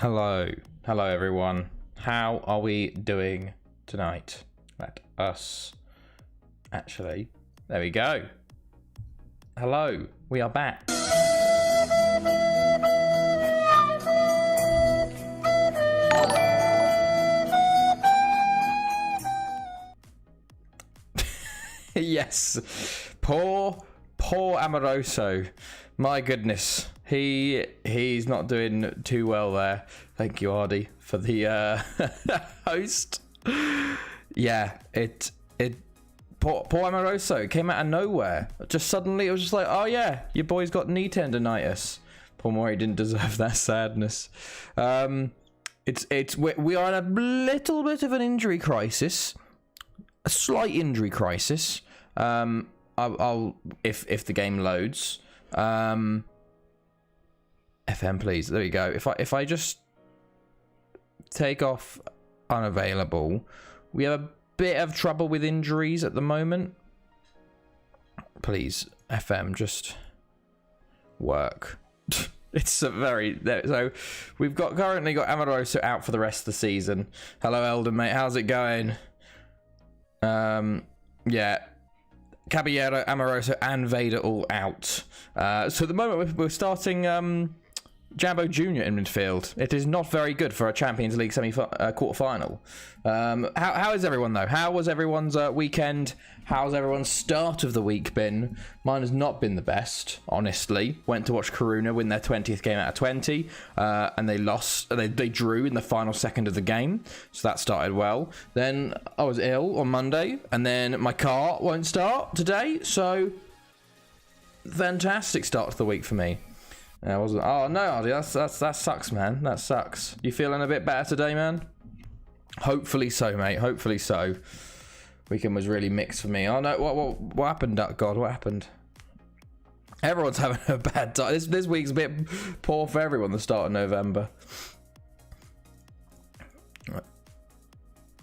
Hello. Hello, everyone. How are we doing tonight? Let us actually... There we go. Hello. We are back. Yes. Poor Amoroso. My goodness. He's not doing too well there. Thank you, Ardy, for the host. Yeah, poor Amoroso came out of nowhere. Just suddenly it was just like, oh yeah, your boy's got knee tendonitis. Poor Maury didn't deserve that sadness. We are in a little bit of an injury crisis. A slight injury crisis. I'll if the game loads. FM, please. There you go. If I just take off unavailable, we have a bit of trouble with injuries at the moment. Please, FM, just work. It's a very so we've currently got Amoroso out for the rest of the season. Hello, Eldon, mate. How's it going? Yeah. Caballero, Amoroso, and Vader all out. So at the moment we're starting Jambo Jr. in midfield. It is not very good for a Champions League quarter-final. How is everyone, though? How was everyone's weekend? How's everyone's start of the week been? Mine has not been the best, honestly. Went to watch Coruna win their 20th game out of 20, and they lost. They drew in the final second of the game, so that started well. Then I was ill on Monday, and then my car won't start today, so fantastic start to the week for me. I wasn't. Oh no, Ardy, that sucks, man. That sucks. You feeling a bit better today, man? Hopefully so, mate. Hopefully so. Weekend was really mixed for me. Oh no, what happened? God, what happened? Everyone's having a bad time. This week's a bit poor for everyone. The start of November. Right.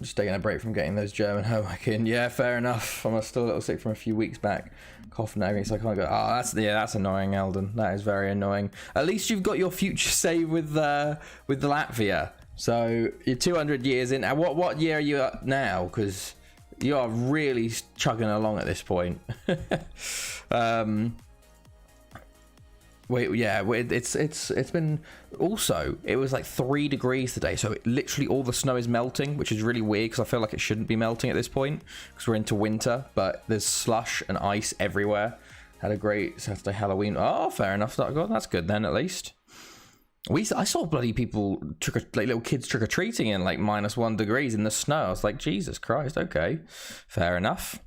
Just taking a break from getting those German homework in. Yeah, fair enough. I'm still a little sick from a few weeks back. Coughing and everything, so I can't go. Oh, that's annoying, Eldon. That is very annoying. At least you've got your future save with the Latvia. So you're 200 years in. What year are you at now? Because you are really chugging along at this point. It's been also, it was like 3 degrees today, so literally all the snow is melting, which is really weird because I feel like it shouldn't be melting at this point because we're into winter, but there's slush and ice everywhere. Had a great Saturday Halloween. Oh, fair enough. That's good then, at least. I saw bloody people like little kids trick-or-treating in like -1 degrees in the snow. I was like, Jesus Christ, okay, fair enough.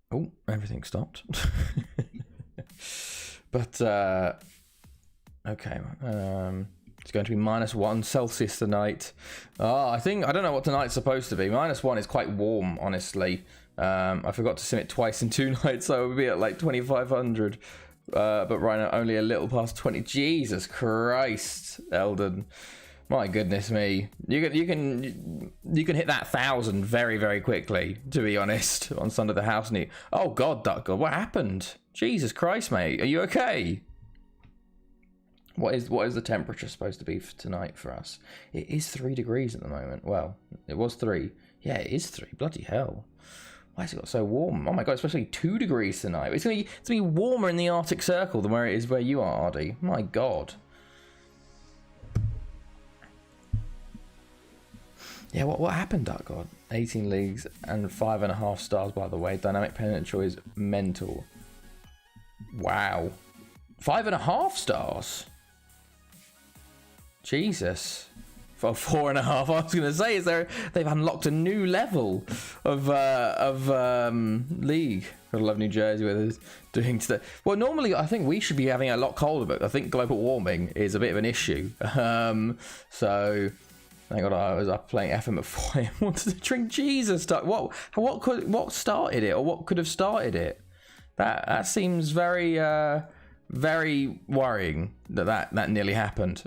Oh, everything stopped. But okay, it's going to be -1 Celsius tonight. I don't know what tonight's supposed to be. -1 is quite warm, honestly. I forgot to sim it twice in 2 nights, so it would be at like 2,500. But right now only a little past 20. Jesus Christ, Eldon. My goodness me. You can hit that 1,000 very, very quickly, to be honest, on Sunday the House. Oh God, what happened? Jesus Christ, mate. Are you okay? What is the temperature supposed to be for tonight for us? It is 3 degrees at the moment. Well, it was 3. Yeah, it is 3. Bloody hell. Why has it got so warm? Oh my God, especially 2 degrees tonight. It's gonna be warmer in the Arctic Circle than where it is where you are, Ardy. My God. Yeah, what happened, Dark God? 18 leagues and 5.5 stars, by the way. Dynamic potential is mental. Wow. 5.5 stars? Jesus. For 4.5, I was going to say, they've unlocked a new level of league. I love New Jersey where they're doing today. Well, normally I think we should be having a lot colder, but I think global warming is a bit of an issue. So thank God I was up playing FM at 4 a.m. wanted to drink. Jesus, what started it, or what could have started it? That seems very very worrying that nearly happened.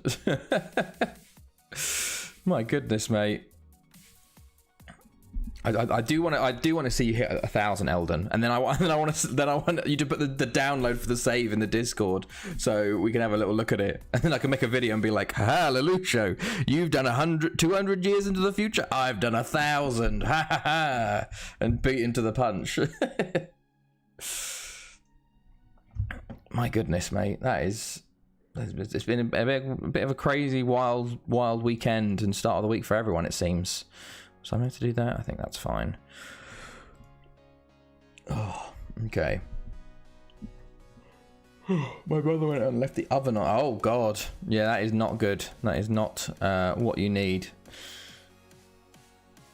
My goodness, mate. I do want to see you hit 1,000, Eldon, and then I want you to put the download for the save in the Discord so we can have a little look at it, and then I can make a video and be like, "Ha, Leloucho, you've done 200 years into the future. I've done 1,000, ha ha ha," and beat into the punch. My goodness, mate, it's been a bit of a crazy, wild weekend and start of the week for everyone, it seems. So I'm going to do that. I think that's fine. Oh, okay. My brother went and left the oven on. Oh, God. Yeah, that is not good. That is not what you need.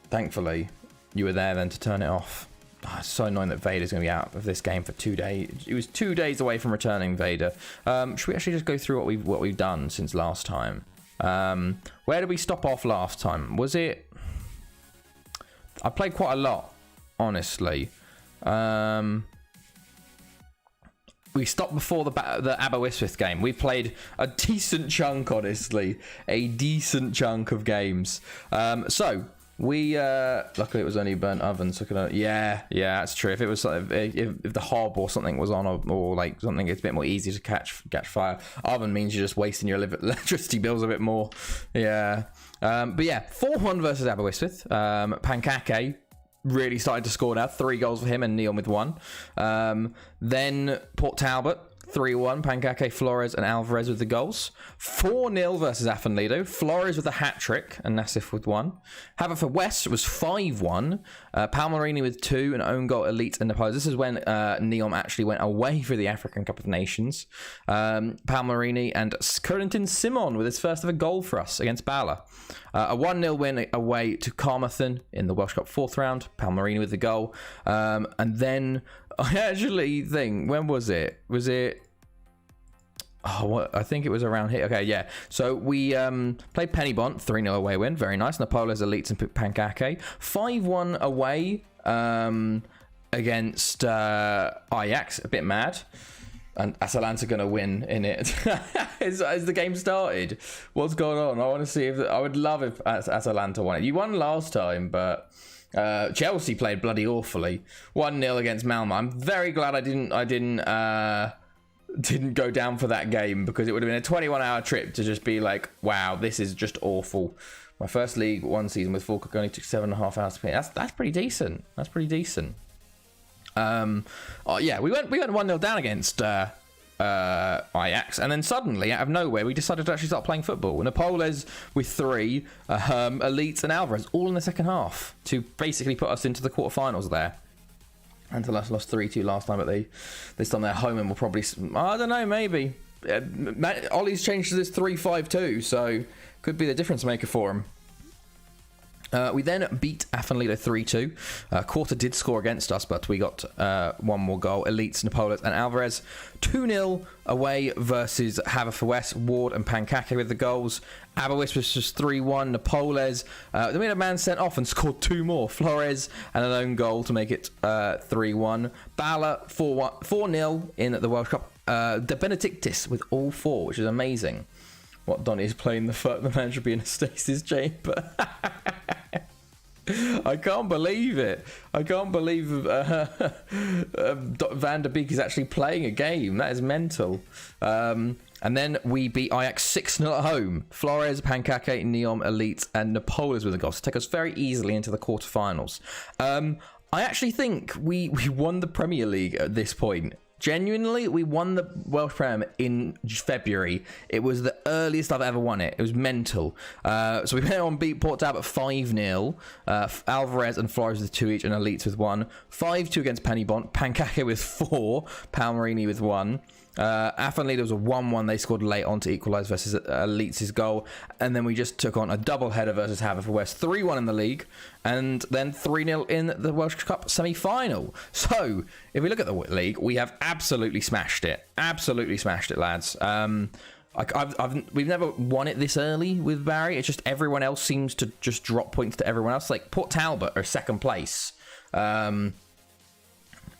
Thankfully, you were there then to turn it off. Oh, it's so annoying that Vader's going to be out of this game for 2 days. It was 2 days away from returning Vader. Should we actually just go through what we've done since last time? Where did we stop off last time? Was it... I played quite a lot, honestly. We stopped before the Aberystwyth game. We played a decent chunk, honestly. A decent chunk of games. So, we... luckily, it was only burnt oven, so yeah, that's true. If it was if the hob or something was on, or like something, it's a bit more easy to catch fire. Oven means you're just wasting your electricity bills a bit more. Yeah. But yeah, 4-1 versus Aberystwyth. Pankake really started to score now. 3 goals for him and Neon with 1. Then Port Talbot, 3-1. Pankake, Flores and Alvarez with the goals. 4-0 versus Afenlido. Flores with a hat-trick and Nassif with 1. Haverfordwest was 5-1. Palmarini with 2, and own goal Elite and Nepal. This is when Neon actually went away for the African Cup of Nations. Palmarini and Corentin Simon with his first ever goal for us against Bala. A 1-0 win away to Carmarthen in the Welsh Cup 4th round. Palmarini with the goal. And then I actually think, when was it? Was it... Oh, I think it was around here. Okay, yeah. So we played Pennybont, 3-0 away win. Very nice. Napoles, Elites and Pankake. 5-1 away against Ajax. A bit mad. And Atalanta going to win in it. Has the game started? What's going on? I want to see if... I would love if Atalanta won it. You won last time, but... Chelsea played bloody awfully. 1-0 against Malmo. I'm very glad I didn't go down for that game, because it would have been a 21-hour trip to just be like, wow, this is just awful. My first League One season with Falkirk only took 7.5 hours to play. That's pretty decent. That's pretty decent. Oh yeah, we went 1-0 down against Ajax, and then suddenly out of nowhere we decided to actually start playing football. Napoles with 3, Elites and Alvarez all in the second half to basically put us into the quarterfinals there. Until us lost 3-2 last time, but this time they're home and will probably... I don't know, maybe. Ollie's changed to this 3-5-2, so could be the difference maker for him. We then beat Afenlido 3-2. Quarter did score against us, but we got 1 more goal. Elites, Napoles and Alvarez. 2-0 away versus Haverfordwest. Ward and Pankake with the goals. Aberystwyth was just 3-1. Napoles. Then we had a man sent off and scored 2 more. Flores and an own goal to make it 3-1. Bala 4-0 in the World Cup. De Benedictis with all 4, which is amazing. What Donny's playing the man should be in a stasis chamber. I can't believe it. I can't believe Van der Beek is actually playing a game. That is mental. And then we beat Ajax 6-0 at home. Flores, Pankake, Neom, Elite, and Napoles with the goals to take us very easily into the quarterfinals. I actually think we won the Premier League at this point. Genuinely, we won the Welsh Prem in February. It was the earliest I've ever won it. It was mental. So we went on beat Port Talbot 5-0. Alvarez and Flores with 2 each, and Elites with 1. 5-2 against Pennybont. Pankake with 4. Palmarini with 1. Afenlido was a 1-1. They scored late on to equalise versus Elites' goal. And then we just took on a double header versus Haverfordwest. 3-1 in the league. And then 3-0 in the Welsh Cup semi-final. So, if we look at the league, we have absolutely smashed it. Absolutely smashed it, lads. We've never won it this early with Barry. It's just everyone else seems to just drop points to everyone else. Like, Port Talbot are second place.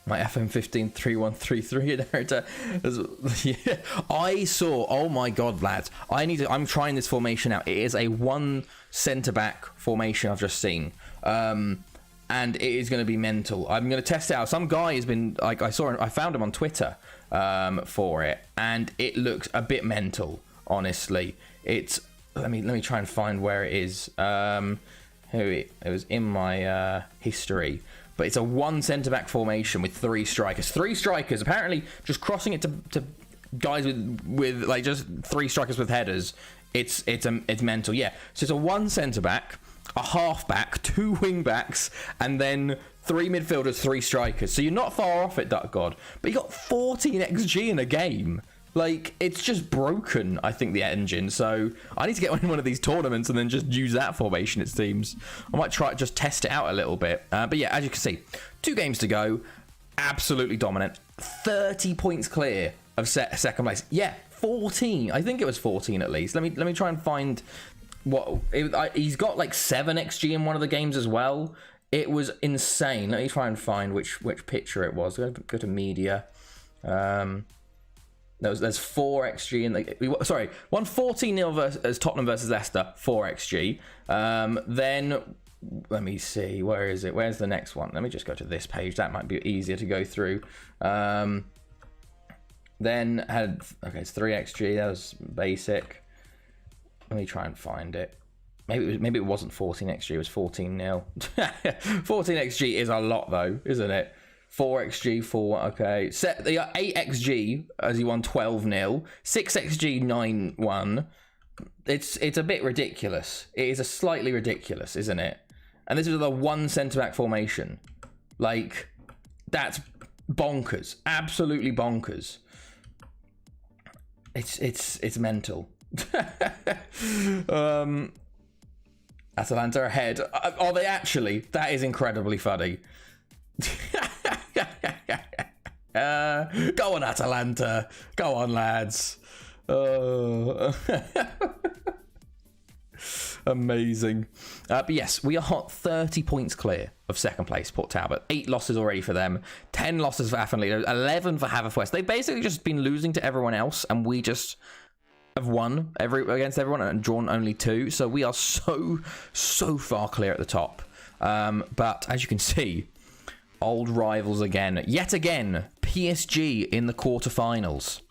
My FM15 3133 yeah. I saw, oh my god, lads. I'm trying this formation out. It is a 1 centre back formation I've just seen. and it is going to be mental. I'm going to test it out. Some guy has been like, I found him on Twitter for it, and it looks a bit mental. Honestly, it's let me try and find where it is. It was in my history, but it's a 1 centre back formation with 3 strikers. 3 strikers, apparently, just crossing it to guys with like just 3 strikers with headers. It's mental. Yeah, so it's a 1 centre back, a half back, 2 wing backs, and then 3 midfielders, 3 strikers. So you're not far off it, Duck God. But you got 14 XG in a game. Like, it's just broken, I think, the engine. So I need to get in one of these tournaments and then just use that formation, it seems. I might try just test it out a little bit. But yeah, as you can see, 2 games to go. Absolutely dominant. 30 points clear of second place. Yeah, 14. I think it was 14 at least. Let me try and find what he's got, like 7 XG in one of the games as well. It was insane. Let me try and find which picture it was. Go to media. There's 4 XG in the sorry, 1-14-0 as Tottenham versus Leicester, 4 XG. Then let me see, where is it? Where's the next one? Let me just go to this page. That might be easier to go through. Then had it's 3 XG. That was basic. Let me try and find it. Maybe it wasn't 14 XG. It was 14-0. 14 XG is a lot though, isn't it? 4 XG, 4, okay. They got 8 XG as he won 12-0. 6 XG, 9-1. It's a bit ridiculous. It is a slightly ridiculous, isn't it? And this is the 1 centre-back formation. Like, that's bonkers. Absolutely bonkers. It's mental. Atalanta ahead. Are they actually? That is incredibly funny. Go on, Atalanta. Go on, lads. Amazing. But yes, we are 30 points clear of second place, Port Talbot. 8 losses already for them. 10 losses for Aston Villa. 11 for Haverfordwest. They've basically just been losing to everyone else, and we just have won against everyone and drawn only 2. So we are so far clear at the top. But as you can see, old rivals again. Yet again, PSG in the quarterfinals.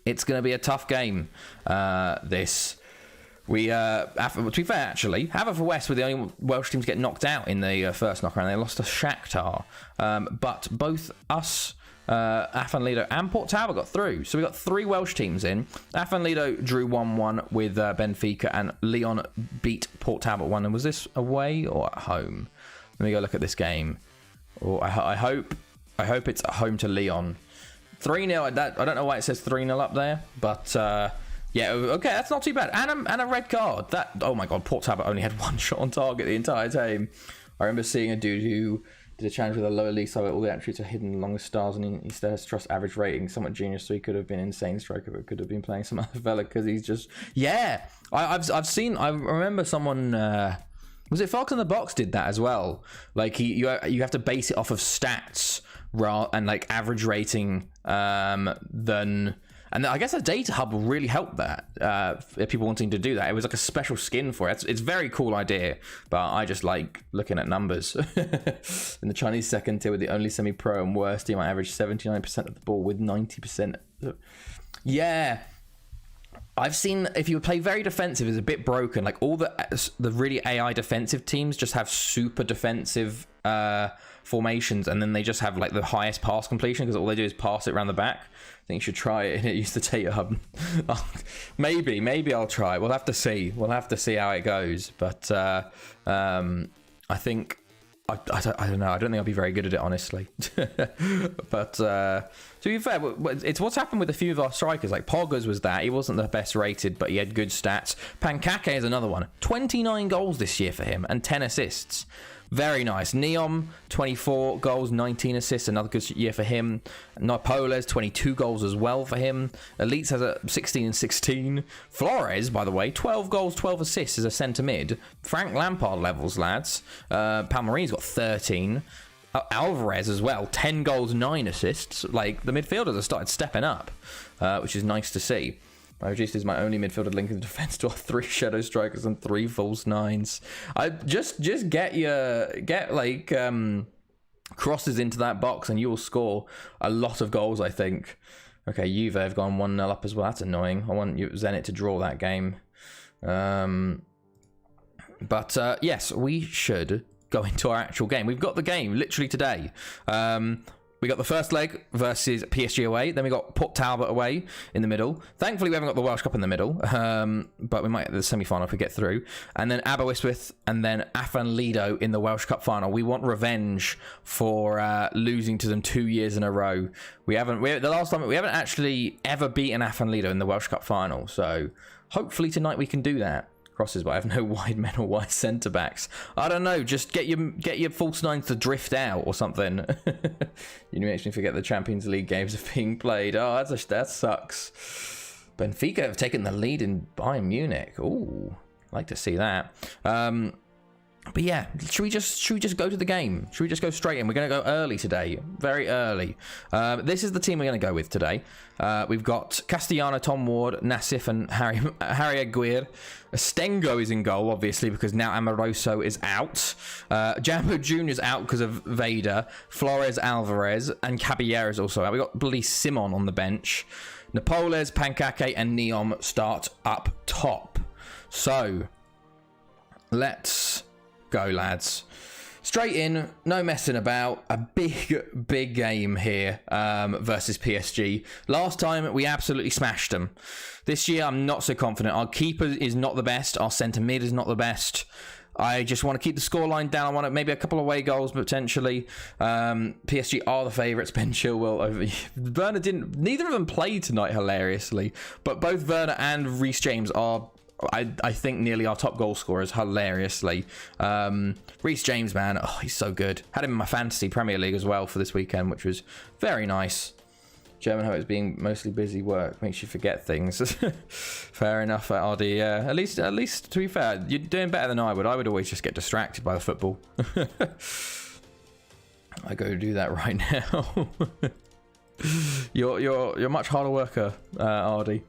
It's going to be a tough game, this. To be fair, actually, Haverfordwest were the only Welsh team to get knocked out in the first knockout. They lost to Shakhtar. But both us, Afan Lido and Port Talbot got through. So we got 3 Welsh teams in. Afan Lido drew 1-1 with Benfica, and Lyon beat Port Talbot 1. And was this away or at home? Let me go look at this game. Oh, I hope it's at home to Lyon. 3-0. I don't know why it says 3-0 up there, but yeah, okay, that's not too bad. And a red card. Oh my god, Port Talbot only had 1 shot on target the entire time. I remember seeing a dude who did a challenge with a lower league, so all the attributes are hidden along the stars, and he still has trust average rating. Somewhat genius, so he could have been insane striker, but could have been playing some other fella because he's just I've seen. I remember someone. Was it Fox in the Box did that as well? Like you have to base it off of stats and like average rating and I guess a data hub will really help that if people wanting to do that. It was like a special skin for it. It's a very cool idea, but I just like looking at numbers. In the Chinese second tier, with the only semi-pro and worst team, I averaged 79% of the ball with 90%. Yeah. I've seen if you play very defensive, it's a bit broken. Like all the really AI defensive teams just have super defensive formations, and then they just have like the highest pass completion because all they do is pass it around the back. I think you should try it and use the data hub. maybe I'll try. We'll have to see. We'll have to see how it goes. But I think I don't know. I don't think I'll be very good at it, honestly. But to be fair, it's what's happened with a few of our strikers. Like Poggers was that. He wasn't the best rated, but he had good stats. Pankake is another one. 29 goals this year for him and 10 assists. Very nice. Neom, 24 goals, 19 assists. Another good year for him. Napoles, 22 goals as well for him. Elites has a 16 and 16. Flores, by the way, 12 goals, 12 assists as a centre mid. Frank Lampard levels, lads. Palmerine's got 13. Alvarez as well, 10 goals, 9 assists. Like, the midfielders have started stepping up, which is nice to see. My Regista is my only midfielder link in the defense to our 3 shadow strikers and 3 false nines. I just get crosses into that box and you'll score a lot of goals, I think. Okay, Juve have gone 1-0 up as well. That's annoying. I want Zenit to draw that game. But yes, we should go into our actual game. We've got the game literally today. We got the first leg versus PSG away. Then we got Port Talbot away in the middle. Thankfully, we haven't got the Welsh Cup in the middle. But we might get the semi-final if we get through. And then Aberystwyth and then Afan Lido in the Welsh Cup final. We want revenge for losing to them 2 years in a row. We haven't actually ever beaten Afan Lido in the Welsh Cup final. So hopefully tonight we can do that. Crosses, but I have no wide men or wide centre backs. I don't know. Just get your false nines to drift out or something. You makes me forget the Champions League games are being played. Oh, that sucks. Benfica have taken the lead in Bayern Munich. Ooh, like to see that. But yeah, should we just go to the game? Should we just go straight in? We're going to go early today, very early. This is the team we're going to go with today. We've got Castellano, Tom Ward, Nassif, and Harry Aguirre. Stengo is in goal, obviously, because now Amoroso is out. Jambo Jr. is out because of Vader. Flores, Alvarez, and Caballero is also out. We've got bloody Simon on the bench. Napoles, Pankake, and Neom start up top. So, let's go, lads. Straight in, no messing about. A big game here versus PSG. Last time we absolutely smashed them. This year I'm not so confident. Our keeper is not the best. Our centre mid is not the best. I just want to keep the scoreline down. I want maybe a couple of away goals potentially. PSG are the favourites. Ben Chilwell over Werner didn't. Neither of them played tonight, hilariously. But both Werner and Reece James are, I think, nearly our top goal scorers, hilariously. Reece James, man, oh, he's so good. Had him in my fantasy Premier League as well for this weekend, which was very nice. German hope is being mostly busy work makes you forget things. Fair enough, RD. Yeah, at least to be fair, you're doing better than I would. I would always just get distracted by the football. I go do that right now. You're a much harder worker, RD.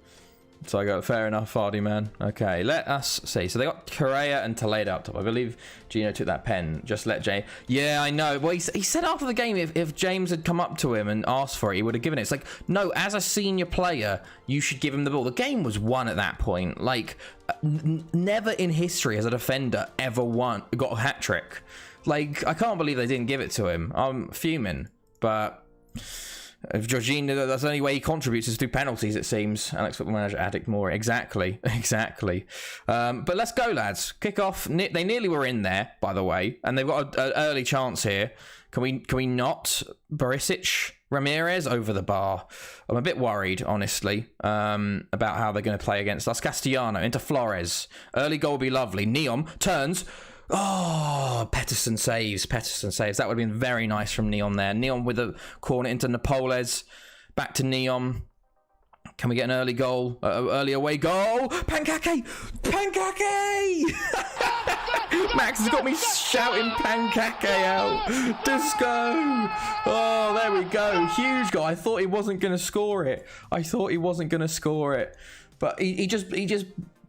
So I go, fair enough, Fardy, man. Okay, let us see. So they got Correa and Toledo up top. I believe Gino took that pen. Just let James. Yeah, I know. Well, he said after the game if James had come up to him and asked for it, he would have given it. It's like, no, as a senior player, you should give him the ball. The game was won at that point. Like, never in history has a defender ever got a hat-trick. Like, I can't believe they didn't give it to him. I'm fuming. But if Jorginho, that's the only way he contributes is through penalties, it seems. Alex Football Manager Addict more. Exactly. But let's go, lads. Kick off. They nearly were in there, by the way, and they've got an early chance here. Can we not? Barisic, Ramirez over the bar. I'm a bit worried, honestly, about how they're going to play against us. Castellano into Flores. Early goal will be lovely. Neom turns. Oh, Pettersson saves. That would have been very nice from Neom there. Neom with a corner into Napoles. Back to Neom. Can we get an early goal? Early away goal. Pankake! Max has got me shouting Pankake out. Disco! Oh, there we go. Huge goal. I thought he wasn't going to score it. But he just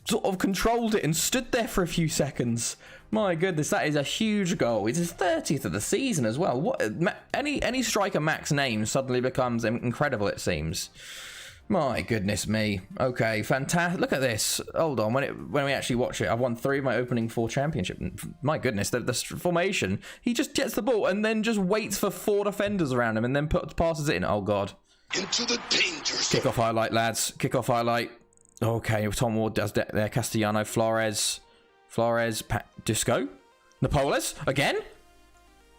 sort of controlled it and stood there for a few seconds. My goodness, that is a huge goal. It's his 30th of the season as well. What any striker Max name suddenly becomes incredible, it seems. My goodness me. Okay, fantastic. Look at this. Hold on. When we actually watch it, I've won 3 of my opening 4 championship. My goodness, the formation. He just gets the ball and then just waits for 4 defenders around him and then passes it in. Oh, God. Into the danger zone. Kick-off highlight, lads. Kick-off highlight. Okay, Tom Ward does that there. Castellano, Flores, Disco, Napoles again.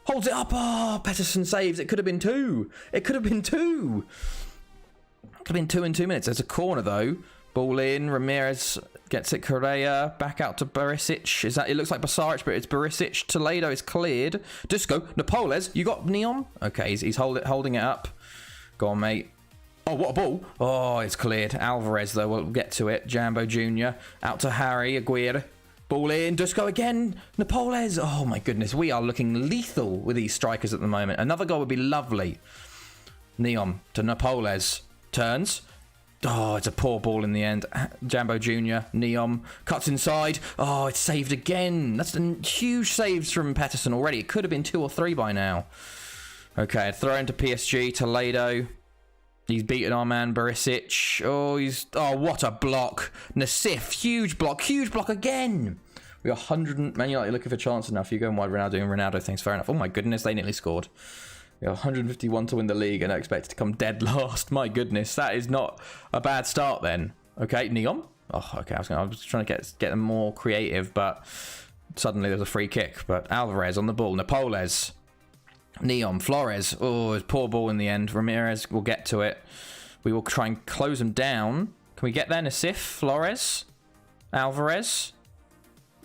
Holds it up. Oh, Pettersson saves. It could have been 2. Could have been 2 in 2 minutes. There's a corner though. Ball in. Ramirez gets it. Correa back out to Barisic. It looks like Basaric, but it's Barisic. Toledo is cleared. Disco, Napoles. You got Neom. Okay, he's holding it up. Go on, mate. Oh, what a ball. Oh, it's cleared. Alvarez, though, we'll get to it. Jambo Jr. out to Harry Aguirre. Ball in. Disco again. Napoles. Oh, my goodness. We are looking lethal with these strikers at the moment. Another goal would be lovely. Neom to Napoles. Turns. Oh, it's a poor ball in the end. Jambo Jr., Neom, cuts inside. Oh, it's saved again. That's a huge saves from Pettersson already. It could have been 2 or 3 by now. Okay, throw into PSG, Toledo. He's beaten our man Barisic. Oh, what a block. Nassif, huge block again. We are 100, Man United looking for chances now. If you go wide, Ronaldo and Ronaldo, things fair enough. Oh my goodness, they nearly scored. We are 151 to win the league and are expected to come dead last. My goodness, that is not a bad start then. Okay, Neom. Oh, okay, I was trying to get them more creative, but suddenly there's a free kick. But Alvarez on the ball. Napoles. Neom. Flores. Oh, it's poor ball in the end. Ramirez will get to it. We will try and close them down. Can we get there? Nassif. Flores. Alvarez.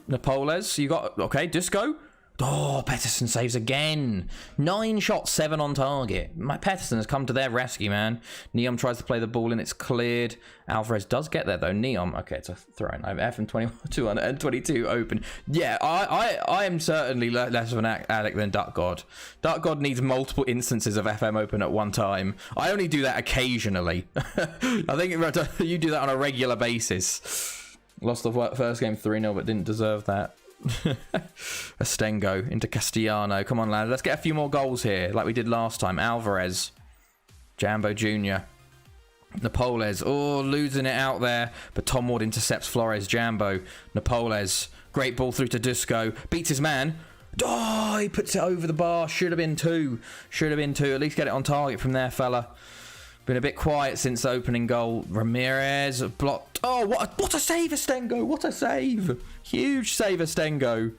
Napoles. You got... Okay, Dusko. Oh, Pettersson saves again. 9 shots, 7 on target. My Pettersson has come to their rescue, man. Neom tries to play the ball in. It's cleared. Alvarez does get there, though. Neom. Okay, it's a throw in. I have FM22 and 22 open. Yeah, I am certainly less of an addict than Duck God. Duck God needs multiple instances of FM open at one time. I only do that occasionally. I think you do that on a regular basis. Lost the first game 3-0, but didn't deserve that. Astengo into Castellano. Come on, lad. Let's get a few more goals here, like we did last time. Alvarez. Jambo Jr. Napoles. Oh, losing it out there. But Tom Ward intercepts Flores. Jambo. Napoles. Great ball through to Dusko. Beats his man. Oh, he puts it over the bar. Should have been 2. Should have been 2. At least get it on target from there, fella. Been a bit quiet since the opening goal. Ramirez blocked. Oh, what a save, Astengo. What a save. Huge save, Astengo.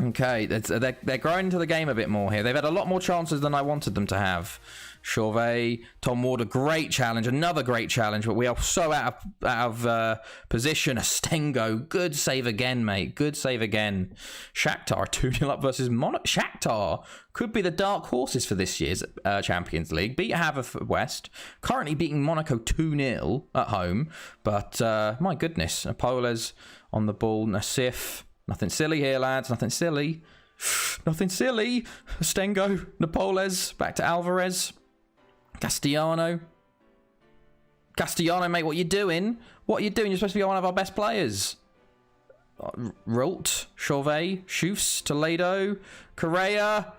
Okay, they're growing into the game a bit more here. They've had a lot more chances than I wanted them to have. Chauvet, Tom Ward, a great challenge. Another great challenge, but we are so out of position. Astengo, good save again, mate. Good save again. Shakhtar 2-0 up versus Monaco. Shakhtar could be the dark horses for this year's Champions League. Beat Haverford currently beating Monaco 2-0 at home. But my goodness, Napoles on the ball. Nassif. Nothing silly here, lads. Nothing silly. Nothing silly. Astengo, Napoles, back to Alvarez. Castellano, mate, what you doing? What are you doing? You're supposed to be one of our best players. Rult, Chauvet, Schufs, Toledo, Correa.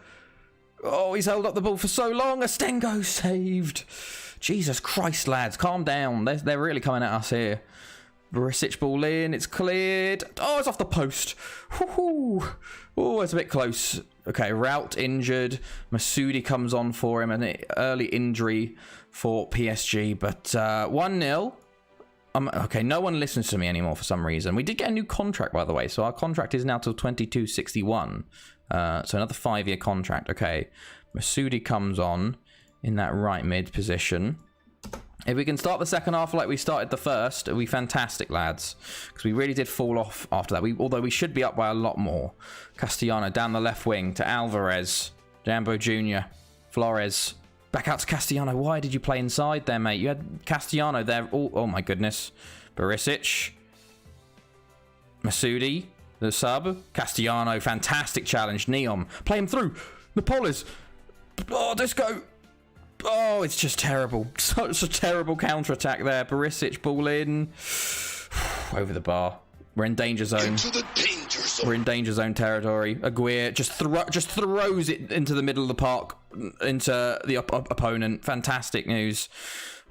Oh, he's held up the ball for so long. Astengo saved. Jesus Christ, lads, calm down. They're really coming at us here. Barisic ball in. It's cleared. Oh, it's off the post. Oh, it's a bit close. Okay, Rout injured. Masudi comes on for him. An early injury for PSG. But 1-0. Okay, no one listens to me anymore for some reason. We did get a new contract, by the way. So our contract is now till 2261. So another 5-year contract. Okay, Masudi comes on in that right mid position. If we can start the second half like we started the first, it'll be fantastic, lads. Because we really did fall off after that. Although we should be up by a lot more. Castellano down the left wing to Alvarez. Jambo Jr. Flores. Back out to Castellano. Why did you play inside there, mate? You had Castellano there. Oh my goodness. Barisic. Masudi. The sub. Castellano. Fantastic challenge. Neom. Play him through. Napoles. Oh, Dusko. Oh, it's just terrible. Such a terrible counter-attack there. Barisic, ball in. Over the bar. We're in danger zone. Into the danger zone. We're in danger zone territory. Aguirre just throws it into the middle of the park, into the opponent. Fantastic news.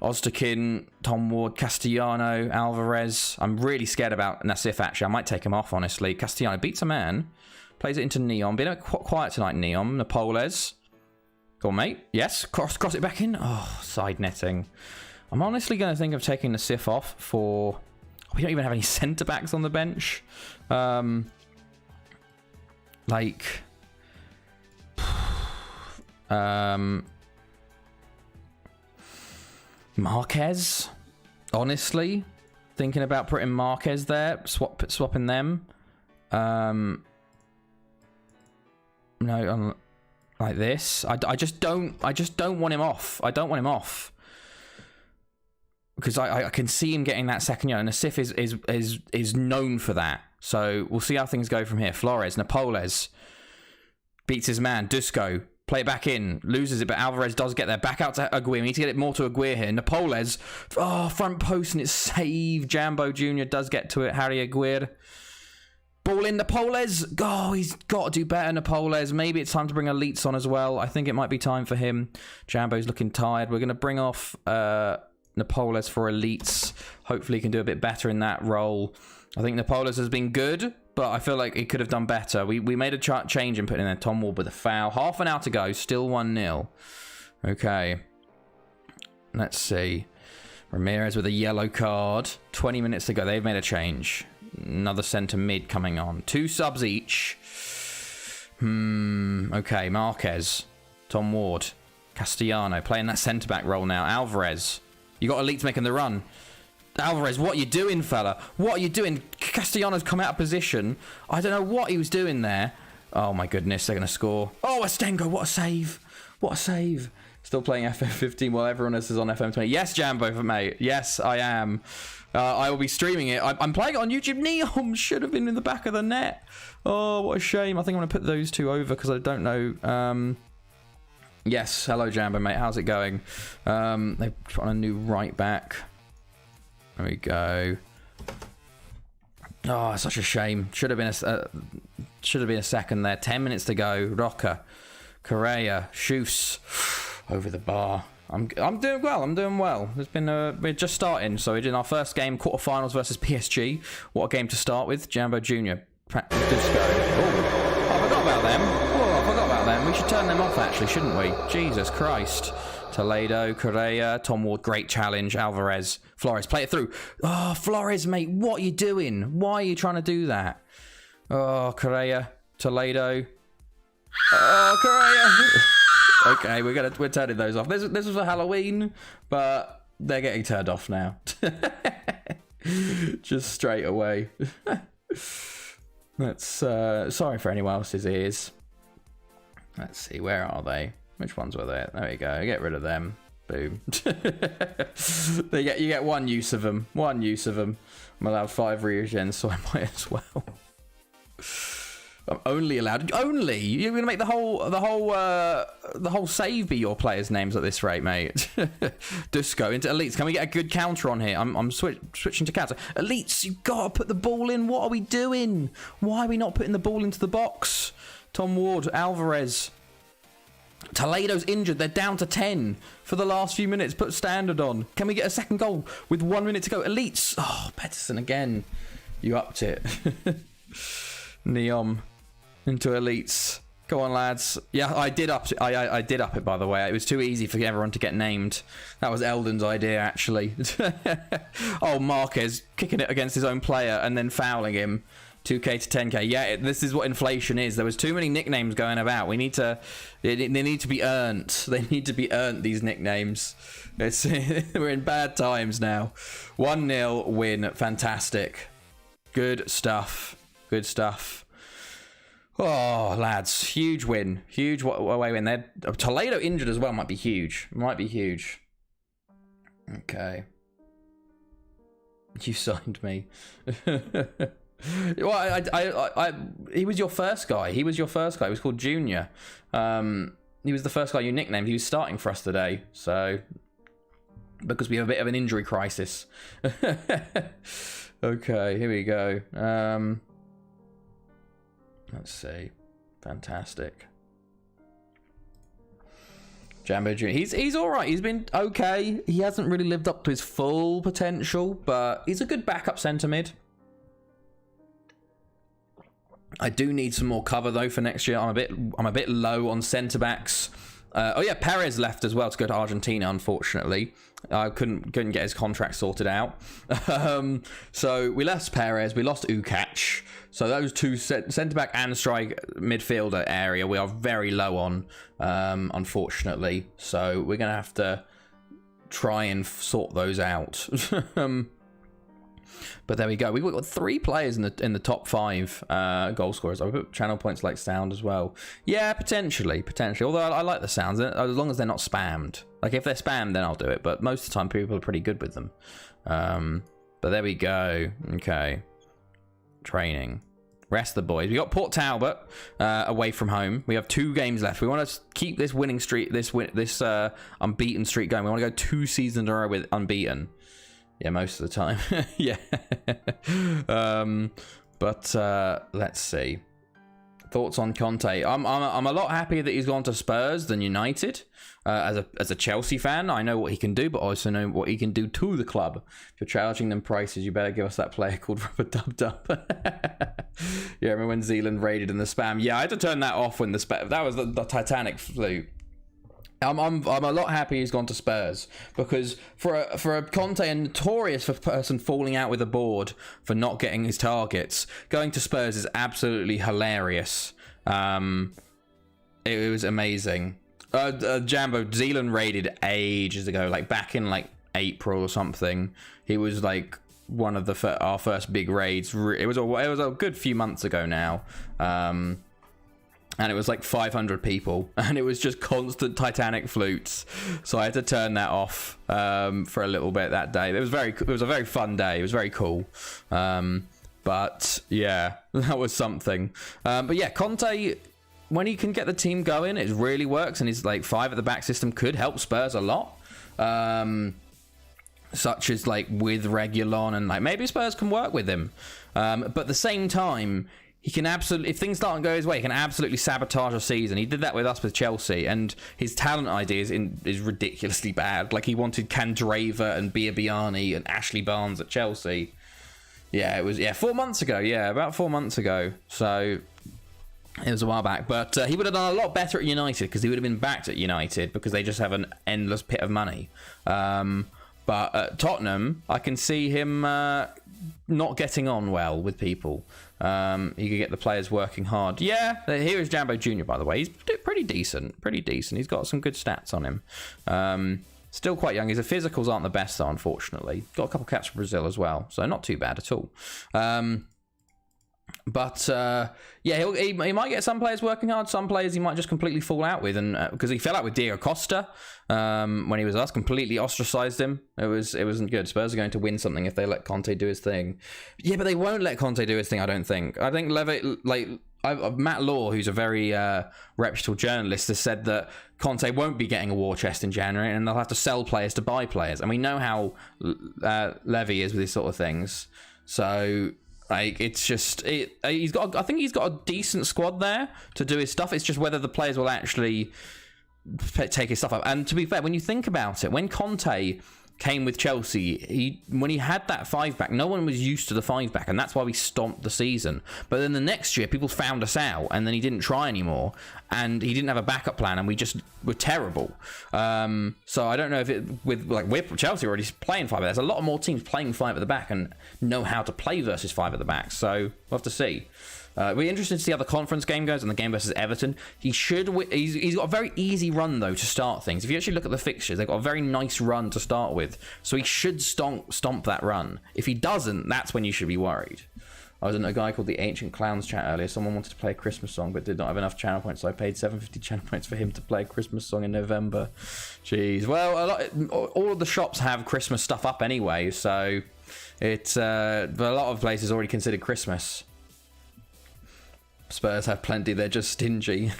Ostakin, Tom Ward, Castellano, Alvarez. I'm really scared about Nassif, actually. I might take him off, honestly. Castellano beats a man. Plays it into Neom. Been a bit quiet tonight, Neom. Napoles. Go on, mate. Yes. Cross it back in. Oh, side netting. I'm honestly going to think of taking the Nassif off for... We don't even have any centre-backs on the bench. Marquez. Honestly. Thinking about putting Marquez there. Swapping them. No, like this. I just don't want him off. I don't want him off. Because I can see him getting that second year, and Nassif is known for that. So we'll see how things go from here. Flores, Napoles beats his man. Dusko Play it back in. Loses it, but Alvarez does get there. Back out to Aguirre. We need to get it more to Aguirre here. Napoles. Oh, front post, and it's saved. Jambo Jr. does get to it. Harry Aguirre. Ball in Napoles. Oh, he's got to do better, Napoles. Maybe it's time to bring Elites on as well. I think it might be time for him. Jambo's looking tired. We're going to bring off Napoles for Elites. Hopefully he can do a bit better in that role. I think Napoles has been good, but I feel like he could have done better. We made a change and put in there. Tom Ward with a foul. Half an hour to go. Still 1-0. Okay. Let's see. Ramirez with a yellow card. 20 minutes to go. They've made a change. Another centre mid coming on. 2 subs each. Okay, Marquez. Tom Ward. Castellano playing that centre-back role now. Alvarez. You got Elites making the run. Alvarez, what are you doing, fella? What are you doing? Castellanos come out of position. I don't know what he was doing there. Oh, my goodness. They're going to score. Oh, Astengo. What a save. What a save. Still playing FM15 while everyone else is on FM20. Yes, Jambo, mate. Yes, I am. I will be streaming it. I'm playing it on YouTube. Neom should have been in the back of the net. Oh, what a shame. I think I'm going to put those two over because I don't know. Yes, hello, Jambo, mate. How's it going? They've put on a new right back. There we go. Oh, such a shame. Should have been a second there. 10 minutes to go. Roca, Correa, Schus over the bar. I'm doing well. I'm doing well. There's been we're just starting, so we're in our first game, quarterfinals versus PSG. What a game to start with. Jambo Jr. Disco. Oh, I forgot about them. Oh, I forgot about them. We should turn them off, actually, shouldn't we? Jesus Christ. Toledo, Correa, Tom Ward, great challenge. Alvarez, Flores, play it through. Oh, Flores, mate, what are you doing? Why are you trying to do that? Oh, Correa, Toledo. Oh, Correa. Okay, we're turning those off. This was for Halloween, but they're getting turned off now. Just straight away. That's sorry for anyone else's ears. Let's see, where are they? Which ones were there? There we go. Get rid of them. Boom. You get one use of them. One use of them. I'm allowed 5 regens, so I might as well. I'm only allowed. Only you're gonna make the whole save be your players' names at this rate, mate. Dusko into Elites. Can we get a good counter on here? I'm switching to counter. Elites, you gotta put the ball in. What are we doing? Why are we not putting the ball into the box? Tom Ward, Alvarez. Toledo's injured. They're down to 10 for the last few minutes. Put Standard on. Can we get a second goal with 1 minute to go? Elites. Oh, Pedersen again. You upped it. Neom into Elites. Go on, lads. Yeah, I did up it. I did up it, by the way. It was too easy for everyone to get named. That was Eldon's idea, actually. Oh, Marquez kicking it against his own player and then fouling him. 2k to 10k. Yeah, this is what inflation is. There was too many nicknames going about. They need to be earned. They need to be earned, these nicknames. We're in bad times now. 1-0 win. Fantastic. Good stuff. Good stuff. Oh, lads. Huge win. Huge away win. Toledo injured as well. Might be huge. Might be huge. Okay. You signed me. Well, he was your first guy. He was called Junior. He was the first guy you nicknamed. He was starting for us today. So, because we have a bit of an injury crisis. Okay, here we go. Let's see. Fantastic. Jambo Jr. He's all right. He's been okay. He hasn't really lived up to his full potential, but he's a good backup centre mid. I do need some more cover though for next year. I'm a bit low on centre backs. Oh yeah, Perez left as well to go to Argentina. Unfortunately, I couldn't get his contract sorted out. So we lost Perez. We lost Ukac. So those two centre back and strike midfielder area we are very low on, unfortunately. So we're gonna have to try and sort those out. But there we go. We've got 3 players in the top 5 goal scorers. I put channel points like sound as well. Yeah, potentially. Although I like the sounds as long as they're not spammed. Like if they're spammed, then I'll do it. But most of the time, people are pretty good with them. But there we go. Okay. Training. Rest of the boys. We got Port Talbot away from home. We have 2 games left. We want to keep this winning streak, this unbeaten streak going. We want to go 2 seasons in a row with unbeaten. Yeah, most of the time. Yeah. But let's see. Thoughts on Conte? I'm a lot happier that he's gone to Spurs than United. As a Chelsea fan, I know what he can do, but also know what he can do to the club. If you're charging them prices, you better give us that player called Rubber Dub Dub. Yeah, remember when Zealand raided in the spam? Yeah, I had to turn that off when that was the Titanic flew. I'm a lot happy he's gone to Spurs, because for a Conte, a notorious for person falling out with the board for not getting his targets, going to Spurs is absolutely hilarious. It was amazing. Jambo, Zealand raided ages ago, like back in like April or something. He was like one of our first big raids. It was a good few months ago now. And it was like 500 people, and it was just constant Titanic flutes. So I had to turn that off for a little bit that day. It was a very fun day. It was very cool. But yeah, that was something. But yeah, Conte, when he can get the team going, it really works, and his like 5 at the back system could help Spurs a lot. Such as like with Reguilon, and like maybe Spurs can work with him. But at the same time, he can absolutely, if things don't go his way, he can absolutely sabotage a season. He did that with us with Chelsea, and his talent idea is ridiculously bad. Like, he wanted Candreva and Biabiani and Ashley Barnes at Chelsea. Yeah, it was 4 months ago. Yeah, about 4 months ago. So it was a while back. But he would have done a lot better at United, because he would have been backed at United, because they just have an endless pit of money. But at Tottenham, I can see him not getting on well with people. He could get the players working hard. Yeah, here is Jambo Jr., by the way. He's pretty decent. He's got some good stats on him. Still quite young. His physicals aren't the best, though, unfortunately. Got a couple caps for Brazil as well, so not too bad at all. But yeah, he might get some players working hard. Some players he might just completely fall out with, and because he fell out with Diego Costa when he was us, completely ostracized him. It wasn't good. Spurs are going to win something if they let Conte do his thing. Yeah, but they won't let Conte do his thing, I don't think. I think Matt Law, who's a very reputable journalist, has said that Conte won't be getting a war chest in January, and they'll have to sell players to buy players. And we know how Levy is with these sort of things. So like, it's just I think he's got a decent squad there to do his stuff. It's just whether the players will actually take his stuff up. And to be fair, when you think about it, when Conte came with Chelsea, when he had that 5-back, no one was used to the 5-back, and that's why we stomped the season. But then the next year, people found us out, and then he didn't try anymore, and he didn't have a backup plan, and we just were terrible. So I don't know if we're Chelsea already playing 5. There's a lot more teams playing 5 at the back and know how to play versus 5 at the back. So we'll have to see. We're interested to see how the conference game goes and the game versus Everton. He's got a very easy run, though, to start things. If you actually look at the fixtures, they've got a very nice run to start with. So he should stomp that run. If he doesn't, that's when you should be worried. I was in a guy called the Ancient Clowns chat earlier. Someone wanted to play a Christmas song but did not have enough channel points, so I paid 750 channel points for him to play a Christmas song in November. Jeez. Well, all of the shops have Christmas stuff up anyway, so it's but a lot of places already considered Christmas. Spurs have plenty, they're just stingy.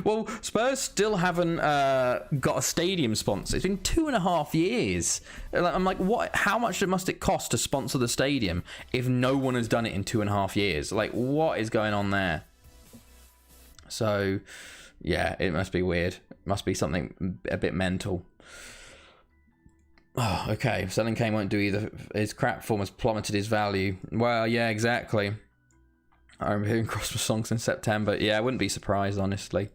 Well, Spurs still haven't got a stadium sponsor. It's been 2.5 years. I'm like, what? How much must it cost to sponsor the stadium if no one has done it in 2.5 years? Like, what is going on there? So, yeah, it must be weird. It must be something a bit mental. Oh, okay. Selling Kane won't do either. His crap form has plummeted his value. Well, yeah, exactly. I remember hearing Christmas songs in September. Yeah, I wouldn't be surprised, honestly.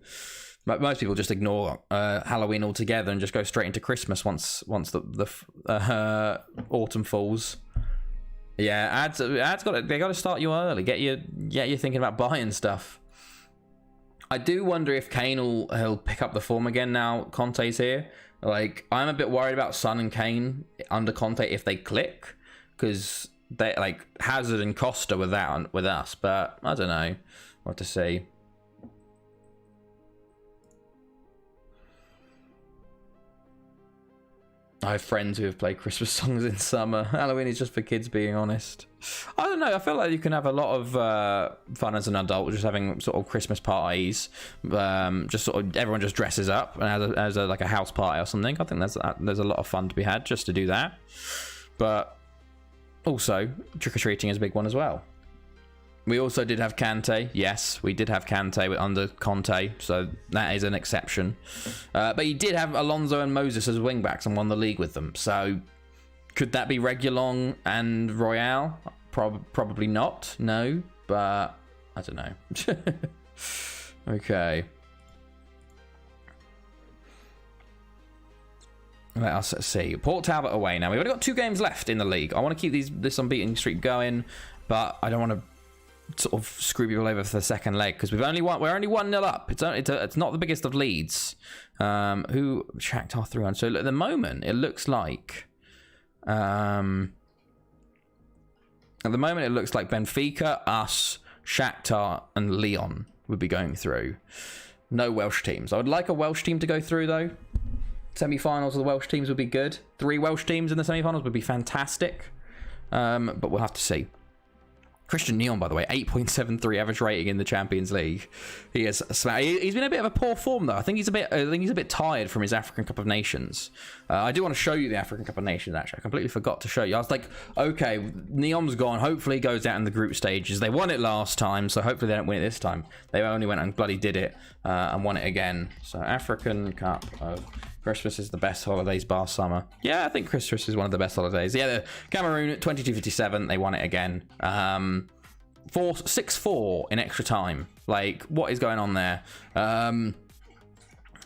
But most people just ignore Halloween altogether and just go straight into Christmas once the autumn falls. Yeah, ads they got to start you early. Get you thinking about buying stuff. I do wonder if Kane he'll pick up the form again now Conte's here. Like, I'm a bit worried about Son and Kane under Conte if they click, because they like Hazard and Costa with us, but I don't know. We'll have to see. I have friends who have played Christmas songs in summer. Halloween is just for kids, being honest. I don't know. I feel like you can have a lot of fun as an adult, just having sort of Christmas parties. Just sort of everyone just dresses up and has like a house party or something. I think there's a lot of fun to be had just to do that. But also, trick-or-treating is a big one as well. We also did have Kante. Yes, we did have Kante under Conte, so that is an exception. But he did have Alonso and Moses as wingbacks and won the league with them. So could that be Reguilon and Royale? Probably not, no. But I don't know. Okay. Let us see. Port Talbot away now. We've only got 2 games left in the league. I want to keep this unbeaten streak going, but I don't want to sort of screw people over for the second leg because we're only 1-0 up. It's not the biggest of leads. Who Shakhtar 3-1. So at the moment it looks like Benfica, us, Shakhtar and Lyon would be going through. No Welsh teams. I would like a Welsh team to go through though. Semi-finals of the Welsh teams would be good. 3 Welsh teams in the semi-finals would be fantastic. But we'll have to see. Christian Neon, by the way, 8.73 average rating in the Champions League. He's been a bit of a poor form though. I think he's a bit tired from his African Cup of Nations. I do want to show you the African Cup of Nations. Actually, I completely forgot to show you. I was like, okay, Neon's gone. Hopefully, he goes out in the group stages. They won it last time, so hopefully they don't win it this time. They only went and bloody did it and won it again. So African Cup of Christmas is the best holidays bar summer. Yeah, I think Christmas is one of the best holidays. Yeah, the Cameroon at 22:57, they won it again. 6-4 in extra time. Like, what is going on there?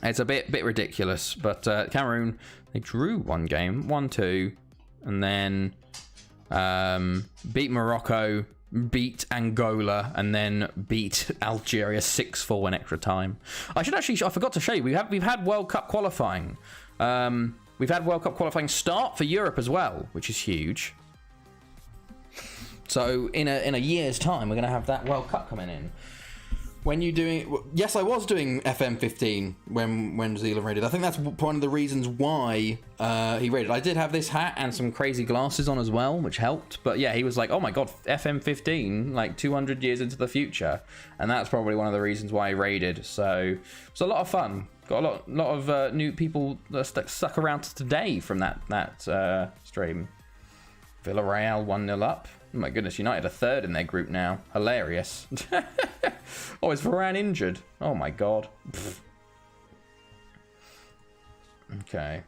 It's a bit ridiculous. But Cameroon, they drew one game, 1-2, and then beat Morocco, beat Angola, and then beat Algeria 6-4 in extra time. I forgot to show you, we've had World Cup qualifying. We've had World Cup qualifying start for Europe as well, which is huge. So in a year's time, we're going to have that World Cup coming in. When you doing? Yes, I was doing FM15 when Zealand raided. I think that's one of the reasons why he raided. I did have this hat and some crazy glasses on as well, which helped. But yeah, he was like, "Oh my god, FM15, like 200 years into the future," and that's probably one of the reasons why he raided. So it's a lot of fun. Got a lot of new people that stuck around to today from that stream. Villarreal 1-0 up. Oh my goodness, United are 3rd in their group now. Hilarious. Oh, is Varane injured? Oh my god. Pfft. Okay.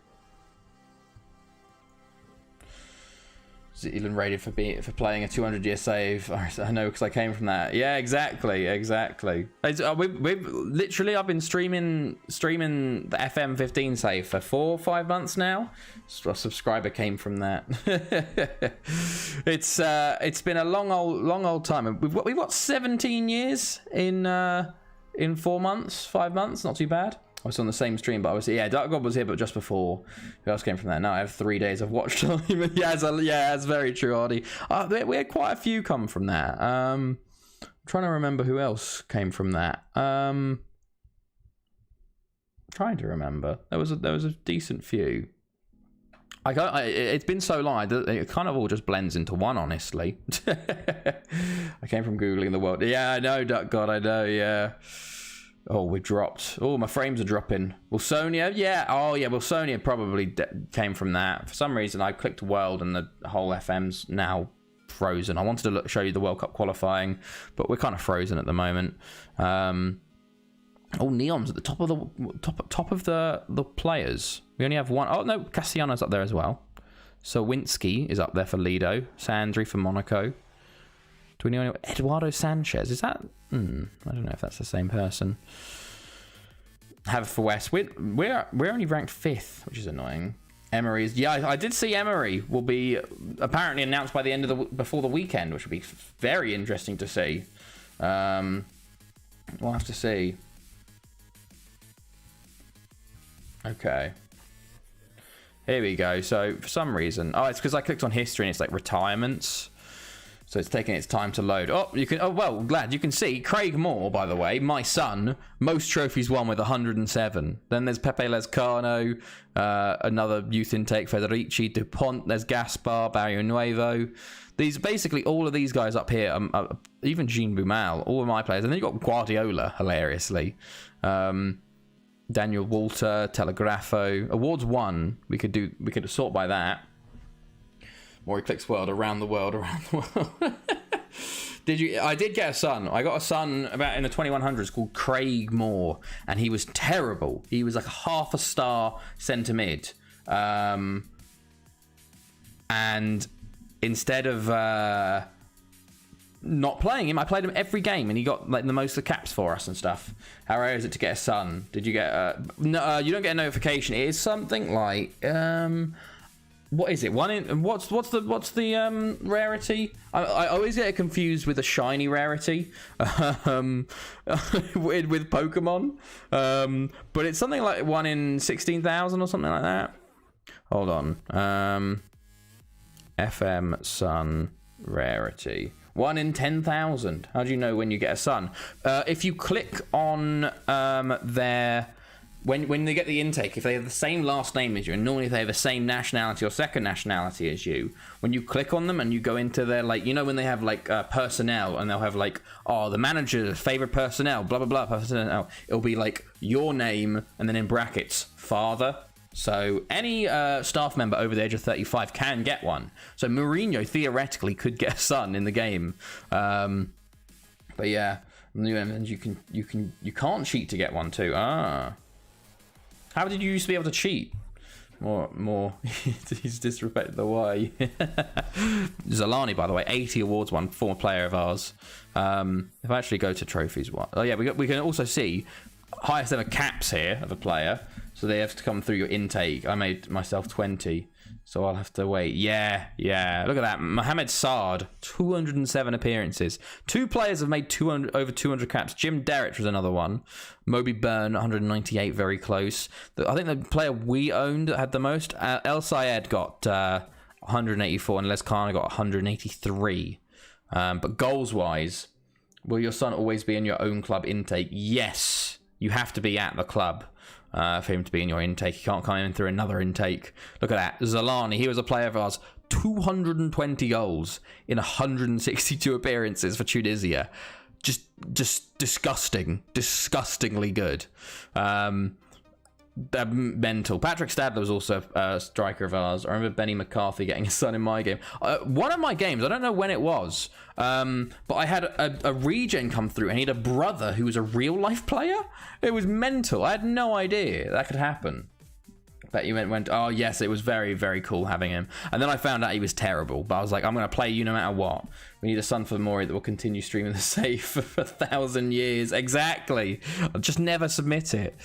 Zealand rated for playing a 200-year save. I know because I came from that. Yeah, exactly. We've literally, I've been streaming the FM15 save for 4 or 5 months now. A subscriber came from that. It's been a long old time. We've got 17 years in 4 months, 5 months. Not too bad. I was on the same stream, but I was Dark God was here, but just before. Who else came from that? Now I have 3 days of watch time. Yeah, that's very true, Ardy. We had quite a few come from that. I'm trying to remember who else came from that. Trying to remember. There was a decent few. It's been so long, it kind of all just blends into one, honestly. I came from Googling the world. Yeah, I know, Duck God, I know, yeah. Oh, we dropped. Oh, my frames are dropping. Wilsonia, yeah. Oh, yeah, Wilsonia probably came from that. For some reason, I clicked world and the whole FM's now frozen. I wanted to show you the World Cup qualifying, but we're kind of frozen at the moment. Neon's at the top of the players. We only have one. Oh no, Castellanos up there as well. So Winsky is up there for Lido. Sandri for Monaco. Do we know Eduardo Sanchez? Is that? I don't know if that's the same person. Have for West. We're only ranked 5th, which is annoying. Emery's. Yeah, I did see Emery will be apparently announced by the end of before the weekend, which would be very interesting to see. We'll have to see. Okay. Here we go. So for some reason, it's because I clicked on history and it's like retirements. So it's taking its time to load. Oh, you can. Oh well, glad you can see Craig Moore, by the way, my son, most trophies won with 107. Then there's Pepe Lescano, another youth intake, Federici, Dupont. There's Gaspar, Barrio Nuevo. These basically all of these guys up here, even Jean Bumal, all of my players. And then you got Guardiola, hilariously. Daniel Walter, Telegrafo. Awards 1. We could sort by that. Maury Clicks World, around the world. I did get a son. I got a son about in the 2100s called Craig Moore, and he was terrible. He was like a half a star centre mid. And instead of not playing him, I played him every game, and he got like the most of the caps for us and stuff. How rare is it to get a son? Did you get no, you don't get a notification. It is something like what is it? What's the rarity? I always get it confused with a shiny rarity with Pokemon. But it's something like 1 in 16,000 or something like that. Hold on. FM Sun rarity. 1 in 10,000. How do you know when you get a sun? If you click on their when they get the intake, if they have the same last name as you, and normally if they have the same nationality or second nationality as you, when you click on them and you go into their, like, you know, when they have like personnel, and they'll have like, oh, the manager's favorite personnel, blah blah blah personnel, it'll be like your name and then in brackets father. So any staff member over the age of 35 can get one. So Mourinho theoretically could get a son in the game. But yeah, and you can't cheat to get one too. How did you used to be able to cheat? More. He's disrespected the way. Zalani, by the way, 80 awards won, former player of ours. If I actually go to trophies, oh yeah, we can also see highest ever caps here of a player. So they have to come through your intake. I made myself 20, so I'll have to wait. Yeah. Look at that. Mohamed Saad, 207 appearances. 2 players have made over 200 caps. Jim Derrich was another one. Moby Byrne, 198, very close. I think the player we owned that had the most, El Sayed got 184, and Lescano got 183. But goals-wise, will your son always be in your own club intake? Yes. You have to be at the club. For him to be in your intake. He can't come in through another intake. Look at that. Zalani, he was a player of ours. 220 goals in 162 appearances for Tunisia. Just disgusting. Disgustingly good. Mental. Patrick Stadler was also a striker of ours. I remember Benny McCarthy getting a son in my game. One of my games, I don't know when it was, but I had a regen come through, and he had a brother who was a real life player. It was mental. I had no idea that could happen. But you went, oh yes, it was very, very cool having him. And then I found out he was terrible, but I was like, I'm going to play you no matter what. We need a son for Maury that will continue streaming the save for 1,000 years. Exactly. I'll just never submit it.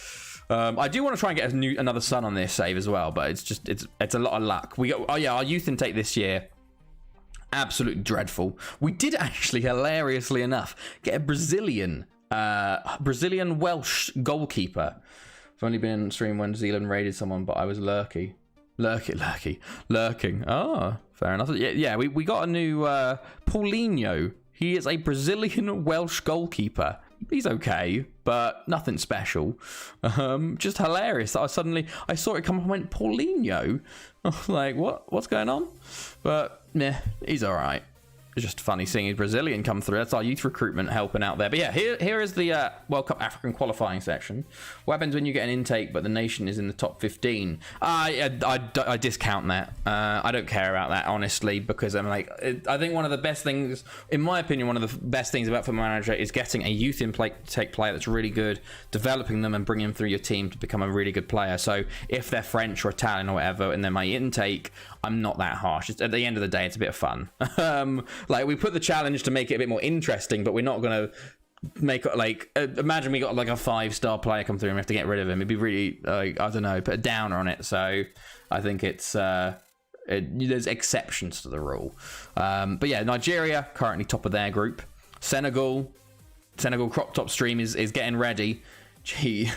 I do want to try and get another son on this save as well, but it's a lot of luck. Our youth intake this year, absolutely dreadful. We did actually, hilariously enough, get a Brazilian Welsh goalkeeper. I've only been in stream when Zealand raided someone, but I was lurking. Oh, fair enough. Yeah, we got a new Paulinho. He is a Brazilian Welsh goalkeeper. He's okay, but nothing special. Just hilarious that I saw it come up and went, Paulinho. I was like, what's going on? But yeah, he's all right. It's just funny seeing a Brazilian come through. That's our youth recruitment helping out there. But yeah, here is the World Cup African qualifying section. What happens when you get an intake but the nation is in the top 15? I discount that. I don't care about that, honestly, because I'm like, I think one of the best things, in my opinion, one of the best things about Football Manager is getting a youth intake player that's really good, developing them and bringing them through your team to become a really good player. So if they're French or Italian or whatever, and they're my intake, I'm not that harsh. At the end of the day, it's a bit of fun. Like, we put the challenge to make it a bit more interesting, but we're not going to make, like, imagine we got like a 5-star player come through and we have to get rid of him. It'd be really, I don't know, put a downer on it. So I think it's there's exceptions to the rule. But yeah, Nigeria currently top of their group. Senegal crop top stream is getting ready. Gee.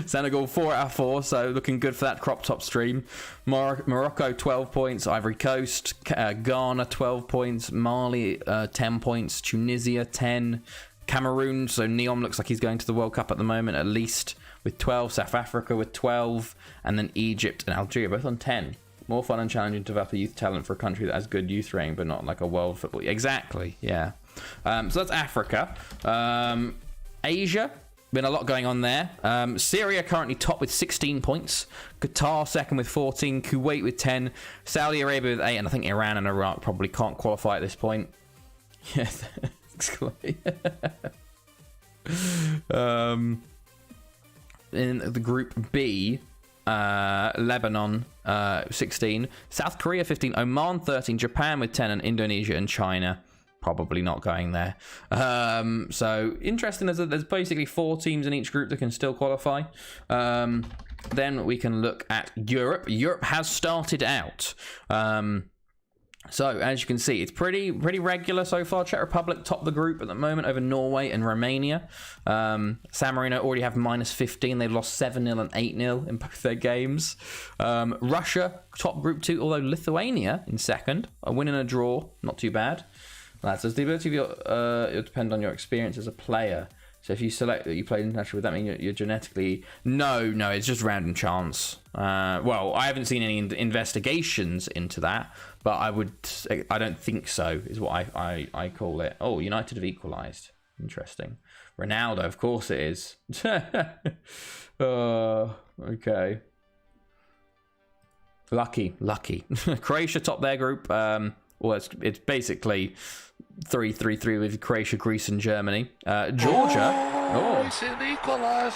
Senegal 4 out of 4, so looking good for that crop top stream. Morocco 12 points, Ivory Coast, Ghana 12 points, Mali 10 points, Tunisia 10, Cameroon, so Neom looks like he's going to the World Cup at the moment, at least, with 12, South Africa with 12, and then Egypt and Algeria both on 10. More fun and challenging to develop a youth talent for a country that has good youth rating, but not like a world football. Exactly, yeah. So that's Africa. Asia, been a lot going on there. Syria currently top with 16 points. Qatar second with 14. Kuwait with 10. Saudi Arabia with 8. And I think Iran and Iraq probably can't qualify at this point. Yes. In the group B, Lebanon 16, South Korea 15, Oman 13, Japan with 10, and Indonesia and China probably not going there. So interesting, there's basically 4 teams in each group that can still qualify. Then we can look at Europe. Europe has started out. So as you can see, it's pretty regular so far. Czech Republic top the group at the moment over Norway and Romania. San Marino already have -15. They've lost 7-0 and 8-0 in both their games. Russia top group 2, although Lithuania in second. A win and a draw, not too bad. That says the ability of your it'll depend on your experience as a player. So if you select that you played international, would that mean you're genetically... No, it's just random chance. Well, I haven't seen any investigations into that, but I don't think so, is what I call it. Oh, United have equalised. Interesting. Ronaldo, of course it is. Okay. Lucky. Croatia top their group. Well, it's basically 3-3-3 with Croatia, Greece, and Germany. Georgia.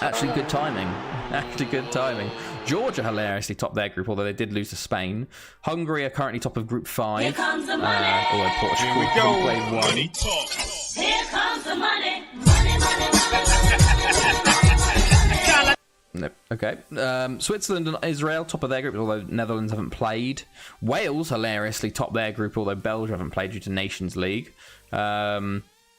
Actually, good timing. Georgia hilariously top their group, although they did lose to Spain. Hungary are currently top of Group 5. Here comes the money. Although Portugal played 1. Here comes the money. Nope. Okay. Switzerland and Israel top of their group, although Netherlands haven't played. Wales hilariously top their group, although Belgium haven't played due to Nations League.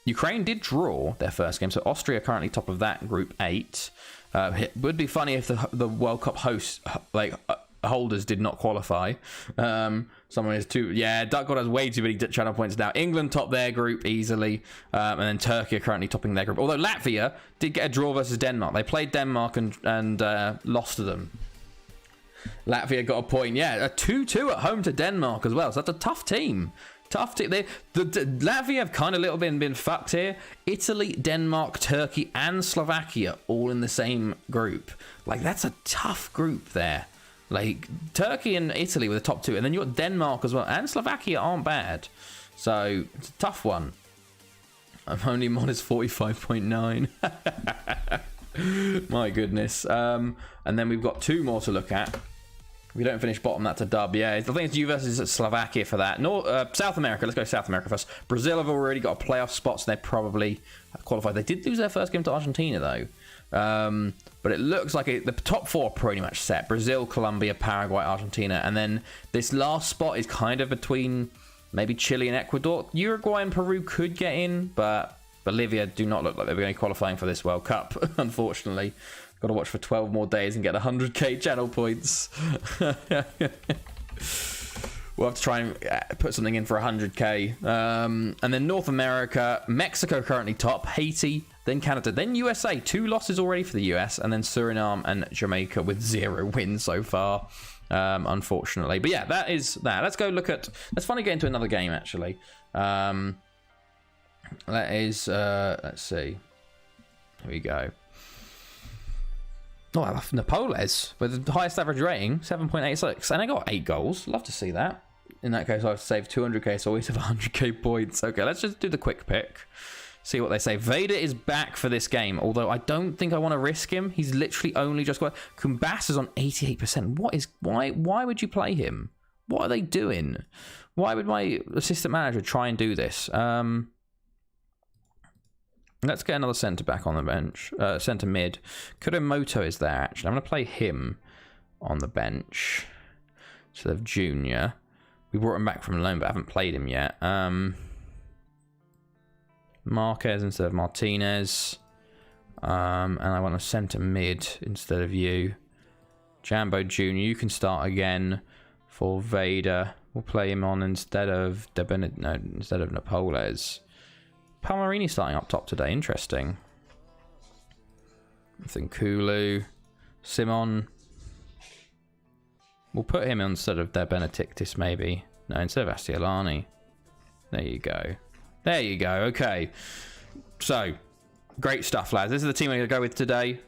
Ukraine did draw their first game, so Austria currently top of that group 8. It would be funny if the World Cup hosts holders did not qualify. Someone is too... Yeah, Duck God has way too many channel points now. England top their group easily. And then Turkey are currently topping their group. Although Latvia did get a draw versus Denmark. They played Denmark and lost to them. Latvia got a point. Yeah, a 2-2 at home to Denmark as well. So that's a tough team. Latvia have kind of little been fucked here. Italy, Denmark, Turkey, and Slovakia all in the same group. Like, that's a tough group there. Like, Turkey and Italy were the top 2, and then you've got Denmark as well, and Slovakia aren't bad. So, it's a tough one. I'm only -45.9. My goodness. And then we've got 2 more to look at. If we don't finish bottom, that's a dub. Yeah, I think it's you versus Slovakia for that. South America. Let's go South America first. Brazil have already got a playoff spot, so they're probably qualified. They did lose their first game to Argentina, though. But it looks like the top 4 are pretty much set. Brazil, Colombia, Paraguay, Argentina. And then this last spot is kind of between maybe Chile and Ecuador. Uruguay and Peru could get in, but Bolivia do not look like they're going to be qualifying for this World Cup, unfortunately. Got to watch for 12 more days and get 100k channel points. We'll have to try and put something in for 100k. And then North America, Mexico currently top, Haiti, then Canada, then USA. 2 losses already for the US, and then Suriname and Jamaica with 0 wins so far, unfortunately. But yeah, that is that. Let's go look at... Let's finally get into another game, actually. That is... let's see. Here we go. Oh, I love Napoles with the highest average rating, 7.86. And I got 8 goals. Love to see that. In that case, I have to save 200k, so I always have 100k points. Okay, let's just do the quick pick. See what they say. Vader is back for this game, although I don't think I want to risk him. He's literally only just got... Kumbas is on 88%. Why would you play him? What are they doing? Why would my assistant manager try and do this? Let's get another centre back on the bench. Centre mid. Kuromoto is there, actually. I'm going to play him on the bench instead of Junior. We brought him back from loan, but haven't played him yet. Marquez instead of Martinez. And I want to centre mid instead of you. Jambo Jr., you can start again for Vader. We'll play him on instead of instead of Napoles. Palmerini starting up top today. Interesting. I think Kulu, Simon. We'll put him instead of De Benedictis, maybe. No, instead of Astiolani. There you go. There you go. Okay. So, great stuff, lads. This is the team I'm going to go with today.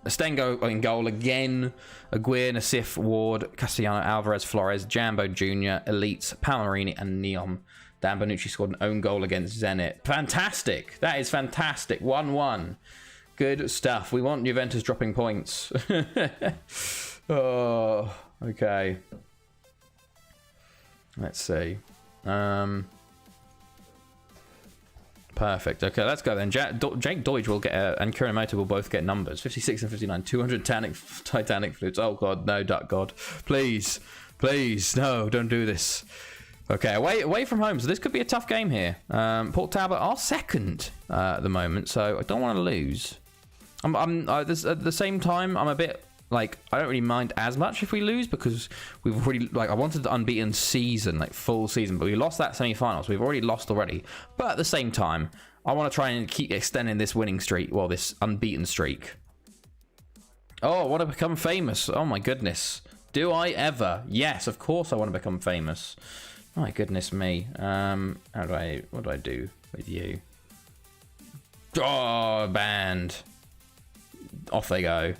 Stengo in goal again. Aguirre, Nassif, Ward, Castellano, Alvarez, Flores, Jambo Jr., Elites, Palmerini, and Neon. Dan Bonucci scored an own goal against Zenit. Fantastic. That is fantastic. 1-1. Good stuff. We want Juventus dropping points. Oh, okay. Let's see. Perfect. Okay, let's go then. Jake Deutsch will get and Kurinamoto will both get numbers. 56 and 59. 200 Titanic flutes. Oh god, no, Duck God. Please. Please, no, don't do this. Okay, away from home. So this could be a tough game here. Port Talbot are second at the moment, so I don't want to lose. At the same time, I'm a bit like, I don't really mind as much if we lose, because we've already, like, I wanted the unbeaten season, like full season, but we lost that semi-finals. We've already lost already. But at the same time, I want to try and keep extending this winning streak, well, this unbeaten streak. Oh, I want to become famous. Oh my goodness. Do I ever? Yes, of course I want to become famous. My goodness me. What do I do with you? Oh, banned. Off they go.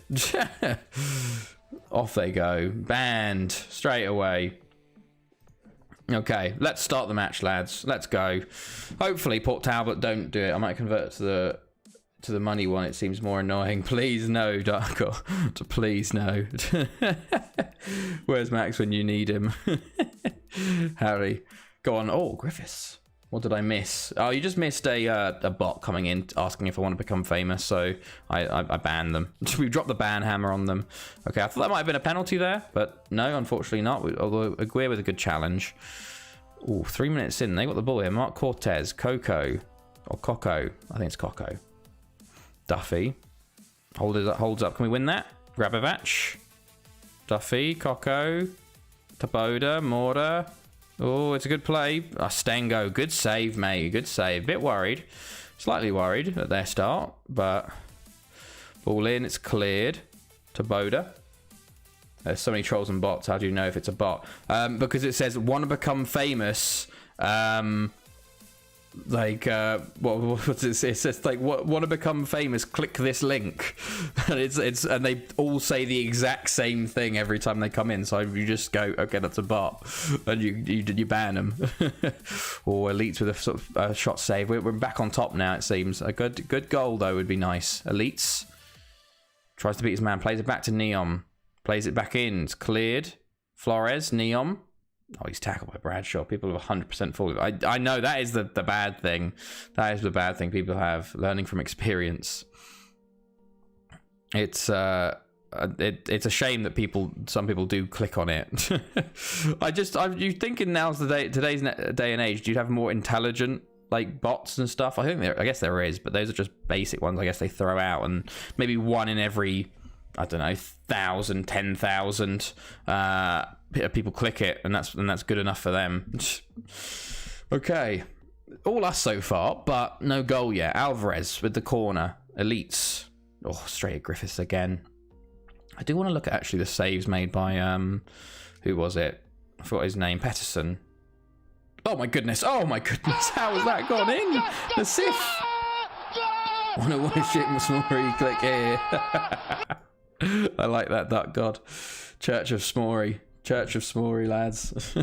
Off they go. Banned straight away. Okay, let's start the match, lads. Let's go. Hopefully Port Talbot don't do it. I might convert to the money one. It seems more annoying. Please no, Darko. Please no. Where's Max when you need him? Harry, go on. Oh, Griffiths. What did I miss? Oh, you just missed a bot coming in asking if I want to become famous, so I banned them. We dropped the ban hammer on them. Okay, I thought that might have been a penalty there, but no, unfortunately not. Although Aguirre with a good challenge. Oh, 3 minutes in, they got the ball here. Mark Cortez, Coco, or Coco. I think it's Coco. Duffy. Holds up. Can we win that? Grabovac. Duffy, Coco, Taboda, Morda. Oh, it's a good play. Stengo, good save, mate. Good save. Bit worried. Slightly worried at their start, but ball in, it's cleared. Taboda. There's so many trolls and bots. How do you know if it's a bot? Because it says, want to become famous. What's it? It says like, want to become famous, click this link. And and they all say the exact same thing every time they come in, so you just go, okay, that's a bot, and you ban them. Or Elites with a sort of shot save. We're back on top now, it seems. A good goal though would be nice. Elites tries to beat his man, plays it back to Neon, plays it back in, it's cleared. Flores, Neon. Oh, he's tackled by Bradshaw. People have 100% fallen. I know that is the bad thing. That is the bad thing people have. Learning from experience. It's a shame that some people do click on it. You thinking now's today's day and age, do you have more intelligent like bots and stuff? I guess there is, but those are just basic ones. I guess they throw out, and maybe one in every, I don't know, 1,000, 10,000 people click it, and that's good enough for them. Okay, all us so far, but no goal yet. Alvarez with the corner. Elites. Oh, straight at Griffiths again. I do want to look at actually the saves made by who was it? I forgot his name. Pettersson. Oh my goodness! Oh my goodness! How has that gone in? The Sif. Want to worship Smory? Click here. I like that, Duck God. Church of Smory. Church of Smory, lads.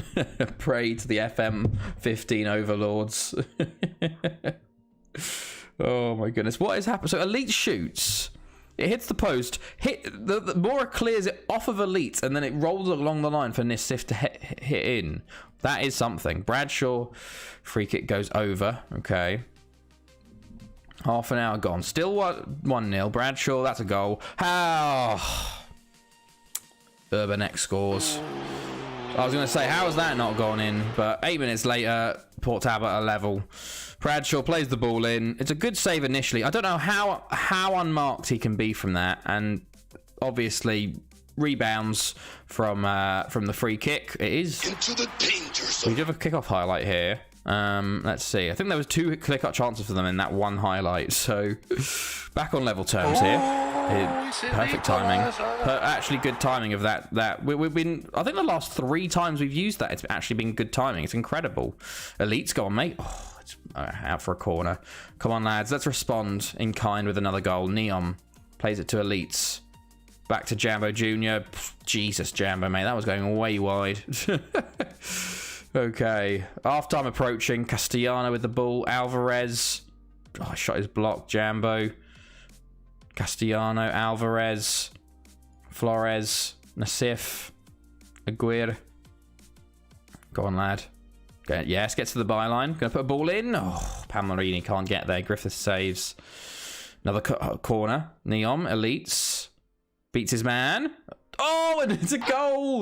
Pray to the FM15 overlords. Oh my goodness. What has happened? So Elite shoots. It hits the post. The Mora clears it off of Elite, and then it rolls along the line for Nassif to hit in. That is something. Bradshaw. Free kick goes over. Okay. Half an hour gone. Still 1-0. Bradshaw, that's a goal. How? Urban X scores. I was going to say, how has that not gone in? But 8 minutes later, Port Talbot are level. Bradshaw plays the ball in. It's a good save initially. I don't know how unmarked he can be from that. And obviously, rebounds from the free kick. It is. Into the danger zone. We do have a kickoff highlight here. Let's see. I think there was 2 clear-cut chances for them in that one highlight. So, back on level terms here. Perfect timing. Actually, good timing of that. We've been. I think the last 3 times we've used that, it's actually been good timing. It's incredible. Elites, go on, mate. Oh, it's out for a corner. Come on, lads. Let's respond in kind with another goal. Neom plays it to Elites. Back to Jambo Jr. Jesus, Jambo, mate. That was going way wide. Okay. Half-time approaching. Castellano with the ball. Alvarez. Oh, shot his block. Jambo. Castellano. Alvarez. Flores. Nassif. Aguirre. Go on, lad. Yes, get to the byline. Gonna put a ball in. Oh, Palmerini can't get there. Griffiths saves. Another corner. Neom. Elites. Beats his man. Oh, and it's a goal!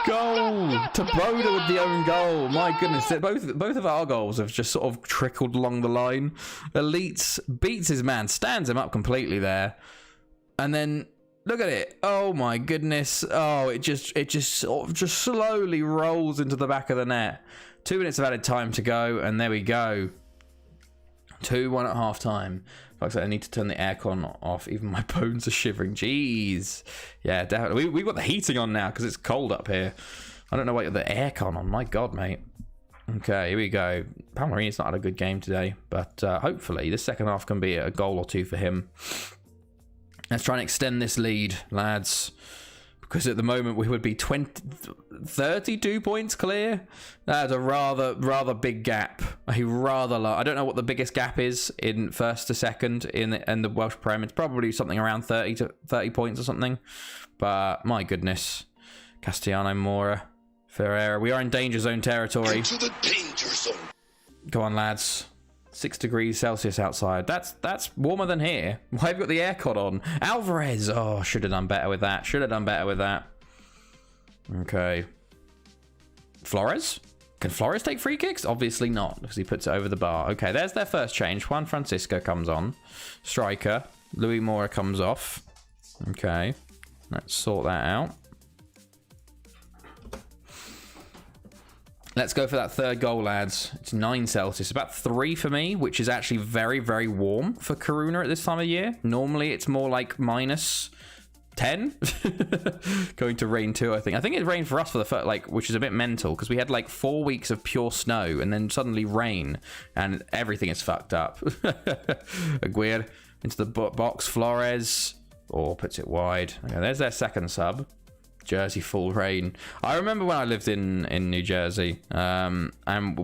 Goal! Taboda with the own goal. My goodness, both of our goals have just sort of trickled along the line. Elites beats his man, stands him up completely there. And then, look at it. Oh my goodness. Oh, it just sort of just slowly rolls into the back of the net. 2 minutes of added time to go, and there we go. 2-1 at half time. Like I said, I need to turn the aircon off. Even my bones are shivering. Jeez. Yeah, definitely. We've got the heating on now because it's cold up here. I don't know why you got the aircon on. My God, mate. Okay, here we go. Palmerini's not had a good game today, but hopefully this second half can be a goal or 2 for him. Let's try and extend this lead, lads. Because at the moment we would be 32 points clear. That's a rather big gap. I don't know what the biggest gap is in first to second in the Welsh Prem. It's probably something around 30 points or something. But my goodness, Castellano, Mora, Ferreira. We are in danger zone territory. Into the danger zone. Go on, lads. 6 degrees Celsius outside. That's warmer than here. Why have you got the aircon on? Alvarez. Oh, should have done better with that. Okay. Flores? Can Flores take free kicks? Obviously not, because he puts it over the bar. Okay, there's their first change. Juan Francisco comes on. Striker. Louis Mora comes off. Okay. Let's sort that out. Let's go for that third goal, lads. It's 9 Celsius. About 3 for me, which is actually very, very warm for Corunna at this time of year. Normally, it's more like minus 10. Going to rain too, I think. I think it rained for us for the first, which is a bit mental, because we had 4 weeks of pure snow and then suddenly rain, and everything is fucked up. Aguirre into the box. Flores. Oh, puts it wide. Okay, there's their second sub. Jersey full rain. I remember when I lived in New Jersey, and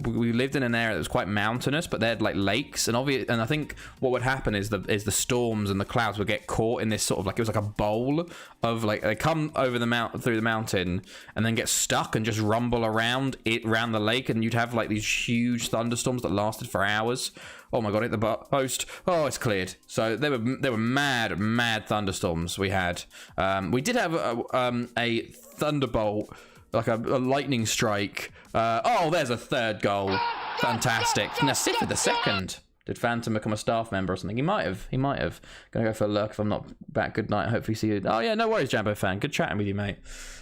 we lived in an area that was quite mountainous, but they had lakes, and I think what would happen is the storms and the clouds would get caught in this sort of it was like a bowl of they come over through the mountain and then get stuck and just rumble around the lake, and you'd have these huge thunderstorms that lasted for hours. Oh my God, hit the post. Oh, it's cleared. So they were mad thunderstorms we had. We did have a thunderbolt, a lightning strike. Oh, there's a third goal. Fantastic. Nassif with the second. Did Phantom become a staff member or something? He might have. Gonna go for a lurk if I'm not back. Good night. Hopefully see you. Oh yeah, no worries, Jambo fan. Good chatting with you, mate.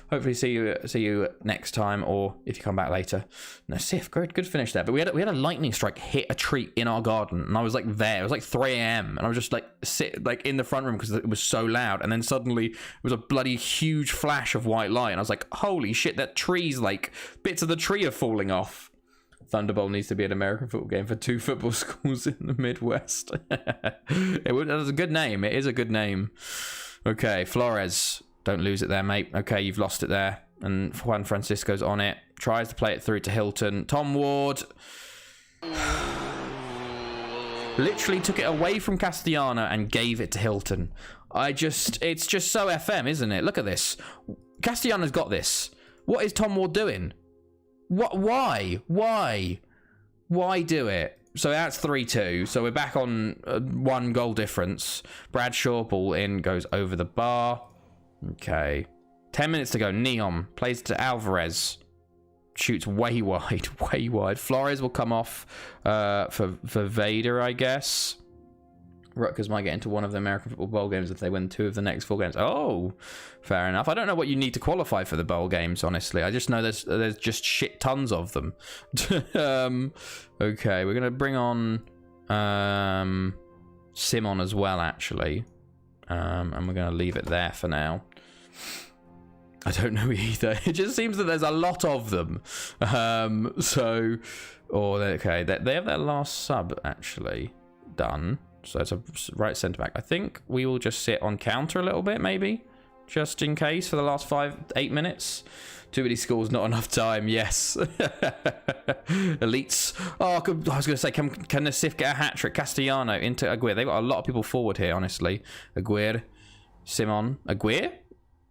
Hopefully see you next time, or if you come back later. No, Sif, good finish there. But we had a lightning strike hit a tree in our garden, and I was there. It was 3 a.m. and I was just in the front room because it was so loud. And then suddenly it was a bloody huge flash of white light, and I was like, "Holy shit! That tree's bits of the tree are falling off." Thunderbolt needs to be an American football game for 2 football schools in the Midwest. It was a good name. It is a good name. Okay, Flores. Don't lose it there, mate. Okay, you've lost it there. And Juan Francisco's on it. Tries to play it through to Hilton. Tom Ward. Literally took it away from Castellano and gave it to Hilton. It's just so FM, isn't it? Look at this. Castellano's got this. What is Tom Ward doing? Why do it? So that's 3-2. So we're back on 1 goal difference. Bradshaw, ball in, goes over the bar. Okay. 10 minutes to go. Neom plays to Alvarez. shoots way wide, way wide. Flores will come off for Vader, I guess. Rutgers might get into one of the American Football Bowl games if they win 2 of the next 4 games. Oh, fair enough. I don't know what you need to qualify for the bowl games, honestly. I just know there's just shit tons of them. Okay, we're going to bring on Simon as well, actually. And we're going to leave it there for now. I don't know either. It just seems that there's a lot of them. Okay, they have their last sub, actually, done. So it's a right centre back. I think we will just sit on counter a little bit, maybe, just in case for the last 8 minutes. Too many scores, not enough time. Yes. Elites. Oh, I was going to say, can Nassif get a hat trick? Castellano into Aguirre. They've got a lot of people forward here, honestly. Aguirre, Simon, Aguirre.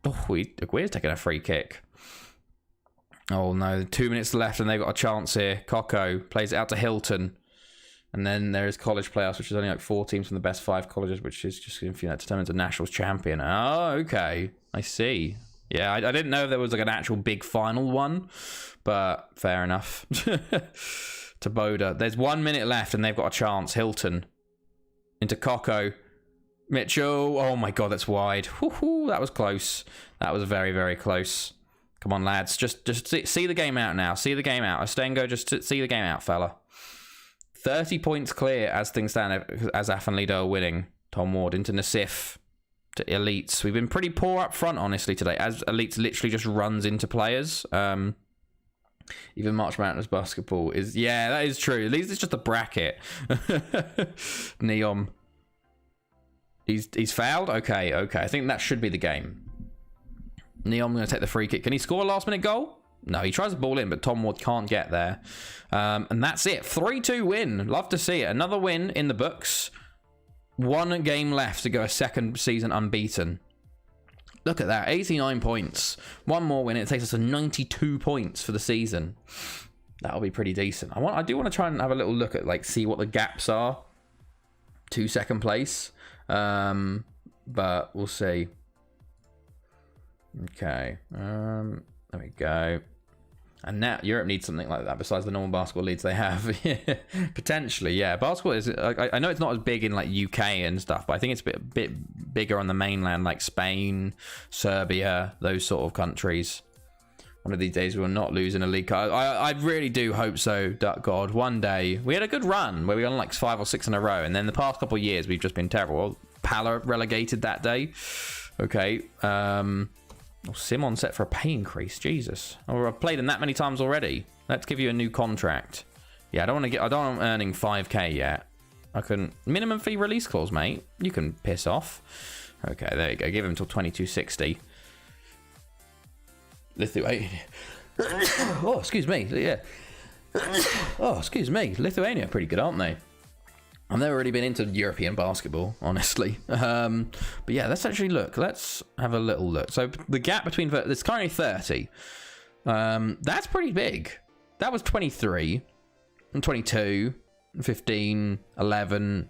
Oh, Aguirre's taking a free kick. Oh no, 2 minutes left, and they've got a chance here. Coco plays it out to Hilton. And then there is college playoffs, which is only like 4 teams from the best 5 colleges, which is just, that determines a nationals champion. Oh, okay. I see. Yeah, I didn't know if there was like an actual big final one, but fair enough. To Boda. There's 1 minute left, and they've got a chance. Hilton into Coco. Mitchell. Oh my God, that's wide. Woo-hoo, that was close. That was very, very close. Come on, lads. Just see the game out now. See the game out. Ostengo, just see the game out, fella. 30 points clear as things stand, as AF and Lido are winning. Tom Ward into Nassif, to Elites. We've been pretty poor up front, honestly, today, as Elites literally just runs into players. Even March Madness basketball is... Yeah, that is true. At least it's just a bracket. Neom. He's fouled? Okay. I think that should be the game. Neom going to take the free kick. Can he score a last-minute goal? No, he tries the ball in, but Tom Ward can't get there. And that's it. 3-2 win. Love to see it. Another win in the books. 1 game left to go a second season unbeaten. Look at that. 89 points. 1 more win. It takes us to 92 points for the season. That'll be pretty decent. I do want to try and have a little look at, see what the gaps are to second place. But we'll see. Okay. There we go. And now Europe needs something like that besides the normal basketball leads they have. Potentially, yeah. Basketball is... I know it's not as big in UK and stuff, but I think it's a bit bigger on the mainland, like Spain, Serbia, those sort of countries. One of these days we will not lose in a league. I really do hope so, Duck God. One day. We had a good run where we won 5 or 6 in a row, and then the past couple of years we've just been terrible. Well, Pala relegated that day. Okay. Simon set for a pay increase. Jesus. Oh, I've played him that many times already. Let's give you a new contract. Yeah, I don't want earning 5k yet. I can minimum fee release clause, mate. You can piss off. Okay, there you go. Give him until 2260. Lithuania. Oh, excuse me. Yeah. Oh, excuse me. Lithuania are pretty good, aren't they? I've never really been into European basketball, honestly. But yeah, let's actually look. Let's have a little look. So the gap between... It's currently 30. That's pretty big. That was 23, and 22, 15, 11,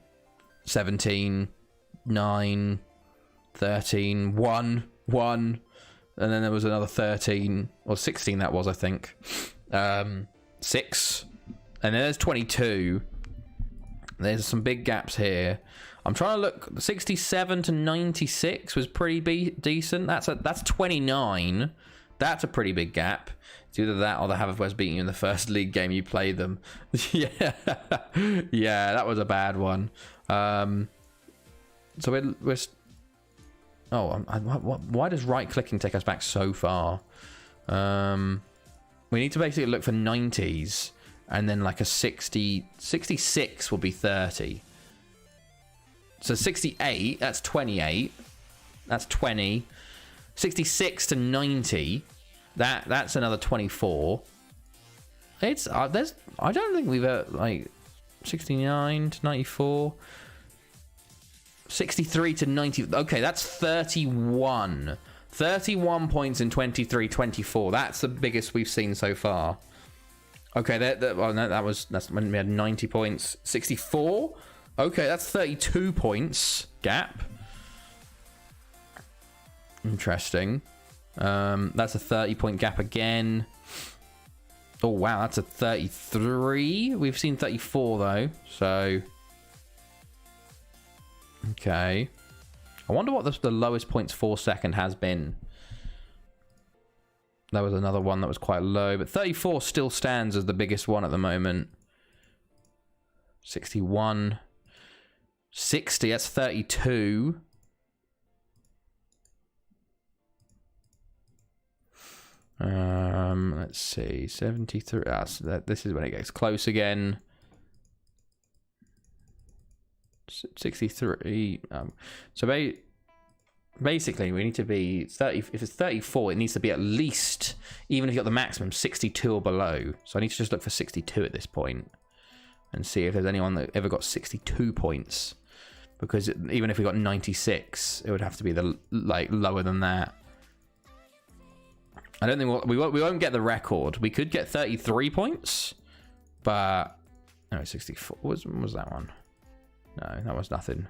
17, 9, 13, 1, and then there was another 13, or 16 that was, I think. 6, and then there's 22. There's some big gaps here. I'm trying to look. 67 to 96 was pretty decent. That's 29. That's a pretty big gap. It's either that or the Haverfordwest beating you in the first league game you played them. Yeah, that was a bad one. So we're why does right clicking take us back so far? We need to basically look for 90s. And then like a 66 will be 30. So 68, that's 28. That's 20. 66 to 90, that's another 24. It's I don't think we've 69 to 94. 63 to 90. Okay, that's 31. 31 points in 23-24. That's the biggest we've seen so far. Okay, that's when we had 90 points. 64. Okay, that's 32 points gap. Interesting. That's a 30-point gap again. Oh, wow, that's a 33. We've seen 34, though, so... Okay. I wonder what the lowest points 4 second has been. That was another one that was quite low, but 34 still stands as the biggest one at the moment. 61. 60, that's 32. Let's see, 73. So this is when it gets close again. 63. So basically, we need to be 30. If it's 34, it needs to be at least, even if you got the maximum, 62 or below. So I need to just look for 62 at this point and see if there's anyone that ever got 62 points. Because even if we got 96, it would have to be lower than that. I don't think we won't get the record. We could get 33 points, but no, 64. What was that one? No, that was nothing.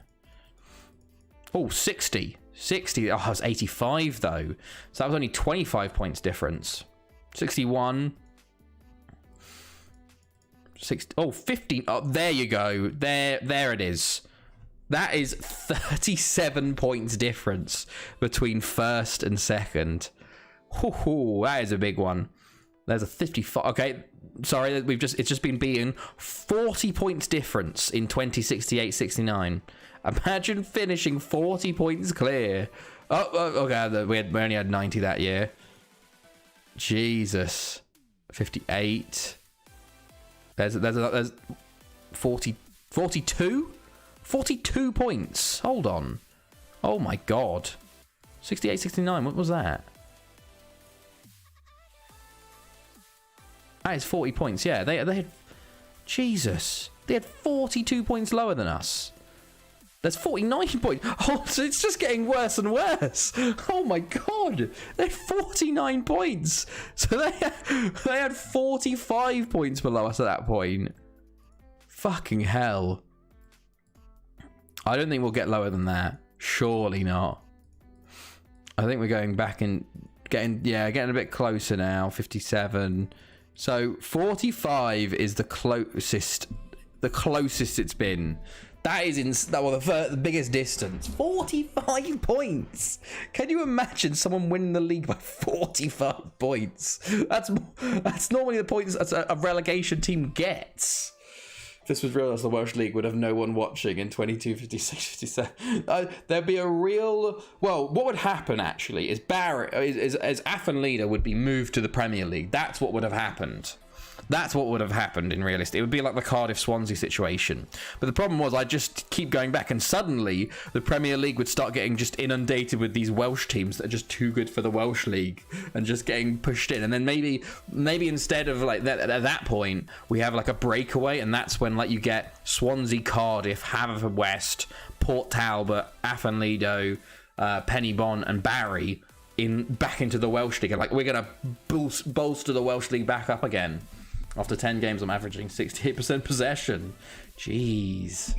Oh, 60. 60. Oh, that was 85 though. So that was only 25 points difference. 61. 60. Oh, 50. Oh, there you go. There it is. That is 37 points difference between first and second. Ooh, that is a big one. There's a 55. Okay, sorry, it's just been beaten. 40 points difference in 2068-69. Imagine finishing 40 points clear. Oh, okay, we only had 90 that year. Jesus. 58. There's 40, 42? 42 points. Hold on. Oh my god. 68-69, what was that? That is 40 points. Yeah, they had... Jesus. They had 42 points lower than us. There's 49 points. Oh, so it's just getting worse and worse. Oh my god. They had 49 points. So they had 45 points below us at that point. Fucking hell. I don't think we'll get lower than that. Surely not. I think we're going back and getting a bit closer now. 57. So 45 is the closest it's been. That is the biggest distance. 45 points. Can you imagine someone winning the league by 45 points? That's normally the points a relegation team gets. If this was real as the Welsh League would have no one watching in 22, 56, 57. There'd be a real... Well, what would happen, actually, is Afan Leader would be moved to the Premier League. That's what would have happened. That's what would have happened in realistic. It would be like the Cardiff-Swansea situation. But the problem was I just keep going back and suddenly the Premier League would start getting just inundated with these Welsh teams that are just too good for the Welsh League and just getting pushed in. And then maybe instead of like that, at that point, we have like a breakaway, and that's when like you get Swansea, Cardiff, Haverfordwest, Port Talbot, Afan Lido, Penybon and Barry back into the Welsh League. And like we're going to bolster the Welsh League back up again. After 10 games, I'm averaging 68% possession. Jeez.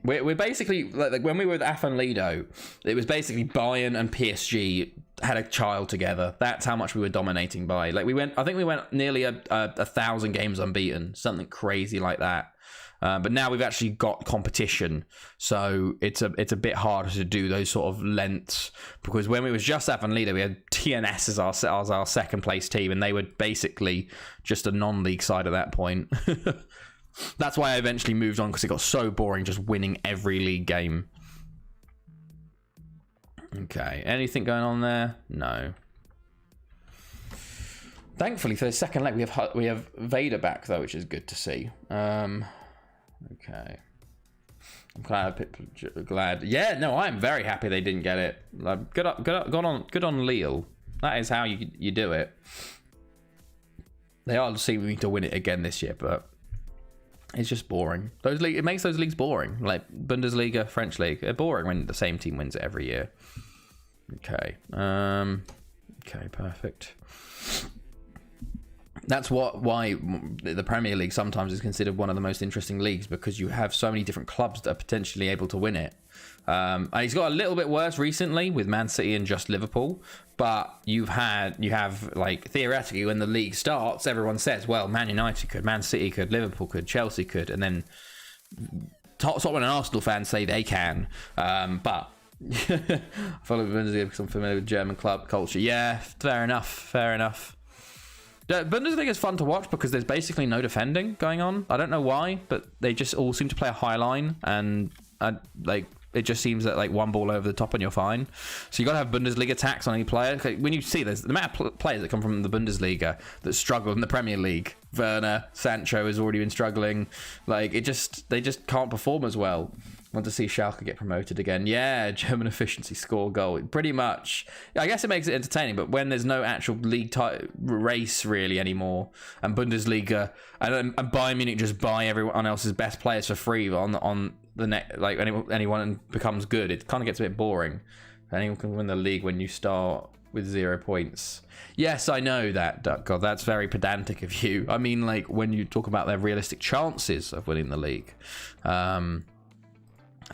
We're basically... Like when we were with Afan Lido, it was basically Bayern and PSG had a child together. That's how much we were dominating by. Like I think we went nearly 1,000 games unbeaten. Something crazy like that. But now we've actually got competition, so it's a bit harder to do those sort of lengths, because when we was just Afan Lido, we had TNS as our second place team, and they were basically just a non-league side at that point. That's why I eventually moved on, because it got so boring just winning every league game. Okay, anything going on there? No. Thankfully for the second leg we have Vader back though, which is good to see. Okay. I'm glad. Yeah, no, I'm very happy they didn't get it. Like, good on Lille. That is how you do it. They are seeming to win it again this year, but it's just boring. It makes those leagues boring. Like Bundesliga, French league, they're boring when the same team wins it every year. Okay. Okay, perfect. That's why the Premier League sometimes is considered one of the most interesting leagues, because you have so many different clubs that are potentially able to win it. And he's got a little bit worse recently with Man City and just Liverpool, but you have like, theoretically, when the league starts, everyone says, well, Man United could, Man City could, Liverpool could, Chelsea could, and then Tottenham and Arsenal fans say they can, but I follow Bundesliga because I'm familiar with German club culture. Yeah, fair enough. The Bundesliga is fun to watch because there's basically no defending going on. I don't know why, but they just all seem to play a high line, and like, it just seems that like one ball over the top and you're fine. So you got to have Bundesliga tax on any player. When you see there's the amount of players that come from the Bundesliga that struggle in the Premier League. Werner, Sancho has already been struggling. Like, they just can't perform as well. Want to see Schalke get promoted again? Yeah, German efficiency score goal. Pretty much. I guess it makes it entertaining, but when there's no actual league race really anymore, and Bundesliga and Bayern Munich just buy everyone else's best players for free on the net, like anyone becomes good, it kind of gets a bit boring. Anyone can win the league when you start with 0 points. Yes, I know that, Duck God. That's very pedantic of you. I mean, like, when you talk about their realistic chances of winning the league.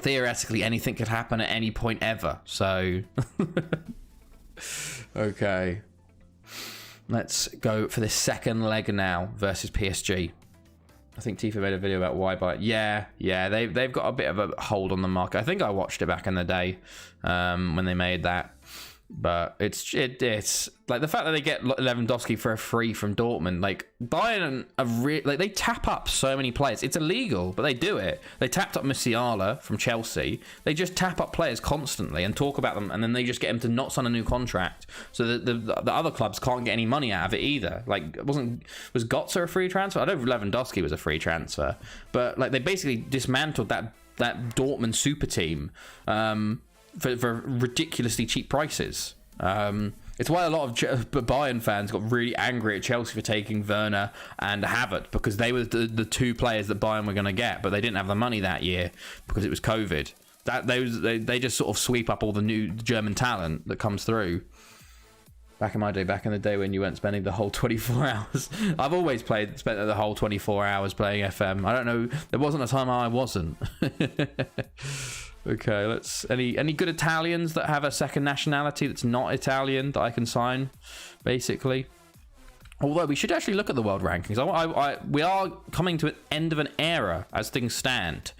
Theoretically, anything could happen at any point ever. So, okay. Let's go for this second leg now versus PSG. I think Tifa made a video about why buy. Yeah, they've got a bit of a hold on the market. I think I watched it back in the day when they made that. But it's like the fact that they get Lewandowski for a free from Dortmund. Like, Bayern like, they tap up so many players. It's illegal, but they do it. They tapped up Musiala from Chelsea. They just tap up players constantly and talk about them, and then they just get him to not sign a new contract, so that the other clubs can't get any money out of it either. Like, was Götze a free transfer? I don't know if Lewandowski was a free transfer, but like, they basically dismantled that Dortmund super team. For ridiculously cheap prices. It's why a lot of Bayern fans got really angry at Chelsea for taking Werner and Havertz, because they were the two players that Bayern were going to get, but they didn't have the money that year because it was COVID. They just sort of sweep up all the new German talent that comes through. Back in the day when you weren't spending the whole 24 hours. I've always spent the whole 24 hours playing FM. I don't know, there wasn't a time I wasn't. Okay, let's any good Italians that have a second nationality that's not Italian that I can sign, basically. Although we should actually look at the world rankings. We are coming to an end of an era as things stand.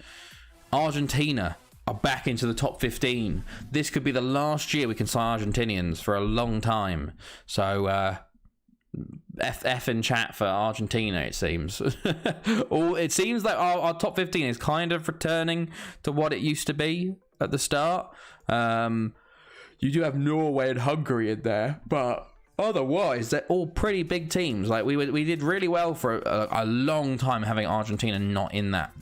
Argentina are back into the top 15. This could be the last year we can sign Argentinians for a long time. So F in chat for Argentina, it seems. It seems like our top 15 is kind of returning to what it used to be at the start. You do have Norway and Hungary in there, but otherwise they're all pretty big teams. Like, we did really well for a long time having Argentina not in that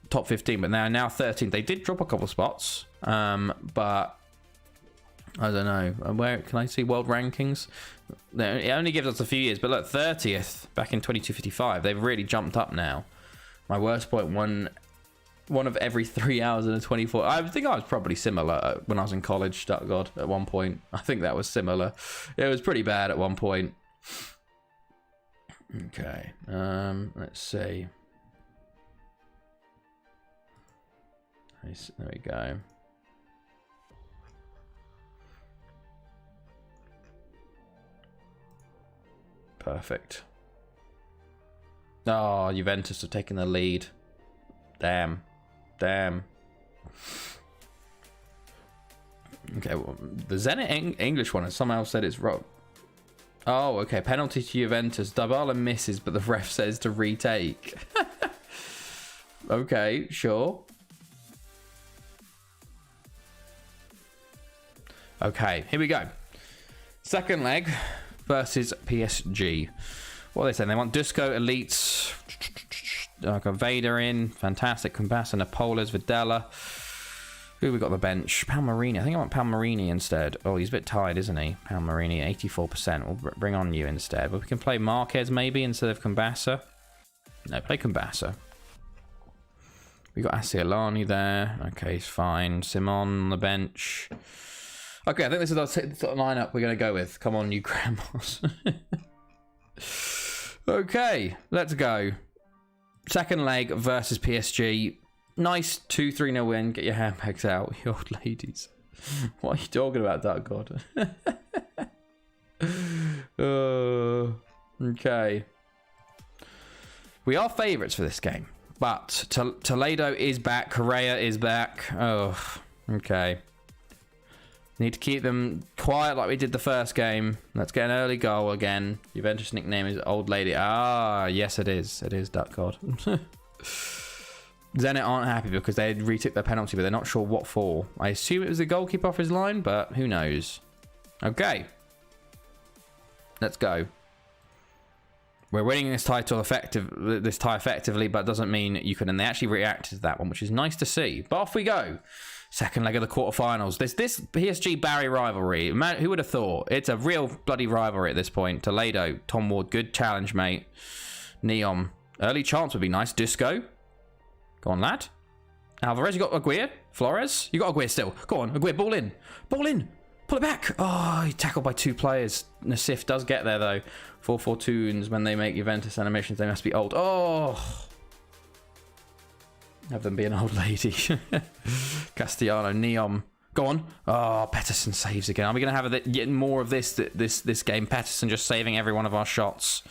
top 15, but now 13th. They did drop a couple spots, but I don't know. Where can I see world rankings? It only gives us a few years, but look, 30th back in 2255. They've really jumped up now. My worst point, one of every 3 hours in a 24. I think I was probably similar when I was in college. God, at one point, I think that was similar. It was pretty bad at one point. Okay, let's see. There we go. Perfect. Oh, Juventus have taken the lead. Damn. Okay, well, the Zenit English one has somehow said it's wrong. Oh, okay. Penalty to Juventus. Dybala misses, but the ref says to retake. Okay, sure. Okay, here we go. Second leg versus PSG. What are they saying? They want Dusko, Elites, Vader in. Fantastic. Kumbasa, Napoles, Videla. Who we got on the bench? Palmarini. I think I want Palmarini instead. Oh, he's a bit tired, isn't he? Palmarini, 84%. We'll bring on you instead. But we can play Marquez maybe instead of Kumbasa. No, play Kumbasa. We got Asielani there. Okay, he's fine. Simon on the bench. Okay, I think this is the sort of lineup we're going to go with. Come on, you grandmas. Okay, let's go. Second leg versus PSG. Nice 2-3-0 win. Get your handbags out, you old ladies. What are you talking about, Dark God? Okay. We are favourites for this game, but Toledo is back. Correa is back. Oh, okay. Need to keep them quiet like we did the first game. Let's get an early goal again. Juventus nickname is Old Lady. Ah, yes, it is. It is Duck God. Zenit aren't happy because they retook their penalty, but they're not sure what for. I assume it was the goalkeeper off his line, but who knows? Okay. Let's go. We're winning this title effectively, but doesn't mean you can. And they actually reacted to that one, which is nice to see. But off we go. Second leg of the quarterfinals. This PSG Barry rivalry. Man, who would have thought? It's a real bloody rivalry at this point. Toledo, Tom Ward, good challenge, mate. Neon, early chance would be nice. Disco, go on, lad. Alvarez, you got Aguirre. Flores, you got Aguirre still. Go on, Aguirre, ball in, ball in. Pull it back. Oh, he tackled by 2 players. Nassif does get there, though. 4-4-2s, when they make Juventus animations, they must be old. Oh. Have them be an old lady. Castellano, Neon. Go on. Oh, Pettersson saves again. Are we going to have get more of this game? Pettersson just saving every one of our shots.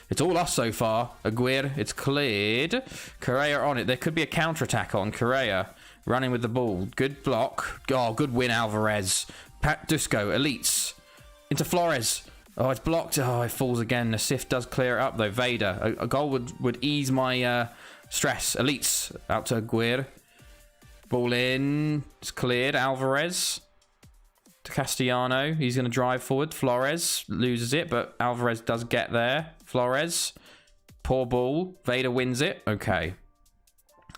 It's all us so far. Aguirre, it's cleared. Correa on it. There could be a counter-attack on Correa. Running with the ball. Good block. Oh, good win, Alvarez. Pat Dusko, elites. Into Flores. Oh, it's blocked. Oh, it falls again. Nassif does clear it up, though. Vader. A goal would ease my stress. Elites. Out to Aguirre. Ball in. It's cleared. Alvarez. To Castellano. He's going to drive forward. Flores loses it, but Alvarez does get there. Flores. Poor ball. Vader wins it. Okay.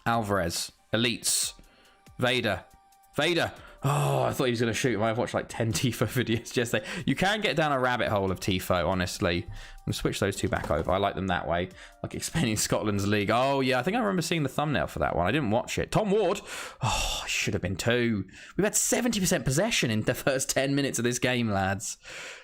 Alvarez. Elites. Vader. Vader. Oh, I thought he was going to shoot. I've watched like 10 Tifo videos yesterday. You can get down a rabbit hole of Tifo, honestly. I'm going to switch those two back over. I like them that way. Like explaining Scotland's league. Oh, yeah. I think I remember seeing the thumbnail for that one. I didn't watch it. Tom Ward. Oh, should have been 2. We've had 70% possession in the first 10 minutes of this game, lads.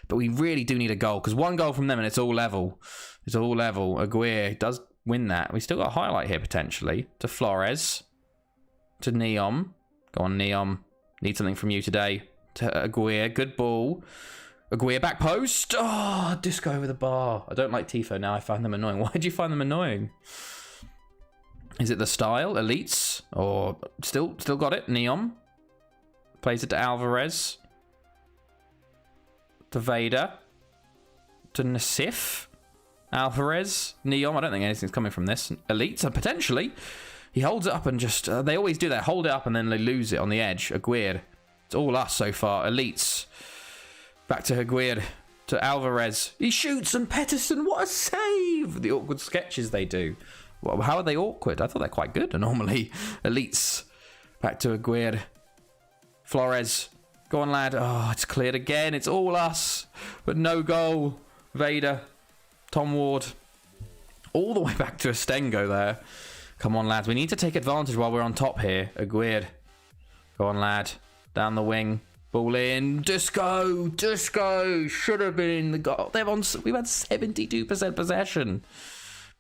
But we really do need a goal, because 1 goal from them and it's all level. It's all level. Aguirre does win that. We still got a highlight here, potentially. To Flores. To Neon. Go on, Neon. Need something from you today. To Aguirre. Good ball. Aguirre back post. Oh, Disco over the bar. I don't like Tifo now. I find them annoying. Why did you find them annoying? Is it the style? Elites? Or still got it. Neon. Plays it to Alvarez. To Vader. To Nassif. Alvarez. Neon. I don't think anything's coming from this. Elites. And potentially... He holds it up and just... they always do that. Hold it up and then they lose it on the edge. Aguirre. It's all us so far. Elites. Back to Aguirre. To Alvarez. He shoots and Pettersson. What a save! The awkward sketches they do. Well, how are they awkward? I thought they're quite good normally. Elites. Back to Aguirre. Flores. Go on, lad. Oh, it's cleared again. It's all us. But no goal. Vader. Tom Ward. All the way back to Estengo there. Come on, lads. We need to take advantage while we're on top here. Aguirre. Go on, lad. Down the wing. Ball in. Disco. Disco. Should have been in the goal. We've had 72% possession.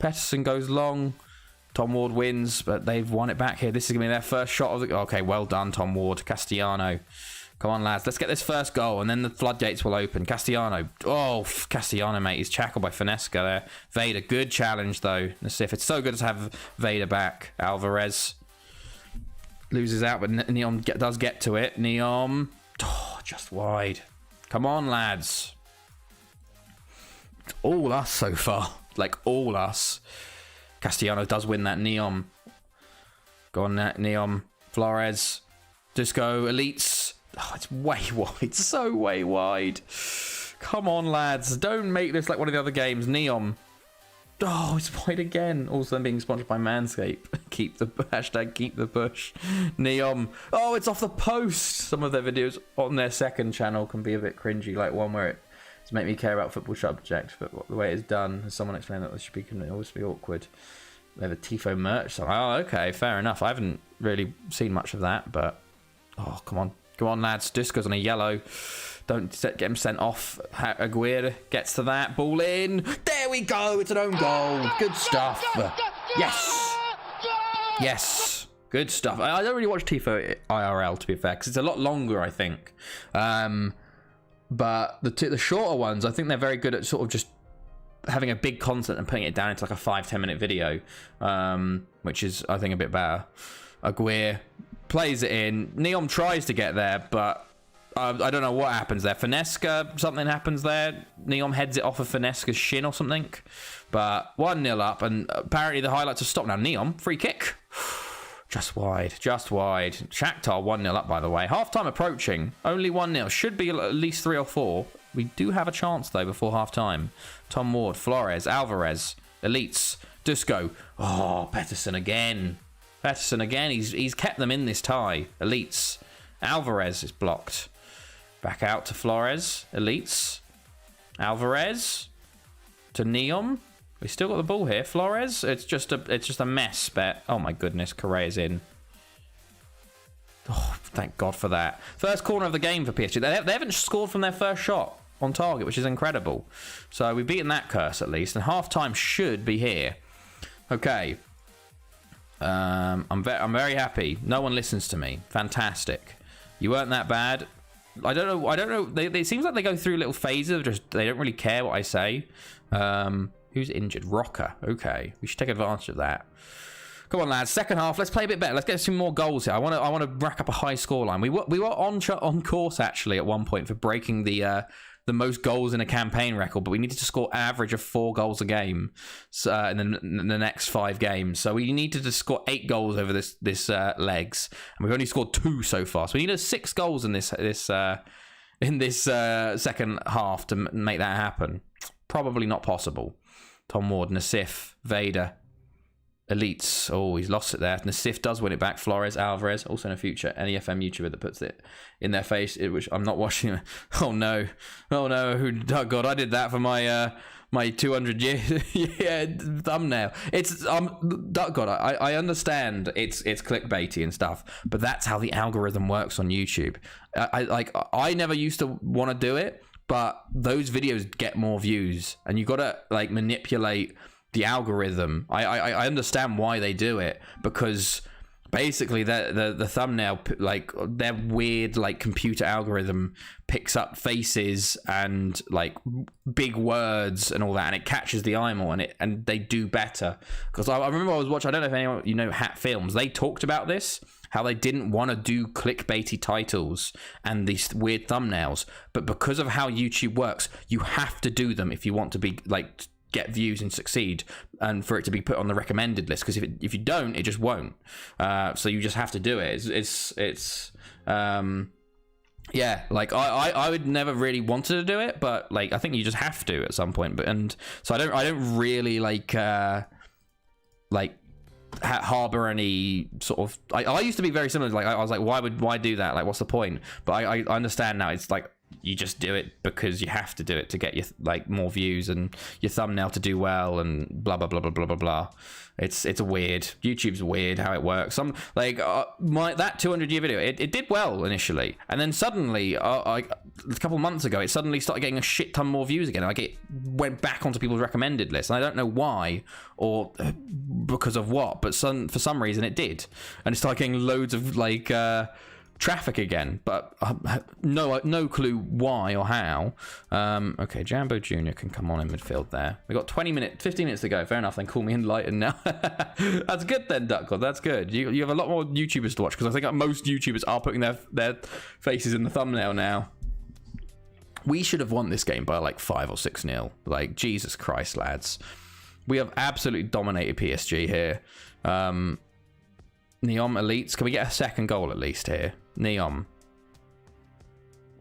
Pettersson goes long. Tom Ward wins, but they've won it back here. This is going to be their first shot of the... Okay, well done, Tom Ward. Castellano. Come on, lads. Let's get this first goal, and then the floodgates will open. Castellano. Oh, Castellano, mate. He's tackled by Finesca there. Vader. Good challenge, though. Nassif. It's so good to have Vader back. Alvarez. Loses out, but Neon does get to it. Neon. Oh, just wide. Come on, lads. It's all us so far. Like, all us. Castellano does win that. Neon. Go on, Neon. Flores. Disco. Elites. Oh, it's way wide. So way wide. Come on, lads. Don't make this like one of the other games. Neon. Oh, it's wide again. Also, them being sponsored by Manscaped. Keep the bush. Neon. Oh, it's off the post. Some of their videos on their second channel can be a bit cringy. Like one where it's make me care about football subject, but the way it's done, as someone explained, that this should be can always be awkward. They have a Tifo merch. So, oh, okay, fair enough. I haven't really seen much of that, but oh, come on. Come on, lads. Disco's on a yellow. get him sent off. Aguirre gets to that. Ball in. There we go. It's an own goal. Good stuff. Yes. Yes. Good stuff. I don't really watch Tifo IRL, to be fair, because it's a lot longer, I think. But the shorter ones, I think they're very good at sort of just having a big content and putting it down into like a 5-10 minute video, which is, I think, a bit better. Aguirre plays it in. Neom tries to get there, but I don't know what happens there. Finesca, something happens there. Neom heads it off of Finesca's shin or something. But 1-0 up, and apparently the highlights have stopped now. Neom, free kick. Just wide, just wide. Shakhtar 1-0 up, by the way. Half-time approaching. Only 1-0. Should be at least 3 or 4. We do have a chance, though, before half-time. Tom Ward, Flores, Alvarez, Elites, Dusko. Oh, Pettersson again. Pettersson again. He's kept them in this tie. Elites. Alvarez is blocked. Back out to Flores. Elites. Alvarez. To Neom. We still got the ball here. Flores. It's just a mess, bet. Oh, my goodness. Correa's in. Oh, thank God for that. First corner of the game for PSG. They haven't scored from their first shot on target, which is incredible. So we've beaten that curse at least, and half-time should be here. Okay. I'm very happy. No one listens to me. Fantastic. You weren't that bad. I don't know. It seems like they go through little phases of just they don't really care what I say. Who's injured? Rocker. Okay, we should take advantage of that. Come on, lads. Second half. Let's play a bit better. Let's get some more goals here. I want to rack up a high scoreline. We were on course actually at one point for breaking the most goals in a campaign record, but we needed to score average of 4 goals a game in the next 5 games. So we needed to score 8 goals over this legs, and we've only scored 2 so far. So we need 6 goals in this second half to make that happen. Probably not possible. Tom Ward, Nassif, Vader, Elites. Oh, he's lost it there. Nassif does win it back. Flores, Alvarez, also in a future NEFM YouTuber that puts it in their face, which I'm not watching. Oh no. Oh God, I did that for my 200 year thumbnail. It's God, I understand it's clickbaity and stuff, but that's how the algorithm works on YouTube. I never used to want to do it, but those videos get more views, and you got to like manipulate the algorithm. I understand why they do it, because basically the thumbnail, like their weird like computer algorithm picks up faces and like big words and all that, and it catches the eye more, and they do better. Because I remember I was watching, I don't know if anyone Hat Films, they talked about this, how they didn't want to do clickbaity titles and these weird thumbnails, but because of how YouTube works, you have to do them if you want to be like get views and succeed, and for it to be put on the recommended list, because if you don't, it just won't. So you just have to do it. It's yeah, like I would never really wanted to do it, but like I think you just have to at some point. But and so I don't really like harbor any sort of I used to be very similar. Like I was like, why do that? Like what's the point? But I understand now. It's like you just do it because you have to do it to get your like more views and your thumbnail to do well and blah blah blah blah blah blah blah. It's weird. YouTube's weird how it works. Some like that 200 year video, it did well initially, and then suddenly a couple months ago it suddenly started getting a shit ton more views again. Like it went back onto people's recommended list, and I don't know why or because of what, but for some reason it did, and it started getting loads of like traffic again, but no clue why or how. Okay, Jambo Jr. can come on in midfield there. We got 15 minutes to go. Fair enough, then call me enlightened now. That's good then, Duckcod. That's good. You have a lot more YouTubers to watch, because I think most YouTubers are putting their faces in the thumbnail now. We should have won this game by like 5 or 6-0. Like, Jesus Christ, lads. We have absolutely dominated PSG here. Neom Elites. Can we get a second goal at least here? Neom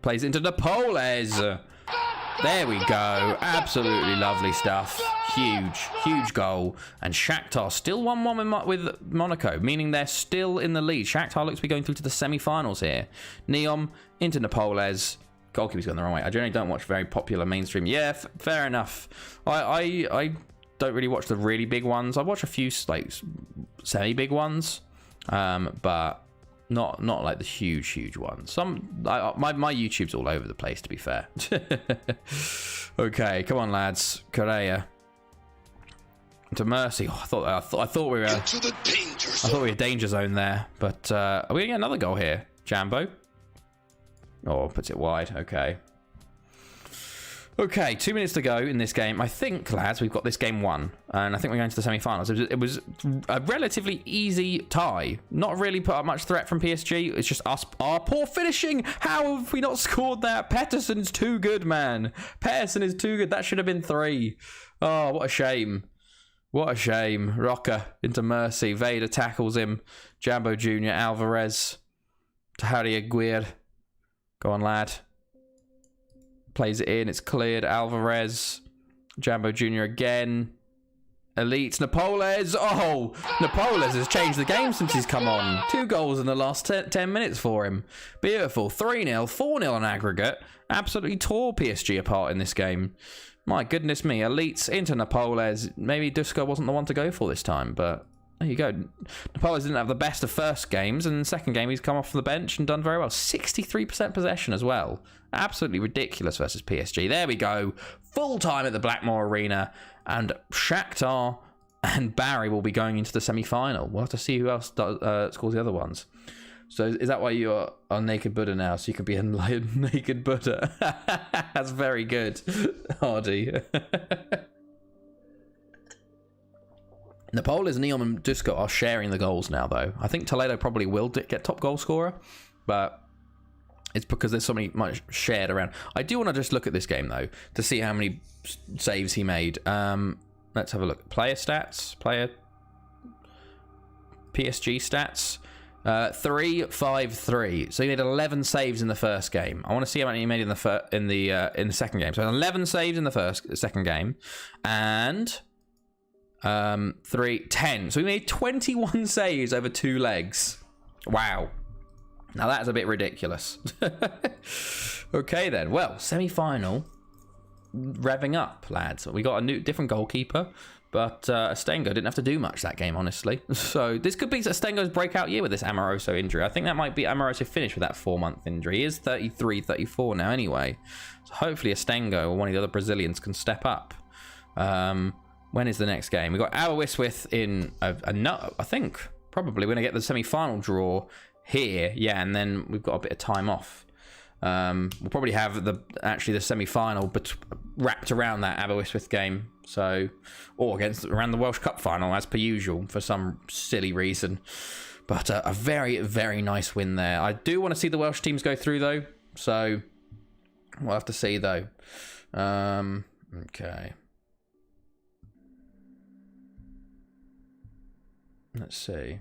plays into Napoles. There we go. Absolutely lovely stuff. Huge goal. And Shakhtar still 1-1 with Monaco, meaning they're still in the lead. Shakhtar looks to be going through to the semi-finals here. Neom into Napoles. Goalkeeper's gone the wrong way. I generally don't watch very popular mainstream. Yeah, fair enough. I don't really watch the really big ones. I watch a few like semi-big ones. But Not like the huge ones. My YouTube's all over the place, to be fair. Okay, come on, lads. Correa. To Mercy. Oh, I thought we were Into the danger I thought zone. we were danger zone there, but are we gonna get another goal here? Jambo. Oh, puts it wide. Okay. Okay, 2 minutes to go in this game. I think, lads, we've got this game won, and I think we're going to the semi-finals. It was a relatively easy tie. Not really put up much threat from PSG. It's just us, our poor finishing. How have we not scored that? Pettersson's too good, man. Pettersson is too good. That should have been 3. Oh, what a shame. What a shame. Roca into Mercy. Vader tackles him. Jambo Jr., Alvarez. To Harry Aguirre. Go on, lad. Plays it in. It's cleared. Alvarez. Jambo Jr. again. Elite. Napoles. Oh! Napoles has changed the game since he's come on. 2 goals in the last 10 minutes for him. Beautiful. 3-0. 4-0 on aggregate. Absolutely tore PSG apart in this game. My goodness me. Elites into Napoles. Maybe Dusko wasn't the one to go for this time, but there you go. Napoles didn't have the best of first games, and in the second game he's come off the bench and done very well. 63% possession as well. Absolutely ridiculous versus PSG. There we go. Full time at the Blackmore Arena, and Shakhtar and Barry will be going into the semi-final. We'll have to see who else scores the other ones. So is that why you're on Naked Buddha now? So you can be in Naked Buddha. That's very good, Hardy. Napoles, Neom, and Dusko are sharing the goals now, though. I think Toledo probably will get top goal scorer, but it's because there's so much shared around. I do want to just look at this game, though, to see how many saves he made. Let's have a look. Player stats. Player PSG stats. 3-5-3. So he made 11 saves in the first game. I want to see how many he made in the second game. So 11 saves in the second game, and 10. So he made 21 saves over 2 legs. Wow. Now that's a bit ridiculous. Okay then. Well, semi-final revving up, lads. We got a different goalkeeper, but Astengo didn't have to do much that game, honestly. So this could be Astengo's breakout year with this Amoroso injury. I think that might be Amoroso finished with that 4-month injury. He is 33, 34 now anyway. So hopefully Astengo or one of the other Brazilians can step up. When is the next game? We've got Aberystwyth in I think probably we're going to get the semi-final draw here. Yeah, and then we've got a bit of time off. We'll probably have the semi-final wrapped around that Aberystwyth game. So, or around the Welsh Cup final as per usual for some silly reason. But a very, very nice win there. I do want to see the Welsh teams go through though. So we'll have to see though. Okay. Let's see.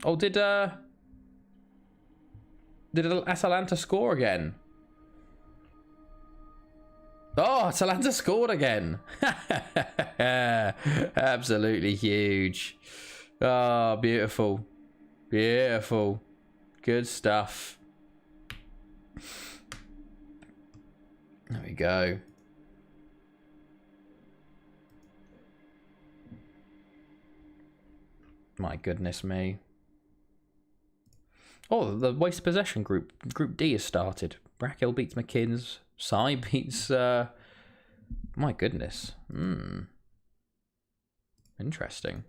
Oh, did Atalanta score again? Oh, Atalanta scored again. Absolutely huge. Oh, beautiful. Beautiful. Good stuff. There we go. My goodness me. Oh, the wasted possession group D has started. Brackhill beats McKinns. Sai beats my goodness. Interesting.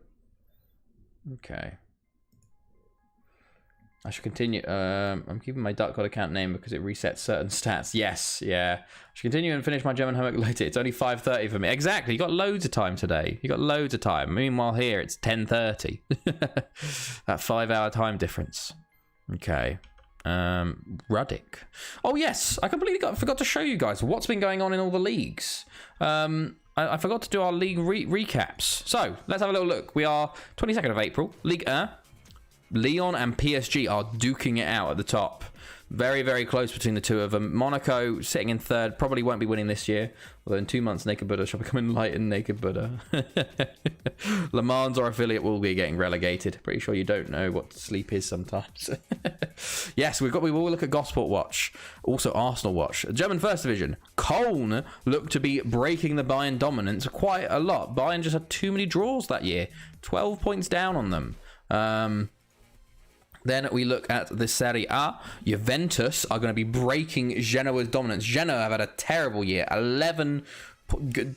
Okay. I should continue. I'm keeping my Dark God account name because it resets certain stats. Yes, yeah. I should continue and finish my German homework later. It's only 5:30 for me. Exactly. You got loads of time today. You got loads of time. Meanwhile, here it's 10:30. That 5-hour time difference. Okay. Ruddick. Oh yes, I completely forgot to show you guys what's been going on in all the leagues. I forgot to do our league recaps. So let's have a little look. We are 22nd of April. Ligue 1. Lyon and PSG are duking it out at the top. Very, very close between the two of them. Monaco sitting in third. Probably won't be winning this year. Although in 2 months, Naked Buddha shall become enlightened Naked Buddha. Le Mans, our affiliate, will be getting relegated. Pretty sure you don't know what sleep is sometimes. Yes, we will look at Gosport Watch. Also Arsenal Watch. German First Division. Köln look to be breaking the Bayern dominance quite a lot. Bayern just had too many draws that year. 12 points down on them. Then we look at the Serie A. Juventus are going to be breaking Genoa's dominance. Genoa have had a terrible year. 11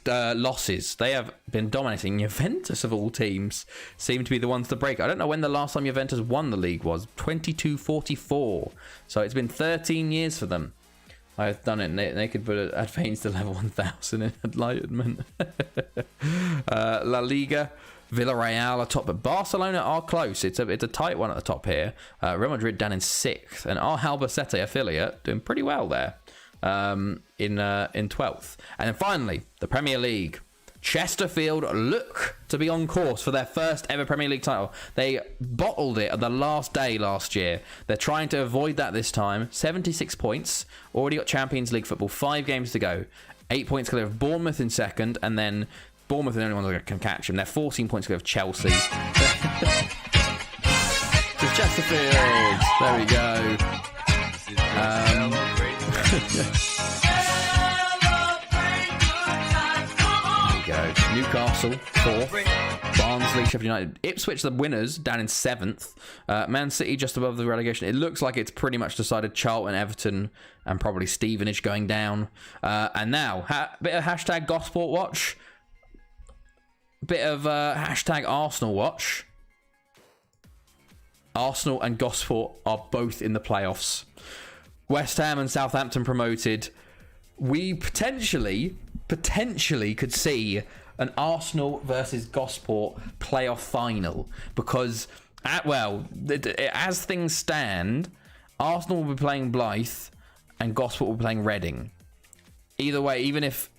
losses. They have been dominating. Juventus, of all teams, seem to be the ones to break. I don't know when the last time Juventus won the league was. 2244. So it's been 13 years for them. I've done it. They could put advance to level 1000 in enlightenment. La Liga. Villarreal are top, but Barcelona are close. It's a tight one at the top here. Real Madrid down in 6th, and our Albacete affiliate doing pretty well there in 12th. And then finally, the Premier League. Chesterfield look to be on course for their first ever Premier League title. They bottled it at the last day last year. They're trying to avoid that this time. 76 points. Already got Champions League football. 5 games to go. 8 points clear of Bournemouth in second, and then Bournemouth are the only ones that can catch him. They're 14 points clear of Chelsea. To Chesterfield. There we go. There we go. Newcastle, 4th. Barnsley, Sheffield United. Ipswich, the winners, down in 7th. Man City just above the relegation. It looks like it's pretty much decided. Charlton, Everton, and probably Stevenage going down. And now, bit of hashtag Gosport Watch. Bit of hashtag Arsenal watch. Arsenal and Gosport are both in the playoffs. West Ham and Southampton promoted. We potentially could see an Arsenal versus Gosport playoff final, because as things stand, Arsenal will be playing Blythe and Gosport will be playing Reading. Either way, even if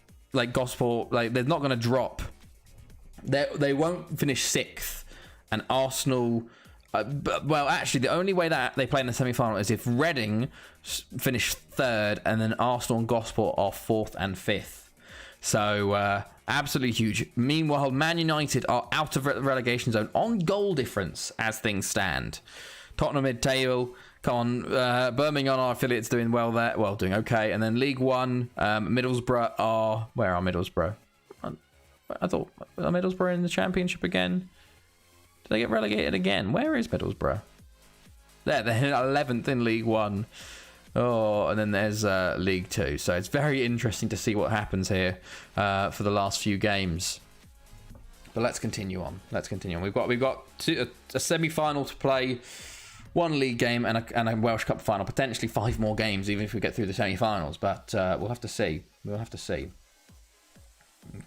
Gosport they're not going to drop. They won't finish 6th, and Arsenal. Actually, the only way that they play in the semi-final is if Reading finish 3rd, and then Arsenal and Gosport are 4th and 5th. So absolutely huge. Meanwhile, Man United are out of the relegation zone on goal difference as things stand. Tottenham mid-table. Come on, Birmingham, our affiliates, doing well there. Well, doing okay. And then League One, Middlesbrough are. Where are Middlesbrough? I thought, are Middlesbrough in the Championship again? Did they get relegated again? Where is Middlesbrough? There, they're 11th in League One. Oh, and then there's League Two. So it's very interesting to see what happens here for the last few games. But let's continue on. We've got a semi-final to play, 1 league game, and a Welsh Cup final. Potentially 5 more games, even if we get through the semi-finals. But we'll have to see.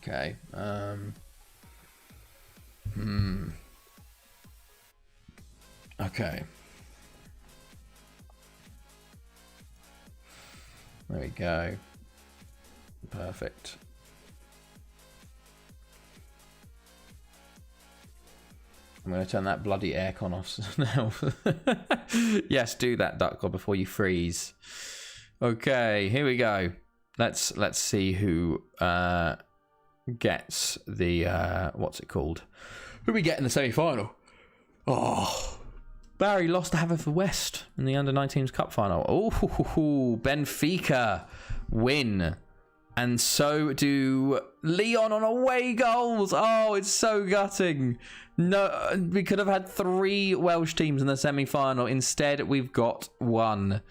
Okay. Okay. There we go. Perfect. I'm going to turn that bloody aircon off now. Yes, do that, Duckgod, before you freeze. Okay, here we go. Let's see who gets the what's it called? Who we get in the semi-final? Oh, Barry lost to Haverfordwest in the Under-19s Cup final. Oh, Benfica win. And so do Lyon on away goals. Oh, it's so gutting. No, we could have had 3 Welsh teams in the semi-final. Instead, we've got 1.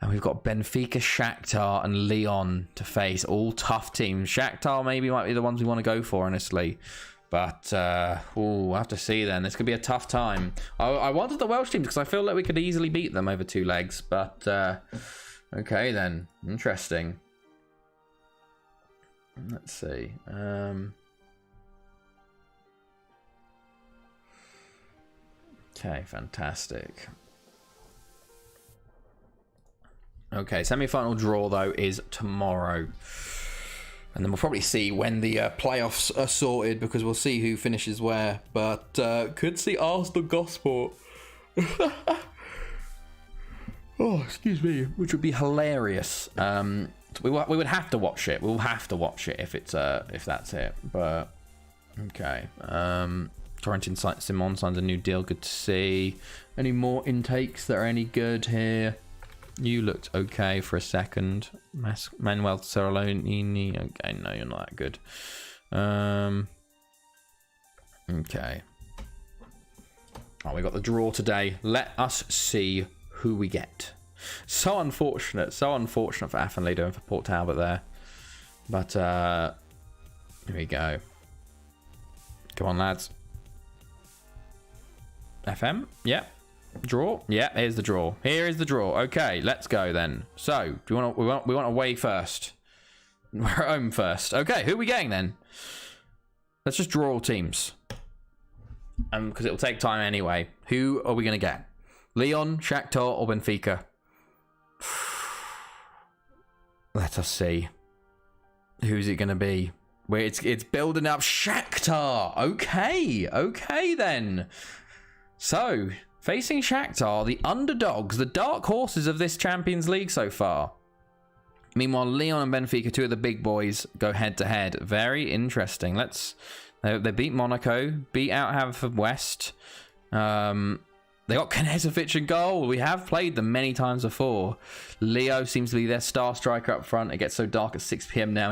And we've got Benfica, Shakhtar, and Lyon to face. All tough teams. Shakhtar maybe might be the ones we want to go for, honestly. But we'll have to see then. This could be a tough time. I wanted the Welsh teams because I feel like we could easily beat them over 2 legs. But okay then. Interesting. Let's see. Okay, fantastic. Okay, semi-final draw though is tomorrow. And then we'll probably see when the playoffs are sorted, because we'll see who finishes where. But could see Arsenal Gosport. Oh, excuse me. Which would be hilarious. We would have to watch it. We'll have to watch it if that's it. But okay. Torrentin Simon signs a new deal. Good to see. Any more intakes that are any good here? You looked okay for a second. Manuel Cerolini. Okay, no, you're not that good. Okay. Oh, we got the draw today. Let us see who we get. So unfortunate for Athenlido and for Port Talbot there. But here we go. Come on, lads. FM? Yep. Draw? Yeah, here's the draw. Here is the draw. Okay, let's go then. So, do we want away first? We're at home first. Okay, who are we getting then? Let's just draw all teams. Because it'll take time anyway. Who are we going to get? Lyon, Shakhtar, or Benfica? Let us see. Who's it going to be? Where it's building up. Shakhtar. Okay then. So, facing Shakhtar, the underdogs, the dark horses of this Champions League so far. Meanwhile, Lyon and Benfica, two of the big boys, go head to head. Very interesting. They beat Monaco, beat out Haverfordwest. They got Knežević in goal. We have played them many times before. Leo seems to be their star striker up front. It gets so dark at 6 p.m. now.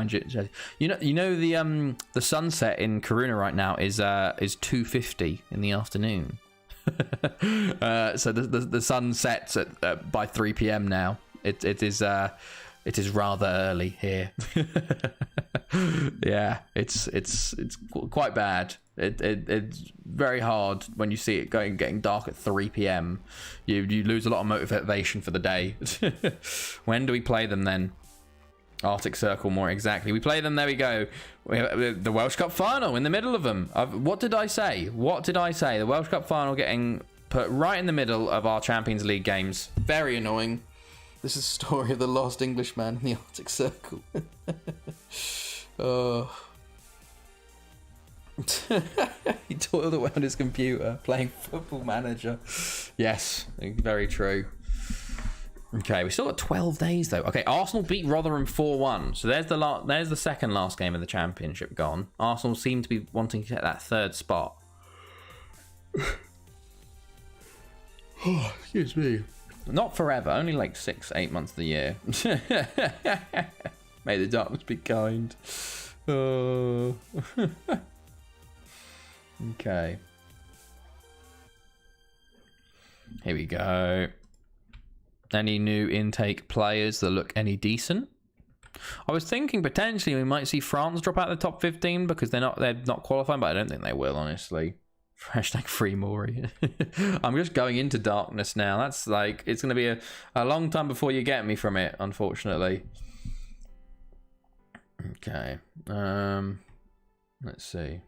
You know the sunset in Kiruna right now is 2:50 in the afternoon. So the sun sets at by 3 p.m. now. It is rather early here. Yeah, it's quite bad. It's very hard when you see it getting dark at 3 p.m. You lose a lot of motivation for the day. When do we play them then? Arctic Circle, more exactly. We play them. There we go. We have the Welsh Cup final in the middle of them. What did I say? The Welsh Cup final getting put right in the middle of our Champions League games. Very annoying. This is the story of the lost Englishman in the Arctic Circle. Oh. He toiled around his computer playing Football Manager. Yes, very true. Okay, we still got 12 days though. Okay, Arsenal beat Rotherham 4-1. So there's the second last game of the Championship gone. Arsenal seem to be wanting to get that third spot. Oh, excuse me. Not forever, only like 6-8 months of the year. May the darkness be kind. Oh. Okay. Here we go. Any new intake players that look any decent? I was thinking potentially we might see France drop out of the top 15 because they're not qualifying, but I don't think they will, honestly. Hashtag free Maury. I'm just going into darkness now. That's like, it's going to be a long time before you get me from it, unfortunately. Okay. Let's see.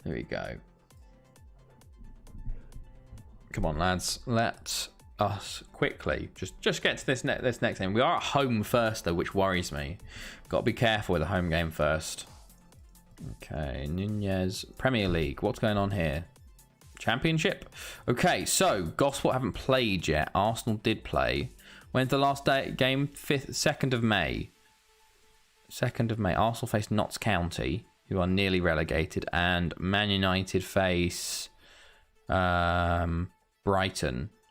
There we go. Come on, lads. Let us quickly just get to this next game. We are at home first, though, which worries me. Got to be careful with the home game first. Okay, Nunez. Premier League. What's going on here? Championship? Okay, so Gosport haven't played yet. Arsenal did play. When's the last game? 2nd of May. 2nd of May. Arsenal face Notts County, who are nearly relegated, and Man United face Brighton,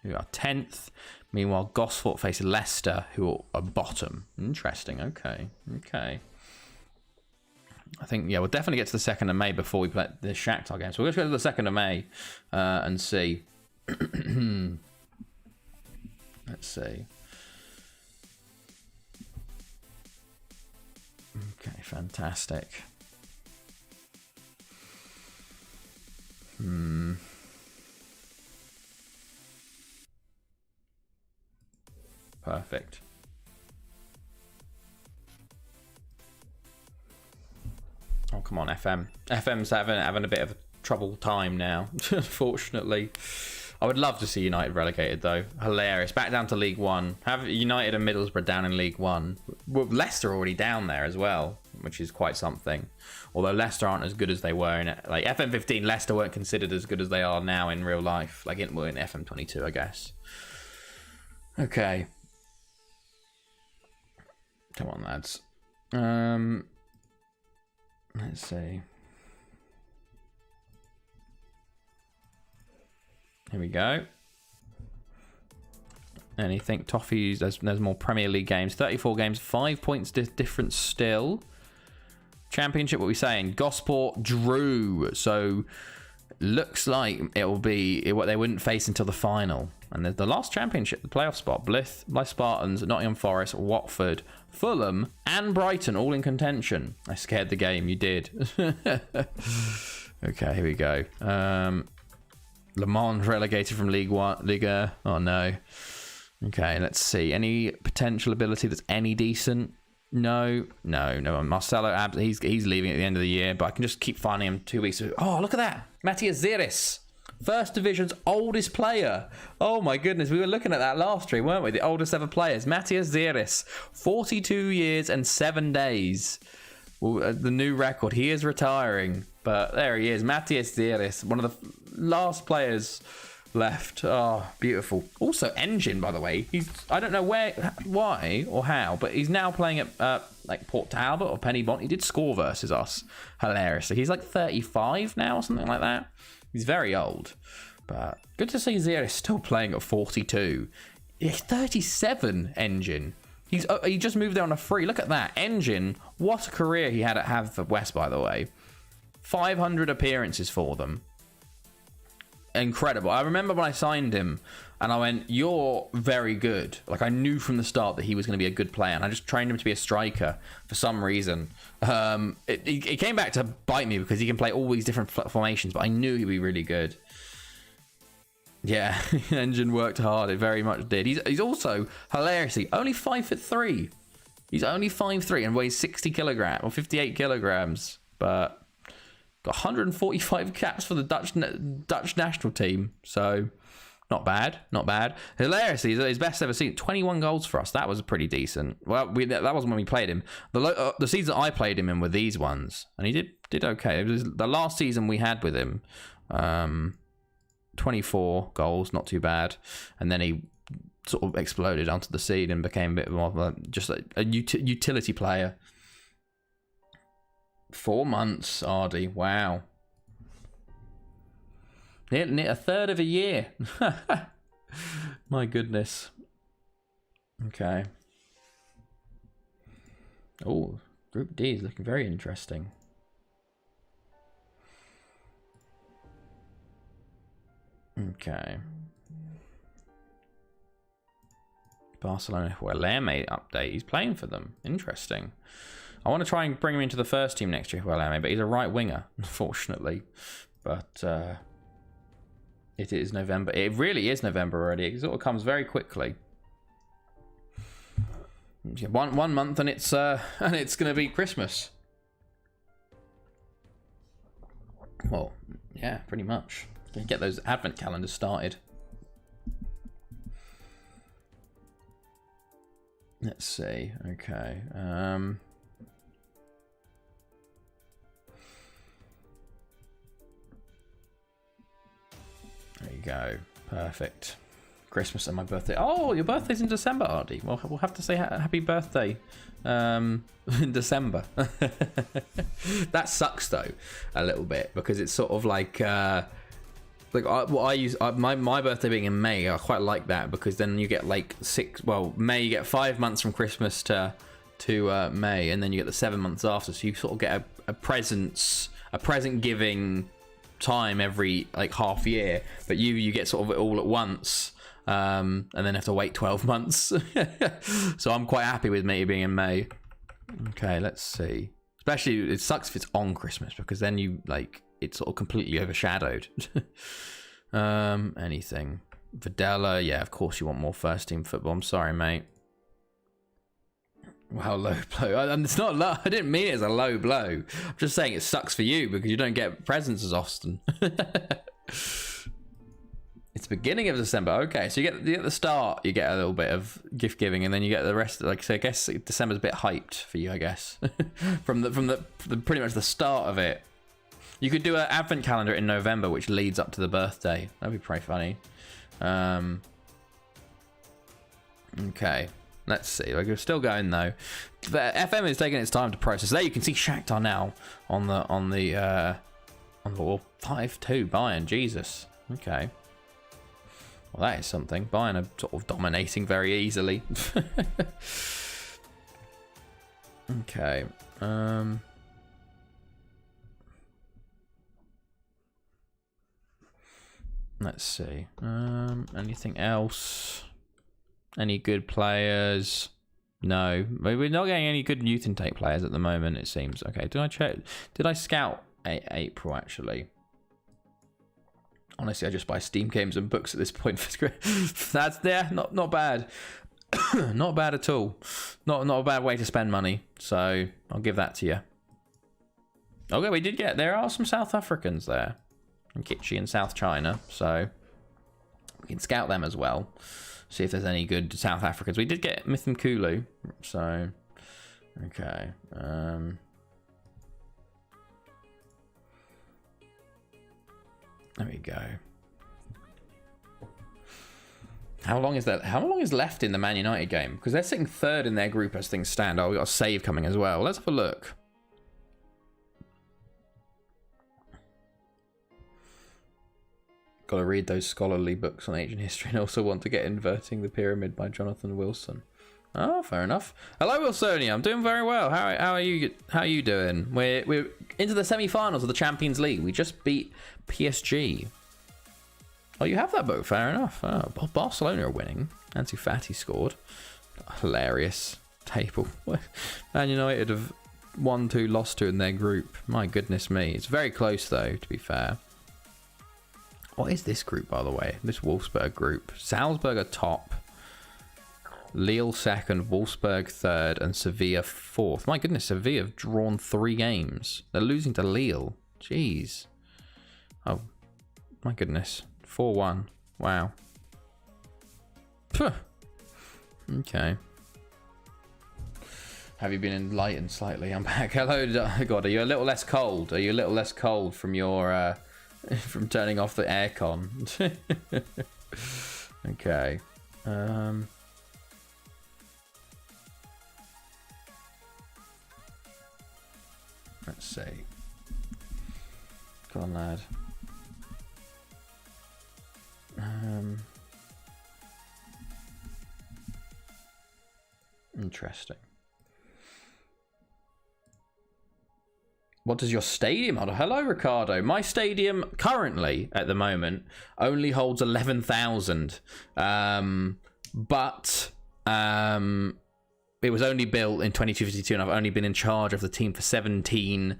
who are 10th. Meanwhile, Gosford face Leicester, who are bottom. Interesting. Okay. I think, yeah, we'll definitely get to the 2nd of May before we play the Shakhtar game. So we'll just go to the 2nd of May and see. Let's see. Okay, fantastic. Perfect. Oh, come on, FM. FM's having a bit of a trouble time now, unfortunately. I would love to see United relegated, though. Hilarious. Back down to League One. Have United and Middlesbrough down in League One. Well, Leicester already down there as well, which is quite something. Although Leicester aren't as good as they were in it. Like FM15, Leicester weren't considered as good as they are now in real life. Like in FM22, I guess. Okay. Come on, lads. Let's see. Here we go. Anything? Toffees. There's more Premier League games. 34 games. 5 points difference still. Championship, what are we saying? Gosport drew. So looks like it will be what they wouldn't face until the final. And there's the last championship, the playoff spot. Blyth Spartans, Nottingham Forest, Watford, Fulham, and Brighton all in contention. I scared the game. You did. Okay, here we go. Le Mans relegated from Liga. Oh no. Okay, let's see. Any potential ability that's any decent? No. Marcelo, he's leaving at the end of the year, but I can just keep finding him 2 weeks. Oh, look at that. Matthias Ziris, First Division's oldest player. Oh my goodness, we were looking at that last stream, weren't we? The oldest ever players. Matthias Ziris, 42 years and 7 days. Well, the new record. He is retiring, but there he is. Matthias Ziris, one of the last players left. Oh, beautiful. Also, Engine, by the way. I don't know why or how, but he's now playing at like Port Talbot or Pennybont. He did score versus us hilariously. He's like 35 now or something like that. He's very old, but good to see Ziris still playing at 42. He's 37, Engine. He just moved there on a free. Look at that. Engine, what a career he had at Haverfordwest, by the way. 500 appearances for them. Incredible. I remember when I signed him and I went, you're very good. Like, I knew from the start that he was going to be a good player, and I just trained him to be a striker for some reason. It came back to bite me because he can play all these different formations, but I knew he'd be really good. Yeah, Engine worked hard. It very much did. He's also, hilariously, only 5'3". He's only 5'3" and weighs 60 kilograms or 58 kilograms, but got 145 caps for the Dutch national team. So not bad. Hilariously, his best ever season, 21 goals for us. That was pretty decent. Well, that wasn't when we played him. The season I played him in were these ones, and he did okay. It was the last season we had with him. 24 goals, not too bad, and then he sort of exploded onto the scene and became a bit more of just a utility player. 4 months, Ardy. Wow. Nearly a third of a year. My goodness. Okay. Oh, Group D is looking very interesting. Okay. Barcelona Hueleme update. He's playing for them. Interesting. I want to try and bring him into the first team next year, Hueleme, but he's a right winger, unfortunately. But it is November. It really is November already. It sort of comes very quickly. One month and it's going to be Christmas. Well, yeah, pretty much. Get those advent calendars started. Let's see. Okay. There you go. Perfect. Christmas and my birthday. Oh, your birthday's in December, Ardy. Well, we'll have to say happy birthday in December. That sucks though, a little bit, because it's sort of like my birthday being in May. I quite like that, because then you get like May, you get 5 months from Christmas to May, and then you get the 7 months after, so you sort of get a present giving time every like half year, but you get sort of it all at once, and then have to wait 12 months. So I'm quite happy with me being in May. Okay, let's see. Especially it sucks if it's on Christmas, because then you like it's sort of completely overshadowed. Anything. Videla, yeah, of course you want more first team football. I'm sorry, mate. Wow, low blow. It's not low. I didn't mean it as a low blow. I'm just saying it sucks for you because you don't get presents as often. It's beginning of December. Okay, so you get the start. You get a little bit of gift giving, and then you get the rest. Like, so I guess December's a bit hyped for you, I guess, from the pretty much the start of it. You could do an advent calendar in November, which leads up to the birthday. That'd be pretty funny. Okay, let's see. Like, we're still going though. The FM is taking its time to process. There you can see Shakhtar now on the 5-2 Bayern. Jesus. Okay. Well, that is something. Bayern are sort of dominating very easily. Let's see. Anything else? Any good players? No. We're not getting any good youth intake players at the moment, it seems. Okay, did I check? Did I scout April, actually? Honestly, I just buy Steam games and books at this point. That's there. Not bad. Not bad at all. Not a bad way to spend money. So I'll give that to you. Okay, we did get. There are some South Africans there, from Kitchi in South China. So we can scout them as well. See if there's any good South Africans. We did get Mithimkulu. So okay. There we go. How long is that? How long is left in the Man United game? Because they're sitting third in their group as things stand. Oh, we got a save coming as well. Let's have a look. Got to read those scholarly books on ancient history, and also want to get Inverting the Pyramid by Jonathan Wilson. Oh, fair enough. Hello, Wilsonia. I'm doing very well. How are you? How are you doing? We're into the semi-finals of the Champions League. We just beat PSG. Oh, you have that book. Fair enough. Oh, Barcelona are winning. Ansu Fati scored. Hilarious table. Man United have 1-2, lost 2 in their group. My goodness me. It's very close though, to be fair. What is this group, by the way? This Wolfsburg group. Salzburg are top. Lille second, Wolfsburg third, and Sevilla fourth. My goodness, Sevilla have drawn 3 games. They're losing to Lille. Jeez. Oh, my goodness. 4-1. Wow. Puh. Okay. Have you been enlightened slightly? I'm back. Hello, God. Are you a little less cold? Are you a little less cold from your from turning off the aircon? Okay. Let's see. Come on, lad. Interesting. What does your stadium hold? Hello, Ricardo. My stadium currently, at the moment, only holds 11,000. But it was only built in 2252, and I've only been in charge of the team for 17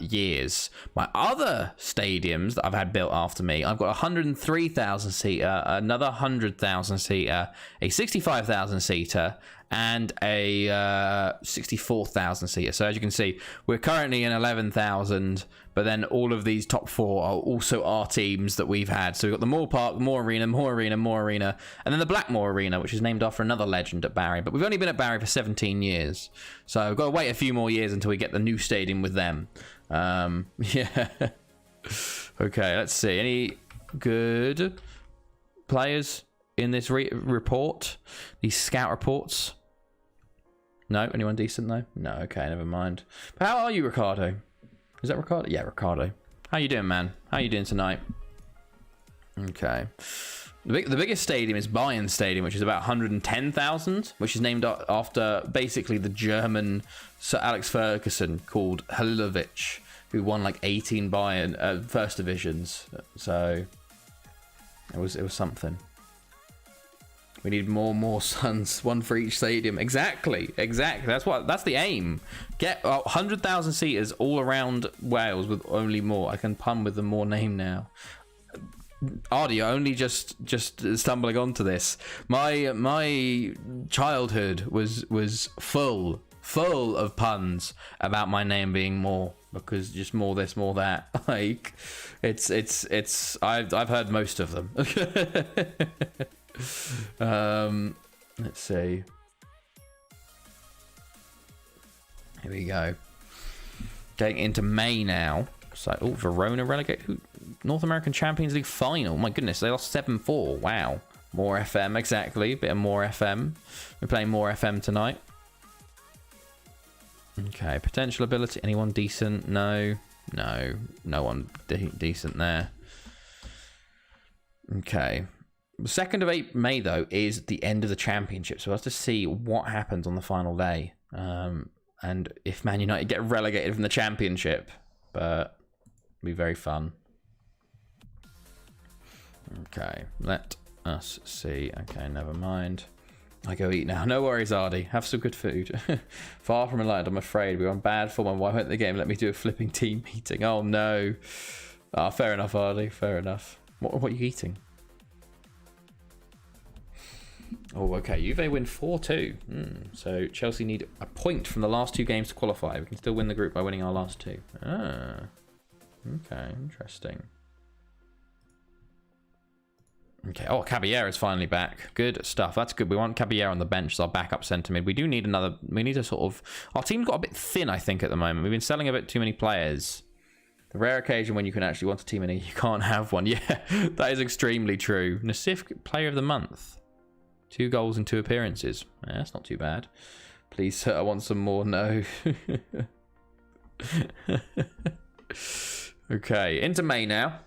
years. My other stadiums that I've had built after me, I've got a 103,000 seater, another 100,000 seater, a 65,000 seater, and a 64,000 seater. So as you can see, we're currently in 11,000, but then all of these top 4 are also our teams that we've had. So we've got the Moore Park, Moore Arena, Moore Arena, Moore Arena, and then the Blackmore Arena, which is named after another legend at Barry. But we've only been at Barry for 17 years. So we've got to wait a few more years until we get the new stadium with them. Yeah. Okay, let's see. Any good players in this report? These scout reports? No? Anyone decent though? No, okay, never mind. But how are you, Ricardo? Is that Ricardo? Yeah, Ricardo. How you doing, man? How you doing tonight? Okay. The biggest stadium is Bayern Stadium, which is about 110,000, which is named after basically the German Sir Alex Ferguson called Halilovic, who won like 18 Bayern first divisions. So it was something. We need more sons, one for each stadium. Exactly. That's the aim. Get 100,000 seaters all around Wales with only more. I can pun with the more name now. Ardy, only just stumbling onto this. My childhood was full of puns about my name being more, because just more this, more that. Like it's I've heard most of them. Let's see. Here we go. Getting into May now. So, Verona relegate. North American Champions League final. My goodness, they lost 7-4. Wow. More FM, exactly. Bit of more FM. We're playing more FM tonight. Okay, potential ability. Anyone decent? No one decent there. Okay. The 2nd of May, though, is the end of the championship. So we'll have to see what happens on the final day. And if Man United get relegated from the championship. But it'll be very fun. Okay, let us see. Okay, never mind. I go eat now. No worries, Ardy. Have some good food. Far from enlightened, I'm afraid. We were on bad form and why won't the game let me do a flipping team meeting? Oh, no. Ah, fair enough, Ardy. Fair enough. What are you eating? Oh, okay. Juve win 4-2. So Chelsea need a point from the last 2 games to qualify. We can still win the group by winning our last 2. Ah. Okay, interesting. Okay, oh, Caballero is finally back. Good stuff. That's good. We want Caballero on the bench as our backup centre mid. We do need another... We need to sort of... Our team's got a bit thin, I think, at the moment. We've been selling a bit too many players. The rare occasion when you can actually want a team in it, you can't have one. Yeah, that is extremely true. Nassif, player of the month. 2 goals in 2 appearances. Yeah, that's not too bad. Please, sir, I want some more. No. Okay, into May now.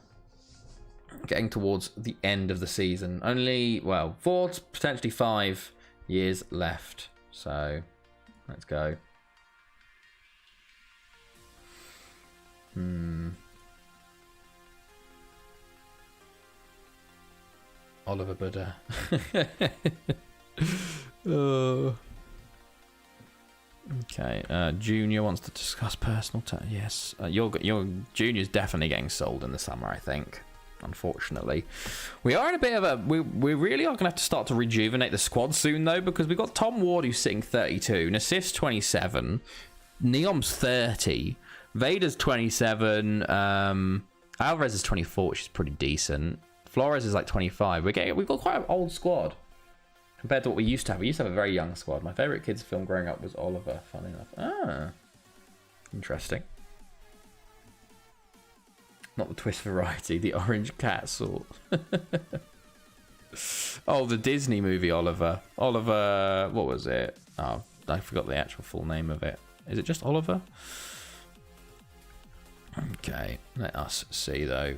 Getting towards the end of the season. Only, well, 4 to potentially 5 years left. So, let's go. Oliver Buddha. Okay, Junior wants to discuss personal yes, your Junior's definitely getting sold in the summer, I think. Unfortunately, we are in a bit of a we really are gonna have to start to rejuvenate the squad soon though, because we've got Tom Ward who's sitting 32, Nassif's 27, Neom's 30, Vader's 27, Alvarez is 24, which is pretty decent. Flores is like 25. We've got quite an old squad compared to what we used to have. We used to have a very young squad. My favourite kids film growing up was Oliver, funny enough. Ah, interesting. Not the twist variety, the orange cat sort. Oh, the Disney movie Oliver. Oliver, what was it? Oh, I forgot the actual full name of it. Is it just Oliver? Okay, let us see though.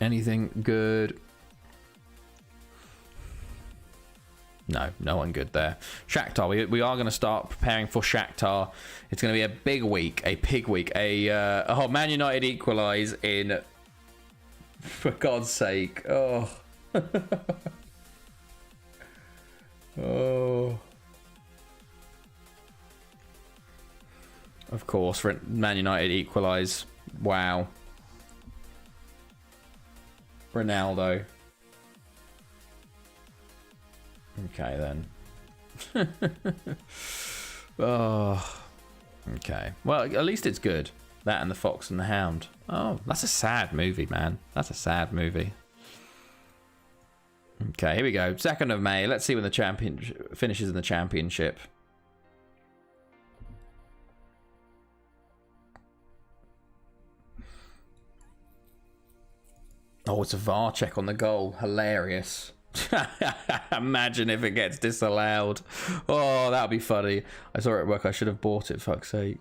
Anything good? No, no one good there. Shakhtar, we are going to start preparing for Shakhtar. It's going to be a big week, a pig week. Oh, Man United equalise in... For God's sake. Oh. Oh. Of course, Man United equalise. Wow. Ronaldo. Okay then. Oh. Okay. Well, at least it's good. That and The Fox and the Hound. Oh, that's a sad movie, man. That's a sad movie. Okay, here we go. 2nd of May. Let's see when the champion finishes in the championship. Oh, it's a VAR check on the goal. Hilarious. Imagine if it gets disallowed. Oh, that would be funny. I saw it at work. I should have bought it, fuck's sake.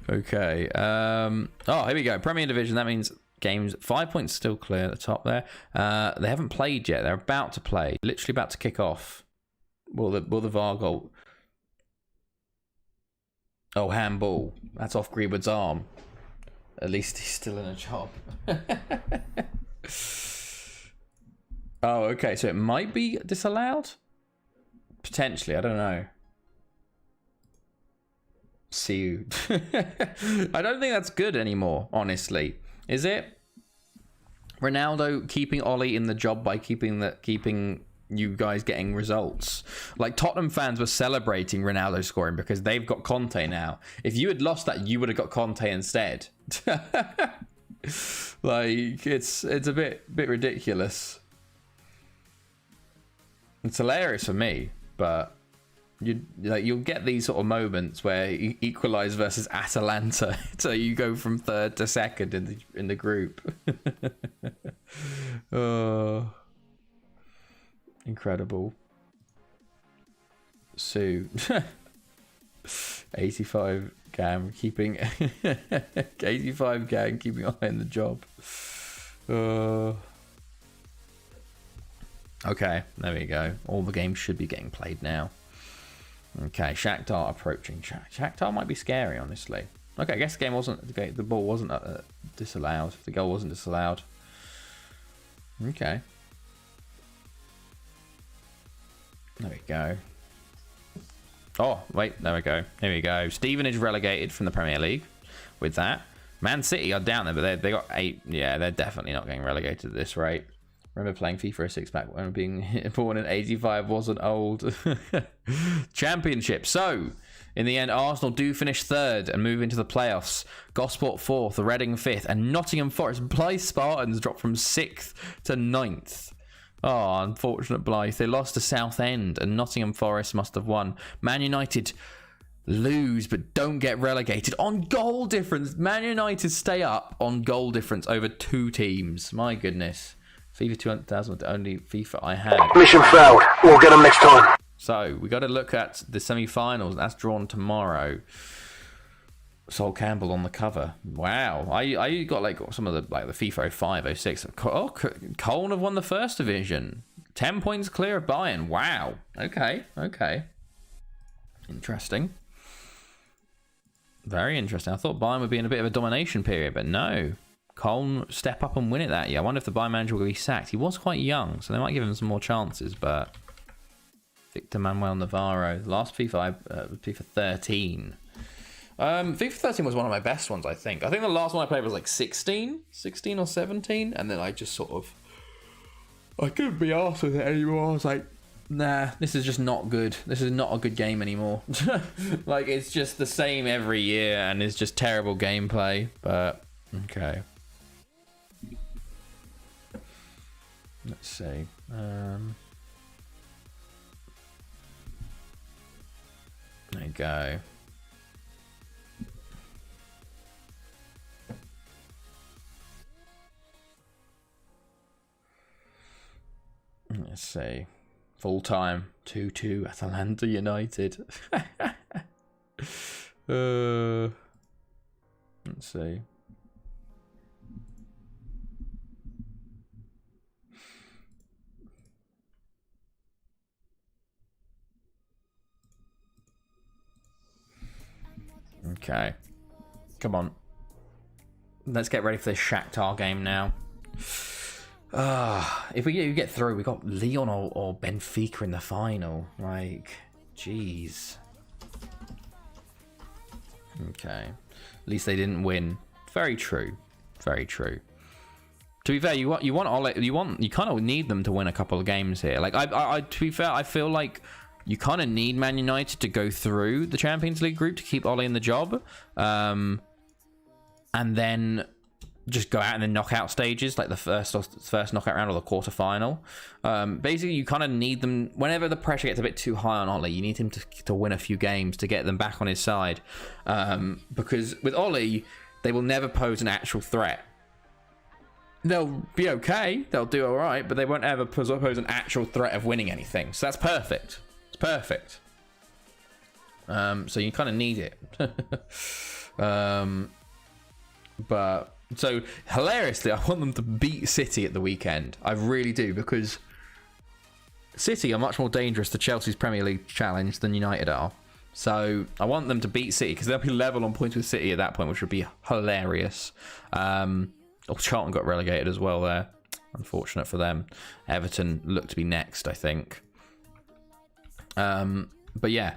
Okay. Oh, here we go. Premier Division. That means games 5 points still clear at the top there. They haven't played yet. They're about to play. Literally about to kick off. Will the VAR goal? Oh, handball. That's off Greenwood's arm. At least he's still in a job. Oh, okay. So it might be disallowed? Potentially. I don't know. See you. I don't think that's good anymore, honestly. Is it? Ronaldo keeping Ollie in the job by keeping you guys getting results. Like, Tottenham fans were celebrating Ronaldo scoring because they've got Conte now. If you had lost that, you would have got Conte instead. Like, it's a bit ridiculous. It's hilarious for me, but you'll get these sort of moments where you equalise versus Atalanta, so you go from 3rd to 2nd in the group. Oh, incredible. Sue. 85 Gam keeping 85 Gam keeping on in the job. Okay, there we go. All the games should be getting played now. Okay, Shakhtar approaching. Shakhtar might be scary, honestly. Okay, I guess the game wasn't the ball wasn't disallowed. The goal wasn't disallowed. Okay. There we go. Oh, wait, there we go. Here we go. Stevenage relegated from the Premier League with that. Man City are down there, but they got 8. Yeah, they're definitely not getting relegated at this rate. Remember playing FIFA a 6-pack when being born in 85 wasn't old. Championship. So, in the end, Arsenal do finish 3rd and move into the playoffs. Gosport 4th, Reading 5th, and Nottingham Forest. Blythe Spartans dropped from 6th to 9th. Oh, unfortunate Blythe. They lost to Southend, and Nottingham Forest must have won. Man United lose, but don't get relegated on goal difference. Man United stay up on goal difference over 2 teams. My goodness. FIFA 2000 was the only FIFA I had. Mission failed. We'll get them next time. So, we got to look at the semi-finals. That's drawn tomorrow. Sol Campbell on the cover. Wow. I got like some of the the FIFA 05, 06. Oh, Cologne have won the first division. 10 points clear of Bayern. Wow. Okay. Interesting. Very interesting. I thought Bayern would be in a bit of a domination period, but no. Cologne step up and win it that year. I wonder if the Bayern manager will be sacked. He was quite young, so they might give him some more chances, but Victor Manuel Navarro. Last FIFA, FIFA 13. FIFA 13 was one of my best ones, I think. I think the last one I played was like 16 or 17, and then I just sort of... I couldn't be arsed with it anymore. I was like, nah, this is just not good. This is not a good game anymore. Like, it's just the same every year, and it's just terrible gameplay, but okay. Let's see. There you go. Let's see. Full time 2-2 Atalanta United. Let's see. Okay. Come on. Let's get ready for this Shakhtar game now. If we get through, we got Lyon or Benfica in the final. Like, jeez. Okay. At least they didn't win. Very true. Very true. To be fair, you kind of need them to win a couple of games here. Like, to be fair, I feel like you kind of need Man United to go through the Champions League group to keep Ole in the job. And then just go out in the knockout stages, like the first knockout round or the quarterfinal. Basically, you kind of need them whenever the pressure gets a bit too high on Ole. You need him to win a few games to get them back on his side, because with Ole, they will never pose an actual threat. They'll be okay, they'll do all right, but they won't ever pose an actual threat of winning anything. So that's perfect. It's perfect. So you kind of need it. But so hilariously, I want them to beat City at the weekend. I really do, because City are much more dangerous to Chelsea's Premier League challenge than United are. So I want them to beat City because they'll be level on points with City at that point, which would be hilarious. Charlton got relegated as well there. Unfortunate for them. Everton look to be next, I think. But yeah.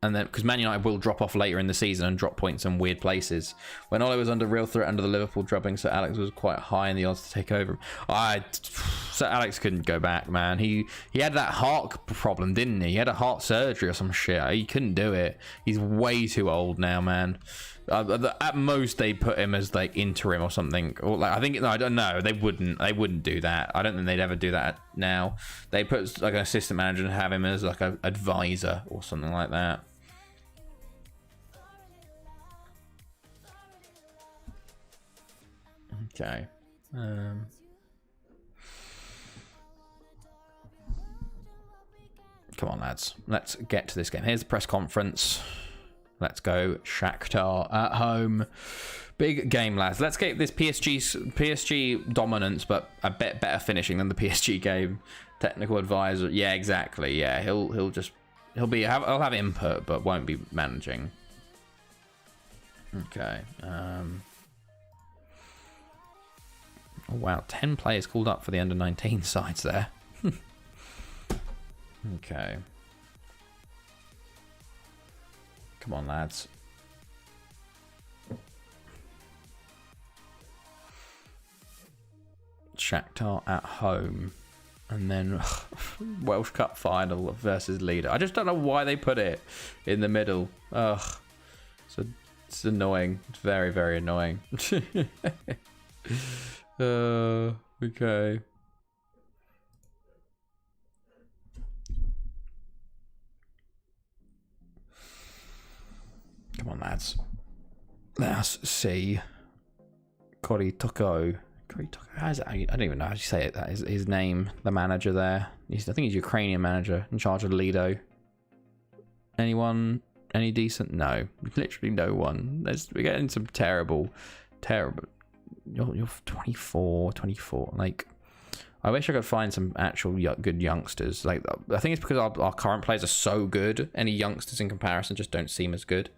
And then, because Man United will drop off later in the season and drop points in weird places. When Ole was under real threat under the Liverpool drubbing, Sir Alex was quite high in the odds to take over. Sir Alex couldn't go back, man. He had that heart problem, didn't he? He had a heart surgery or some shit. He couldn't do it. He's way too old now, man. At most, they put him as like interim or something. Or like, I think, no, I don't know. They wouldn't do that. I don't think they'd ever do that now. They put like an assistant manager and have him as like an advisor or something like that. Okay. Come on, lads. Let's get to this game. Here's the press conference. Let's go. Shakhtar at home. Big game, lads. Let's get this PSG dominance, but a bit better finishing than the PSG game. Technical advisor. Yeah, exactly. Yeah, he'll have input, but won't be managing. Okay. Oh, wow. 10 players called up for the under-19 sides there. Okay. Come on, lads. Shakhtar at home. And then Welsh Cup final versus Leader. I just don't know why they put it in the middle. Ugh. It's annoying. It's very, very annoying. Okay. Come on, lads. Let's see. Cory Toko. How's that? I don't even know how you say it. That is his name. The manager there. I think he's Ukrainian manager in charge of Lido. Anyone? Any decent? No. Literally no one. We're getting some terrible. You're 24. Like, I wish I could find some actual good youngsters. Like, I think it's because our current players are so good. Any youngsters in comparison just don't seem as good.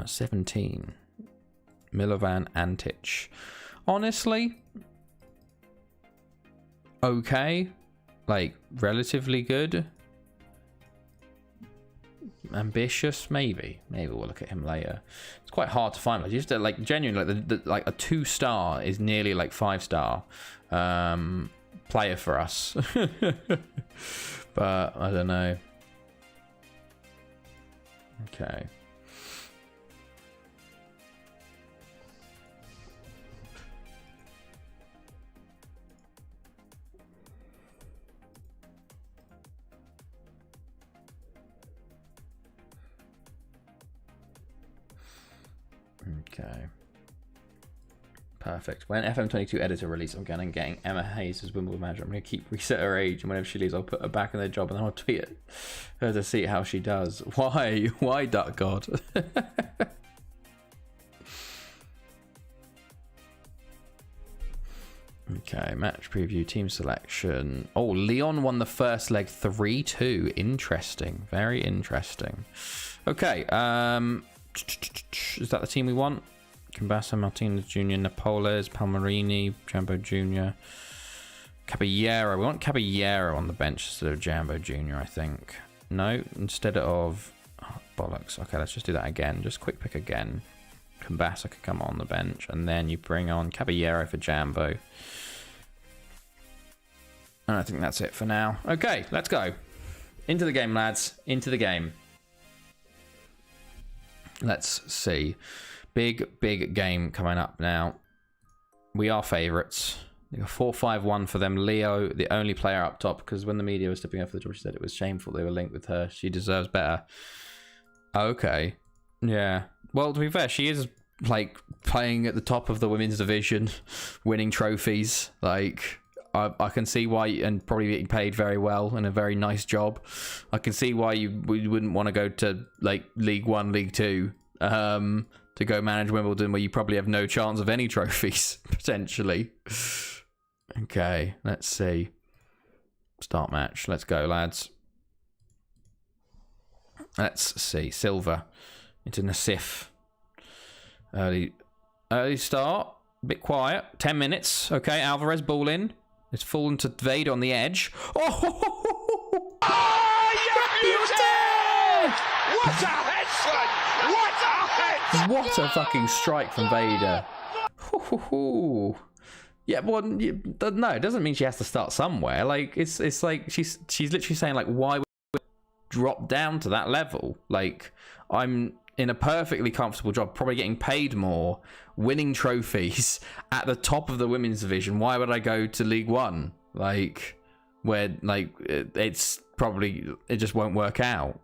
17. Milovan Antic. Honestly, okay. Like, relatively good. Ambitious, maybe we'll look at him later. It's quite hard to find. Like, you have to, like, genuinely, like a 2-star is nearly like 5-star player for us. But I don't know. Okay. Okay. Perfect. When FM22 editor release, I'm getting Emma Hayes as Wimbledon manager. I'm going to keep reset her age, and whenever she leaves, I'll put her back in their job, and then I'll tweet it her to see how she does. Why? Why, Duck God? Okay, match preview, team selection. Oh, Leon won the first leg 3-2. Interesting. Very interesting. Okay, is that the team we want? Cambassa, Martinez Jr., Napoles, Palmarini, Jambo Jr., Caballero. We want Caballero on the bench instead of Jambo Jr., I think. No, instead of... Oh, bollocks. Okay, let's just do that again. Just quick pick again. Cambassa could come on the bench, and then you bring on Caballero for Jambo. And I think that's it for now. Okay, let's go. Into the game, lads. Into the game. Let's see. Big game coming up now. We are favourites. 4-5-1 for them. Leo, the only player up top, because when the media was tipping her for the job, she said it was shameful they were linked with her. She deserves better. Okay. Yeah. Well, to be fair, she is, like, playing at the top of the women's division, winning trophies. Like, I can see why, and probably getting paid very well and a very nice job. I can see why you wouldn't want to go to, like, League 1, League 2, to go manage Wimbledon, where you probably have no chance of any trophies, potentially. Okay, let's see. Start match. Let's go, lads. Let's see. Silva into Nassif. Early start. A bit quiet. 10 minutes. Okay, Alvarez ball in. It's fallen to Vader on the edge. Oh! What a head, son! What a head! What a fucking strike from Vader. Yeah, well, no, it doesn't mean she has to start somewhere. Like, it's like she's literally saying, like, why would we drop down to that level? Like, I'm in a perfectly comfortable job, probably getting paid more, winning trophies at the top of the women's division. Why would I go to League 1? Like, where, like, it's probably, it just won't work out.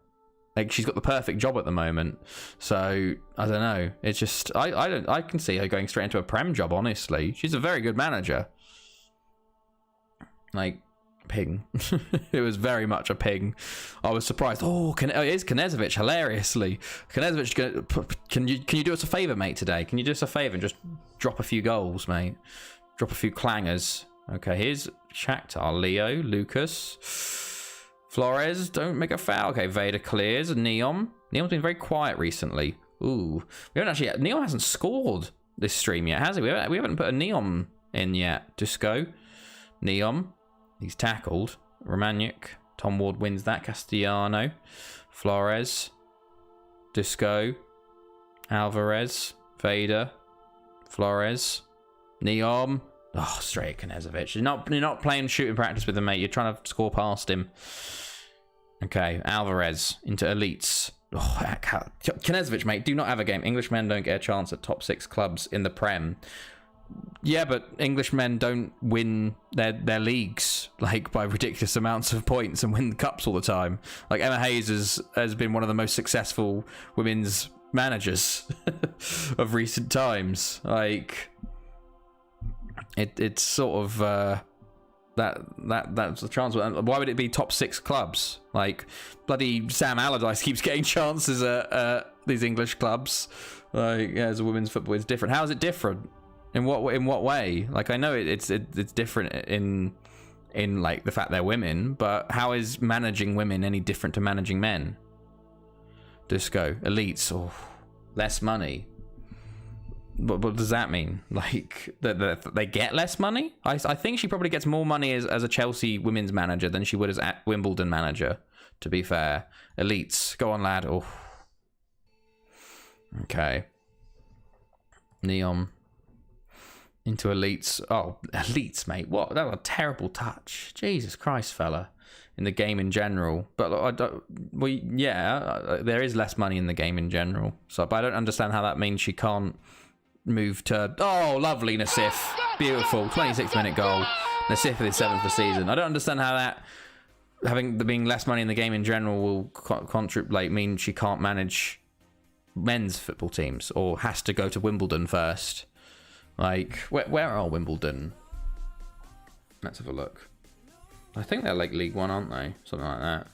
Like, she's got the perfect job at the moment. So, I don't know. It's just, I can see her going straight into a Prem job, honestly. She's a very good manager. Like, ping. It was very much a ping. I was surprised. Oh, it is Knezovic, hilariously. Knezovic, can you do us a favour, mate, today? Can you do us a favour and just drop a few goals, mate? Drop a few clangers. Okay, here's Shakhtar, Leo, Lucas, Flores, don't make a foul. Okay, Vader clears. Neon. Neom's been very quiet recently. Ooh. We haven't actually... Neom hasn't scored this stream yet, has he? We haven't put a Neom in yet. Disco. Neom. He's tackled. Romaniuk. Tom Ward wins that. Castellano. Flores. Disco. Alvarez. Vader. Flores. Neom. Oh, straight at Knezovic. You're not playing shooting practice with him, mate. You're trying to score past him. Okay, Alvarez into elites. Oh, Knezovic, mate, do not have a game. Englishmen don't get a chance at top 6 clubs in the Prem. Yeah, but Englishmen don't win their leagues like by ridiculous amounts of points and win cups all the time. Like Emma Hayes has been one of the most successful women's managers of recent times. Like it's sort of that's the chance. Why would it be top 6 clubs? Like bloody Sam Allardyce keeps getting chances at these English clubs. Like as a women's football is different. How is it different? In what way? Like I know it's different in like the fact they're women, but how is managing women any different to managing men? Disco elites, less money. What does that mean? Like that they get less money? I think she probably gets more money as a Chelsea women's manager than she would as a Wimbledon manager. To be fair, elites, go on, lad. Oh, okay. Neom into elites. Oh, elites, mate. What? That was a terrible touch. Jesus Christ, fella. In the game in general, but I don't. Well, yeah, there is less money in the game in general. So, but I don't understand how that means she can't move to. Oh, lovely Nassif, beautiful 26-minute goal. Nassif is 7th for season. I don't understand how that being less money in the game in general will contribute. Like, mean she can't manage men's football teams or has to go to Wimbledon first. Like, where are Wimbledon? Let's have a look. I think they're like League One, aren't they? Something like that.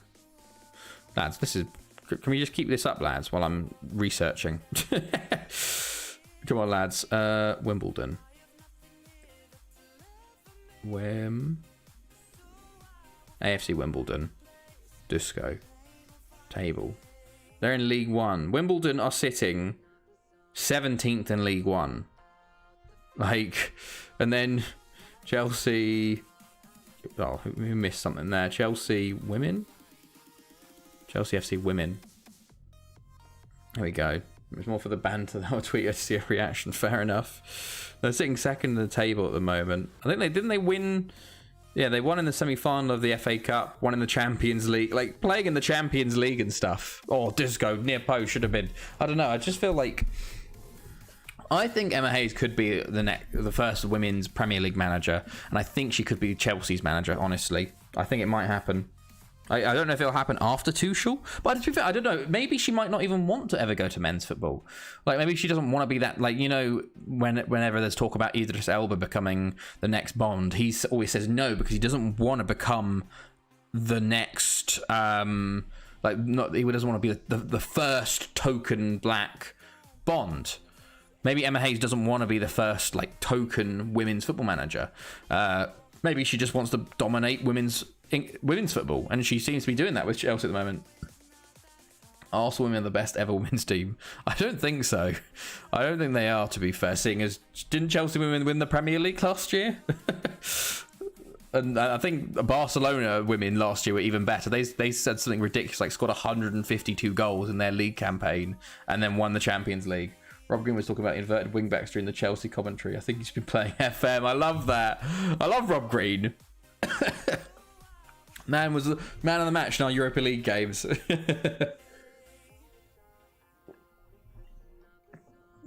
Lads, this is... Can we just keep this up, lads, while I'm researching? Come on, lads. Wimbledon. AFC Wimbledon. Disco. Table. They're in League One. Wimbledon are sitting 17th in League One. Like, and then Chelsea... Oh, who missed something there? Chelsea women? Chelsea FC women. There we go. It was more for the banter than I'll tweet to see a reaction. Fair enough. They're sitting second in the table at the moment. I think didn't they win? Yeah, they won in the semi-final of the FA Cup, won in the Champions League. Like, playing in the Champions League and stuff. Oh, Disco, near post should have been. I don't know. I just feel like... I think Emma Hayes could be the first women's Premier League manager, and I think she could be Chelsea's manager, honestly. I think it might happen. I don't know if it'll happen after Tuchel, but to be fair, I don't know. Maybe she might not even want to ever go to men's football. Like, maybe she doesn't want to be that, like, you know, whenever there's talk about Idris Elba becoming the next Bond, he always says no because he doesn't want to become the next, he doesn't want to be the first token black Bond. Maybe Emma Hayes doesn't want to be the first, like, token women's football manager. Maybe she just wants to dominate women's football, and she seems to be doing that with Chelsea at the moment. Arsenal women are the best ever women's team. I don't think so. I don't think they are, to be fair, seeing as didn't Chelsea women win the Premier League last year? And I think Barcelona women last year were even better. They said something ridiculous, like scored 152 goals in their league campaign and then won the Champions League. Rob Green was talking about inverted wingbacks during the Chelsea commentary. I think he's been playing FM. I love that. I love Rob Green. Man was the man of the match in our Europa League games.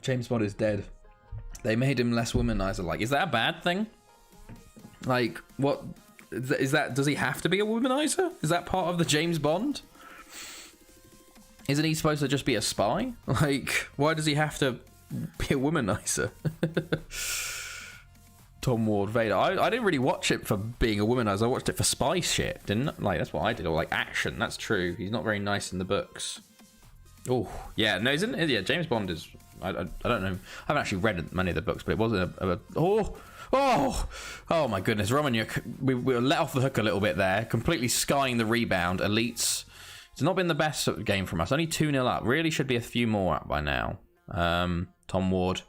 James Bond is dead. They made him less womanizer. Like, is that a bad thing? Like, what is that? Does he have to be a womanizer? Is that part of the James Bond? Isn't he supposed to just be a spy? Like, why does he have to be a womanizer? Tom Ward Vader. I didn't really watch it for being a womanizer. I watched it for spy shit, didn't I? Like, that's what I did. Or like action. That's true. He's not very nice in the books. Oh, yeah. No, isn't it? Yeah, James Bond is... I don't know. I haven't actually read many of the books, but it wasn't Oh my goodness. Romaniuk, we were let off the hook a little bit there. Completely skying the rebound. Elites It's not been the best game from us. Only 2-0 up. Really should be a few more up by now. Tom Ward.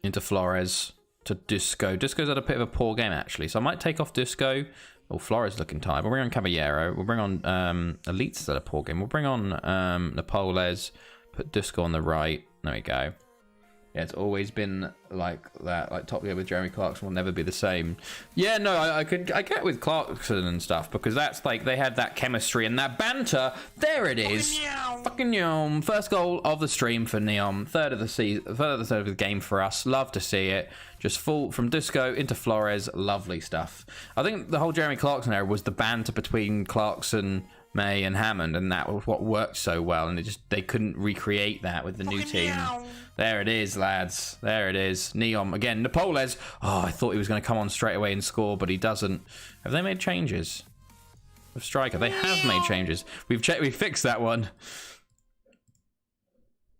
Into Flores. To Dusko. Dusko's had a bit of a poor game, actually. So I might take off Dusko. Oh, Flores looking tired. We'll bring on Caballero. We'll bring on Elites had a poor game. We'll bring on Napoles. Put Dusko on the right. There we go. Yeah, it's always been like that. Like Top Gear with Jeremy Clarkson will never be the same. Yeah, no, I get with Clarkson and stuff because that's like they had that chemistry and that banter. There it is. Fucking Neom. First goal of the stream for Neom. Third of the game for us. Love to see it. Just full from Dusko into Flores. Lovely stuff. I think the whole Jeremy Clarkson era was the banter between Clarkson, May and Hammond, and that was what worked so well, and they couldn't recreate that with the new team. There it is, lads. There it is. Neom again. Napoles. Oh, I thought he was going to come on straight away and score, but he doesn't. Have they made changes with striker? They have made changes. We fixed that one.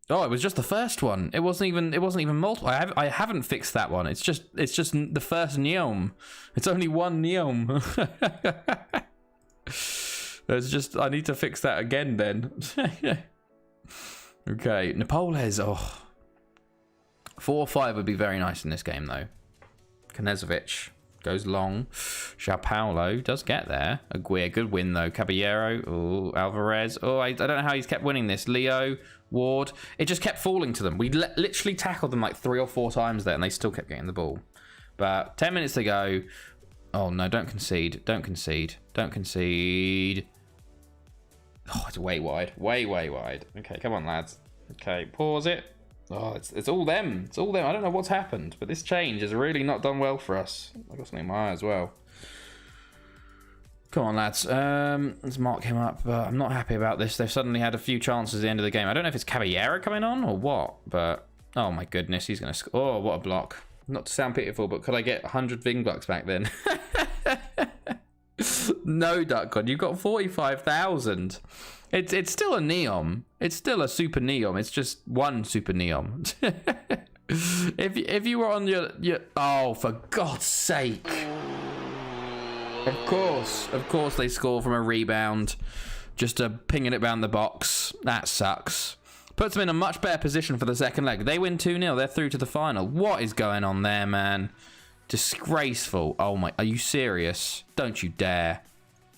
Oh, it was just the first one. It wasn't even multiple. I haven't fixed that one. It's just the first Neom. It's only one Neom. It's just I need to fix that again then. Okay, Napoles. Oh, 4 or 5 would be very nice in this game though. Knezovic goes long. João Paulo does get there. Aguirre, good win though. Caballero. Oh, Alvarez. Oh, I don't know how he's kept winning this. Leo, Ward. It just kept falling to them. We literally tackled them like 3 or 4 times there, and they still kept getting the ball. But 10 minutes to go. Oh no! Don't concede. Don't concede. Don't concede. Oh, it's way wide. Way wide. Okay, come on, lads. Okay, pause it. Oh, it's all them. It's all them. I don't know what's happened, but this change has really not done well for us. I got something in my eye as well. Come on, lads. Let's mark him up. I'm not happy about this. They've suddenly had a few chances at the end of the game. I don't know if it's Caballero coming on or what, but oh my goodness, he's going to score. Oh, what a block. Not to sound pitiful, but could I get 100 Ving bucks back then? No, Duckcon, you've got 45,000. It's still a Neom. It's still a Super Neom. It's just one Super Neom. if you were on your oh, for God's sake. Of course they score from a rebound. Just pinging it around the box. That sucks. Puts them in a much better position for the second leg. They win 2-0. They're through to the final. What is going on there, man? Disgraceful. Oh my, are you serious? Don't you dare.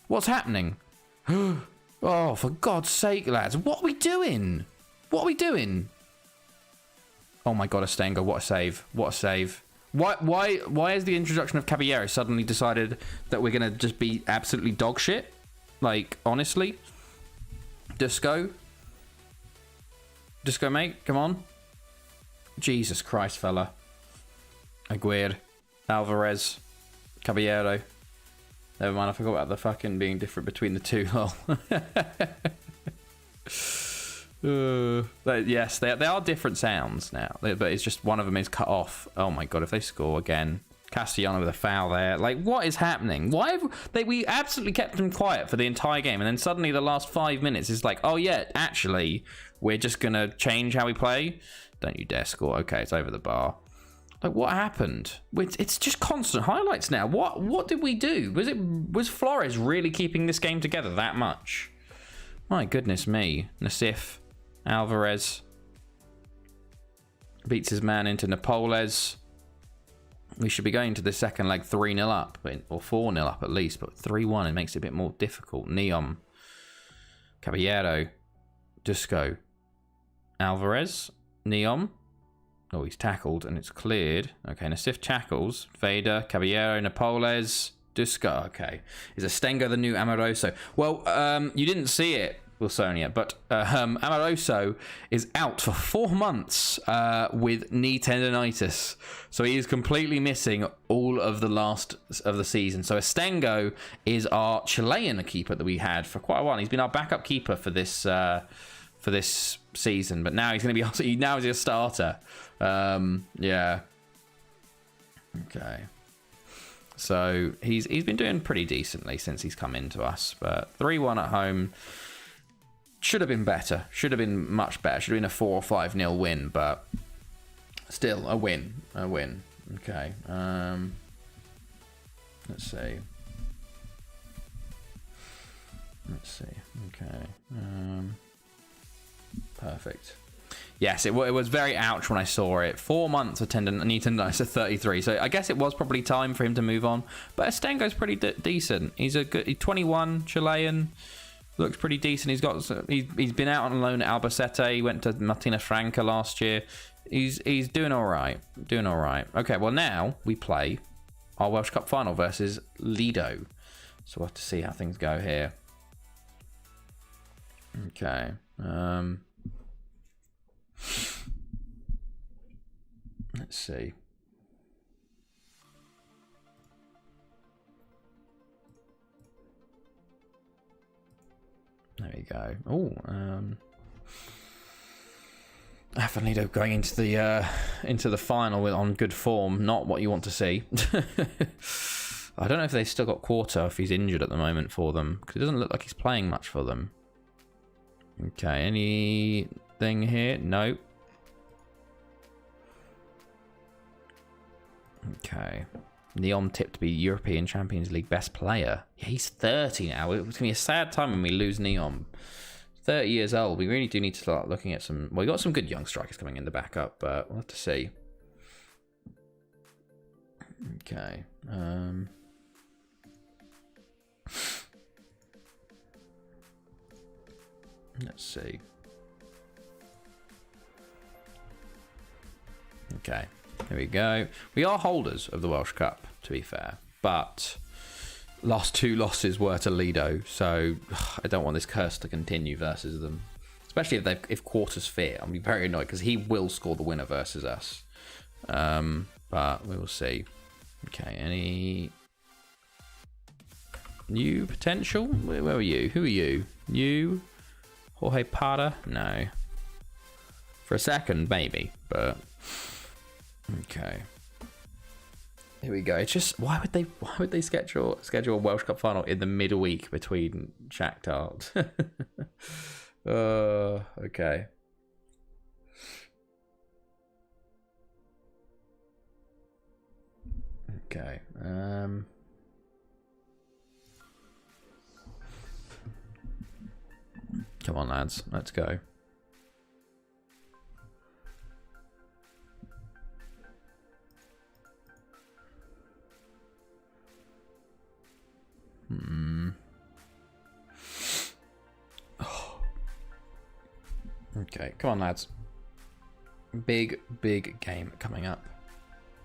What's happening? Oh, for God's sake, lads. What are we doing? What are we doing? Oh my God, Astengo, what a save. What a save. Why is the introduction of Caballero suddenly decided that we're going to just be absolutely dog shit? Like, honestly? Dusko, mate, come on. Jesus Christ, fella. Aguirre. Alvarez, Caballero. Never mind, I forgot about the fucking being different between the two. Yes, they are different sounds now, but it's just one of them is cut off. Oh my God, if they score again. Castellano with a foul there. Like, what is happening? Why have we absolutely kept them quiet for the entire game, and then suddenly the last 5 minutes is like, oh yeah, actually, we're just going to change how we play? Don't you dare score. Okay, it's over the bar. Like, what happened? It's just constant highlights now. What did we do? Was Flores really keeping this game together that much? My goodness me. Nassif, Alvarez beats his man into Napoles. We should be going to the second leg 3-0 up, or 4-0 up at least, but 3-1, it makes it a bit more difficult. Neom, Caballero, Dusko, Alvarez, Neom. Oh, he's tackled and it's cleared. Okay, Nassif tackles. Vader, Caballero, Napoles, Dusko. Okay. Is Astengo the new Amoroso? Well, you didn't see it, Wilsonia, but Amoroso is out for 4 months with knee tendonitis. So he is completely missing all of the last of the season. So Astengo is our Chilean keeper that we had for quite a while. He's been our backup keeper for this season, but now he's going to be now he's a starter. Yeah. Okay. So he's been doing pretty decently since he's come into us, but 3-1 at home should have been better. Should have been much better. Should have been a 4 or 5-0 win, but still a win. A win. Okay. Let's see. Let's see. Okay. Perfect. Yes, it was very ouch when I saw it. 4 months of knee tendonitis at 33. So I guess it was probably time for him to move on. But Estengo's pretty decent. He's a good 21 Chilean. Looks pretty decent. He's been out on loan at Albacete. He went to Martina Franca last year. He's doing all right. Doing all right. Okay, well now we play our Welsh Cup final versus Lido. So we'll have to see how things go here. Okay. Let's see. There we go. Oh, Lido going into the final on good form. Not what you want to see. I don't know if they've still got Quarter, if he's injured at the moment for them, because it doesn't look like he's playing much for them. Okay, anything here? No. Okay. Neon tipped to be European Champions League best player. Yeah, he's 30 now. It's going to be a sad time when we lose Neon. 30 years old. We really do need to start looking at some... Well, we got some good young strikers coming in the backup, but we'll have to see. Okay. Let's see. Okay, here we go. We are holders of the Welsh Cup, to be fair, but last 2 losses were to Lido, so I don't want this curse to continue versus them. Especially if Quarter's fit, I'll be very annoyed because he will score the winner versus us. But we will see. Okay, any new potential? Where are you? Who are you? You? Jorge Parra? No. For a second, maybe, but okay. Here we go. It's just why would they schedule a Welsh Cup final in the midweek between Shakhtar? Okay. Okay. Come on, lads. Let's go. Okay, come on, lads. Big game coming up.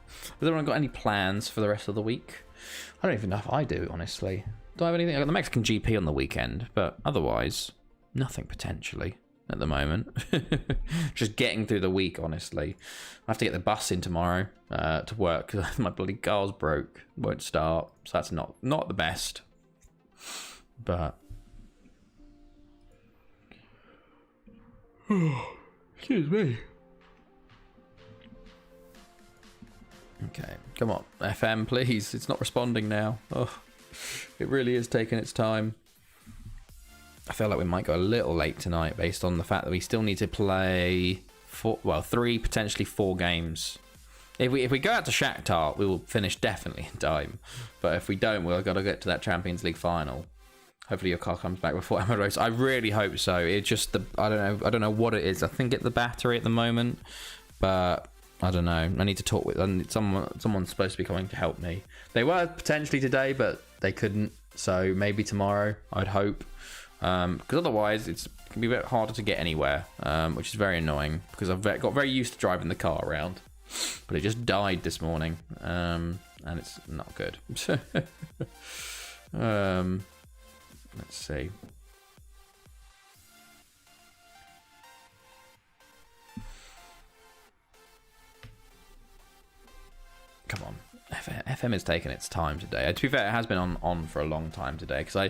Has everyone got any plans for the rest of the week? I don't even know if I do, honestly. Do I have anything? I got the Mexican GP on the weekend, but otherwise, nothing potentially at the moment. Just getting through the week, honestly. I have to get the bus in tomorrow to work because my bloody car's broke. Won't start, so that's not the best. But excuse me. Okay, come on, FM, please. It's not responding now. Oh, it really is taking its time. I feel like we might go a little late tonight based on the fact that we still need to play 3, potentially 4 games. If we go out to Shakhtar, we will finish definitely in time. But if we don't, we've got to get to that Champions League final. Hopefully your car comes back before Emirates. I really hope so. It's just I don't know what it is. I think it's the battery at the moment, but I don't know. I need to talk with someone's supposed to be coming to help me. They were potentially today, but they couldn't. So maybe tomorrow, I'd hope. Because otherwise it can be a bit harder to get anywhere, which is very annoying because I've got very used to driving the car around, but it just died this morning, and it's not good. Let's see. Come on. FM is taking its time today. To be fair, it has been on for a long time today because I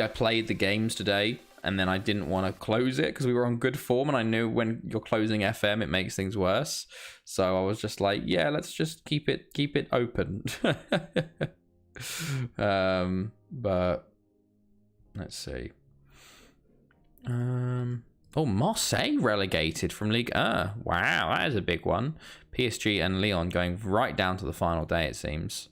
played the games today and then I didn't want to close it because we were on good form and I knew when you're closing FM it makes things worse. So I was just like, yeah, let's just keep it open. But let's see. Marseille relegated from Ligue 1. Wow, that is a big one. PSG and Lyon going right down to the final day, it seems.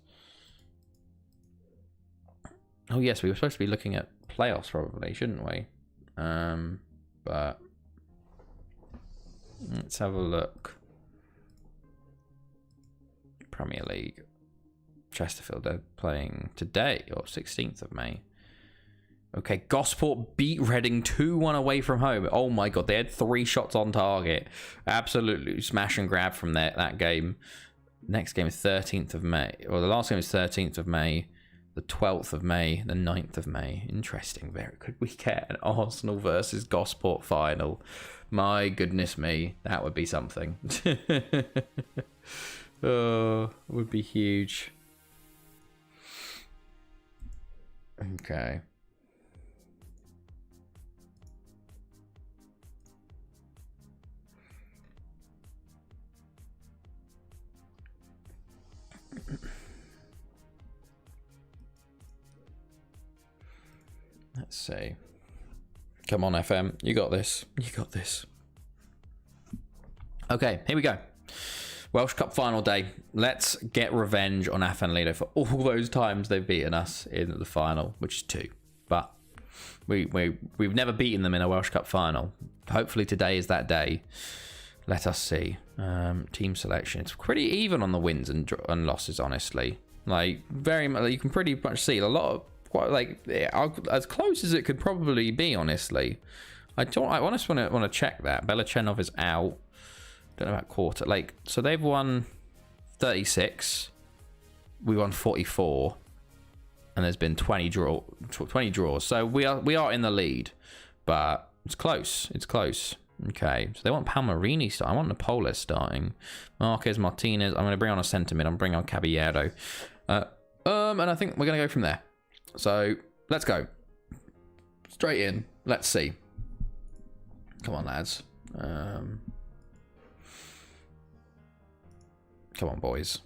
Oh yes, we were supposed to be looking at playoffs probably, shouldn't we? But let's have a look. Premier League. Chesterfield, they're playing today, or 16th of May. Okay, Gosport beat Reading 2-1 away from home. Oh my god, they had 3 shots on target. Absolutely smash and grab from that game. Next game is 13th of May. Well, the last game is 13th of May, the 12th of May, the 9th of May. Interesting. Very could we get an Arsenal versus Gosport final? My goodness me, that would be something. Oh, it would be huge. Okay. Let's see. Come on, FM. You got this. You got this. Okay, here we go. Welsh Cup final day. Let's get revenge on Afan Lido for all those times they've beaten us in the final, which is 2. But we've never beaten them in a Welsh Cup final. Hopefully today is that day. Let us see. Team selection. It's pretty even on the wins and losses, honestly. Like, very much, you can pretty much see a lot of, quite like, as close as it could probably be, honestly. I honestly want to check that. Belichenov is out. Don't know about quarter. Like, so they've won 36. We won 44. And there's been 20 draws. So we are in the lead. But it's close. It's close. Okay. So they want Palmarini starting. I want Napoles starting. Marquez, Martinez. I'm going to bring on a centre mid. I'm bringing on Caballero. And I think we're going to go from there. So let's go. Straight in. Let's see. Come on, lads. Come on, boys.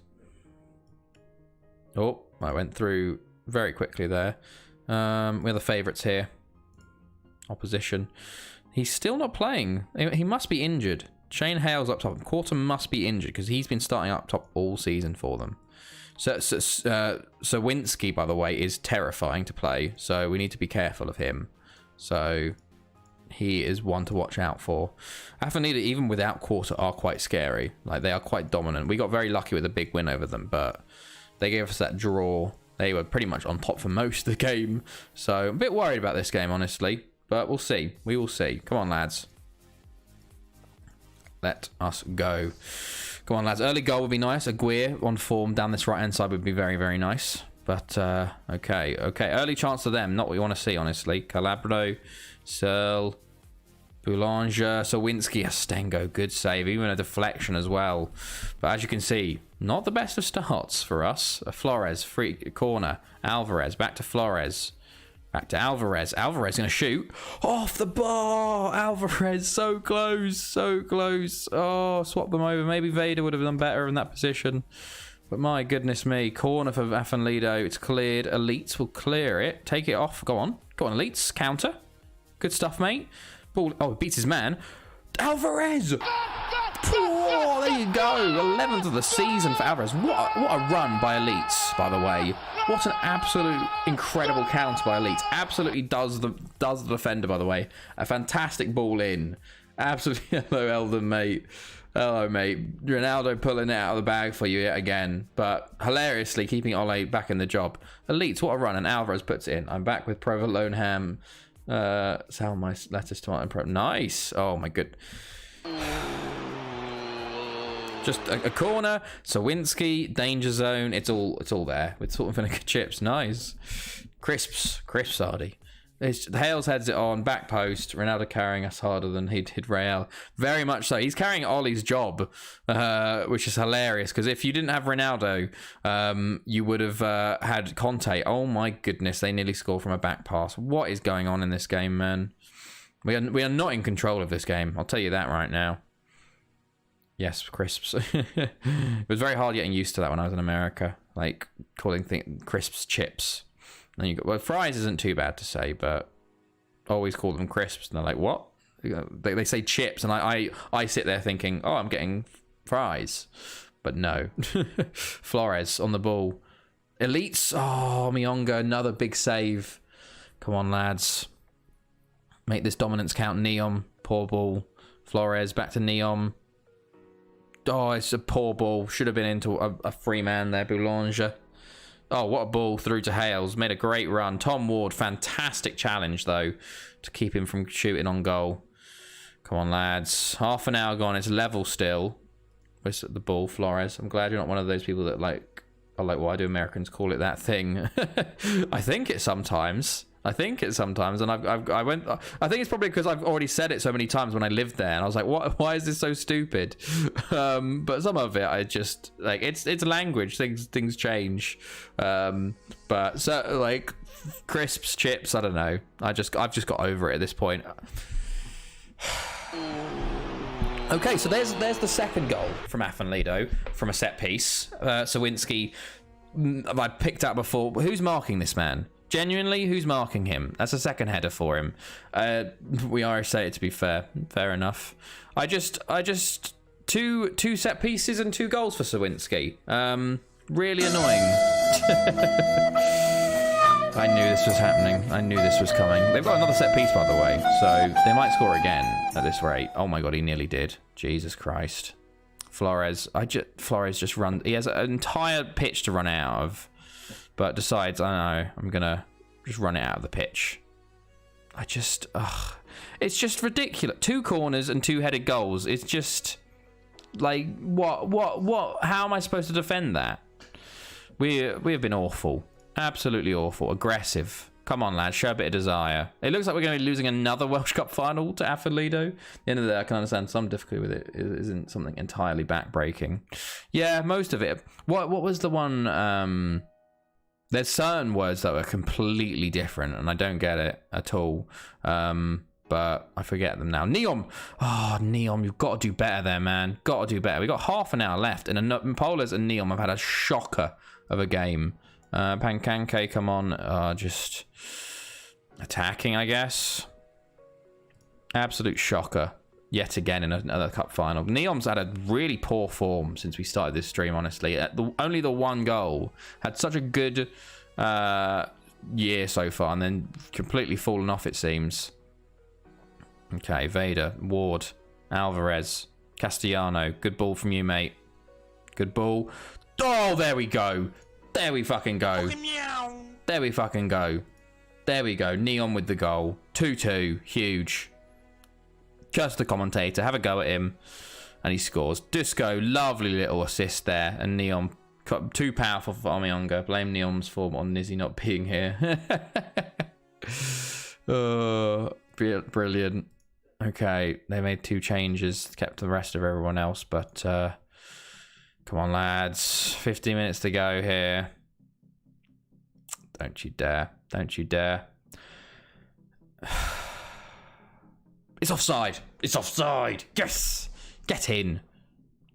Oh, I went through very quickly there. We're the favourites here. Opposition. He's still not playing. He must be injured. Shane Hale's up top. Quarter must be injured because he's been starting up top all season for them. So Winsky, by the way, is terrifying to play. So we need to be careful of him. So he is one to watch out for. Afanida, even without Quarter, are quite scary. Like, they are quite dominant. We got very lucky with a big win over them, but they gave us that draw. They were pretty much on top for most of the game. So I'm a bit worried about this game, honestly. But we'll see. We will see. Come on, lads. Let us go. Come on, lads. Early goal would be nice. Aguirre on form down this right-hand side would be very, very nice. But, okay. Okay, early chance to them. Not what you want to see, honestly. Calabro, Searle, Boulanger, Sawinski, Astengo. Good save. Even a deflection as well. But as you can see, not the best of starts for us. Flores, free corner. Alvarez, back to Flores. Back to Alvarez. Alvarez going to shoot. Off the bar. Alvarez, so close. So close. Oh, swap them over. Maybe Vader would have done better in that position. But my goodness me. Corner for Afan Lido. It's cleared. Elites will clear it. Take it off. Go on. Go on, Elites. Counter. Good stuff, mate. Ball. Oh, beats his man. Alvarez. Oh, there you go. 11th of the season for Alvarez. What a run by Elites, by the way. What an absolute incredible counter by Elites. Absolutely does the defender, by the way. A fantastic ball in. Absolutely. Hello, Eldon, mate. Hello, mate. Ronaldo pulling it out of the bag for you yet again. But hilariously keeping Ole back in the job. Elites, what a run. And Alvarez puts it in. I'm back with Provolone Ham. Sal my lettuce, tomato, and prep. Nice. Oh, my good. Just a corner, Sawinski, danger zone. It's all there with salt and vinegar chips. Nice, crisps, Hardy. Hales heads it on back post. Ronaldo carrying us harder than he did Real. Very much so. He's carrying Ollie's job, which is hilarious. Because if you didn't have Ronaldo, you would have had Conte. Oh my goodness, they nearly scored from a back pass. What is going on in this game, man? We are not in control of this game. I'll tell you that right now. Yes, crisps. It was very hard getting used to that when I was in America, like calling crisps chips. And you go, well, fries isn't too bad to say, but I always call them crisps, and they're like, what? They say chips, and I sit there thinking, oh, I'm getting fries, but no. Flores on the ball. Elites. Oh, Mionga, another big save. Come on, lads. Make this dominance count. Neom, poor ball. Flores, back to Neom. Oh, it's a poor ball. Should have been into a free man there, Boulanger. Oh, what a ball through to Hales. Made a great run. Tom Ward, fantastic challenge, though, to keep him from shooting on goal. Come on, lads. Half an hour gone. It's level still. Where's the ball, Flores? I'm glad you're not one of those people that why do Americans call it that thing? I think it sometimes. And I think it's probably because I've already said it so many times when I lived there, and I was like, what? Why is this so stupid? But some of it, I just like it's language. Things change. But so like crisps, chips. I don't know. I've just got over it at this point. Okay, so there's the second goal from Afenlido from a set piece. Sawinski, I picked out before. Who's marking this man? Genuinely, who's marking him? That's a second header for him. We Irish say it, to be fair. Fair enough. I just two set pieces and 2 goals for Sawinski. Really annoying. I knew this was happening. I knew this was coming. They've got another set piece, by the way, so they might score again at this rate. Oh my god, he nearly did. Jesus Christ. Flores just runs. He has an entire pitch to run out of, but decides, I know, I'm gonna just run it out of the pitch. It's just ridiculous. 2 corners and 2 headed goals. It's just like what? How am I supposed to defend that? We have been awful. Absolutely awful. Aggressive. Come on, lads. Show a bit of desire. It looks like we're going to be losing another Welsh Cup final to Afenlido. At the end of the day, I can understand some difficulty with it. It isn't something entirely back-breaking. Yeah, most of it. What was the one... There's certain words that were completely different, and I don't get it at all. But I forget them now. Neom. Oh, Neom, you've got to do better there, man. Got to do better. We've got half an hour left, and Polas and Neom have had a shocker of a game. Pankanke, come on. Just attacking, I guess. Absolute shocker. Yet again in another cup final. Neom's had a really poor form since we started this stream, honestly. Only the 1 goal. Had such a good year so far, and then completely fallen off, it seems. Okay, Vader, Ward, Alvarez, Castellano. Good ball from you, mate. Good ball. Oh, there we go. There we fucking go. There we fucking go. There we go. Neom with the goal. 2-2. Huge. Just the commentator. Have a go at him. And he scores. Dusko. Lovely little assist there. And Neom. Too powerful for Aubameyang. Blame Neom's form on Nizzy not being here. Oh, brilliant. Okay. They made 2 changes. Kept the rest of everyone else. But... come on, lads. 15 minutes to go here. Don't you dare. Don't you dare. It's offside. It's offside. Yes. Get in.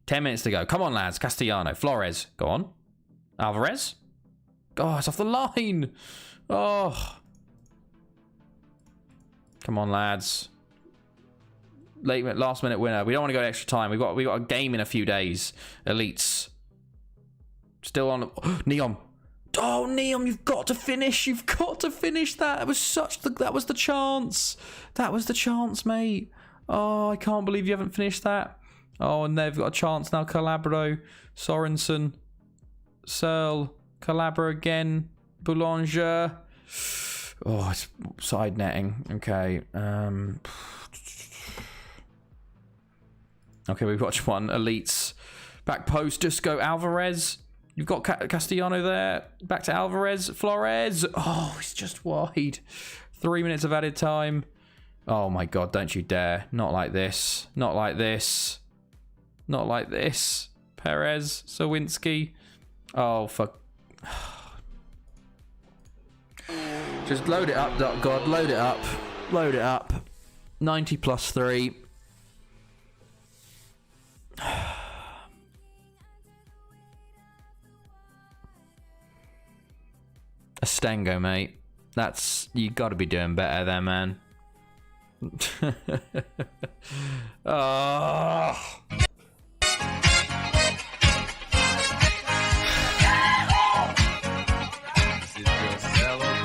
10 minutes to go. Come on, lads. Castellano. Flores. Go on. Alvarez. Oh, it's off the line. Oh. Come on, lads. Last minute winner. We don't want to go extra time. We got a game in a few days. Elites. Still on. Neom. Oh, Neom, you've got to finish. You've got to finish that. That was the chance. That was the chance, mate. Oh, I can't believe you haven't finished that. Oh, and they've got a chance now. Calabro, Sorensen, Searle, Calabro again, Boulanger. Oh, it's side netting. Okay. Okay, we've watched one. Elites. Back post, Dusko, Alvarez. You've got Castellano there. Back to Alvarez. Flores. Oh, it's just wide. 3 minutes of added time. Oh my god, don't you dare. Not like this. Not like this. Not like this. Perez. Sawinski. Oh, fuck. Just load it up, God. Load it up. Load it up. 90 plus 3. Astengo, mate. You got to be doing better there, man. Oh.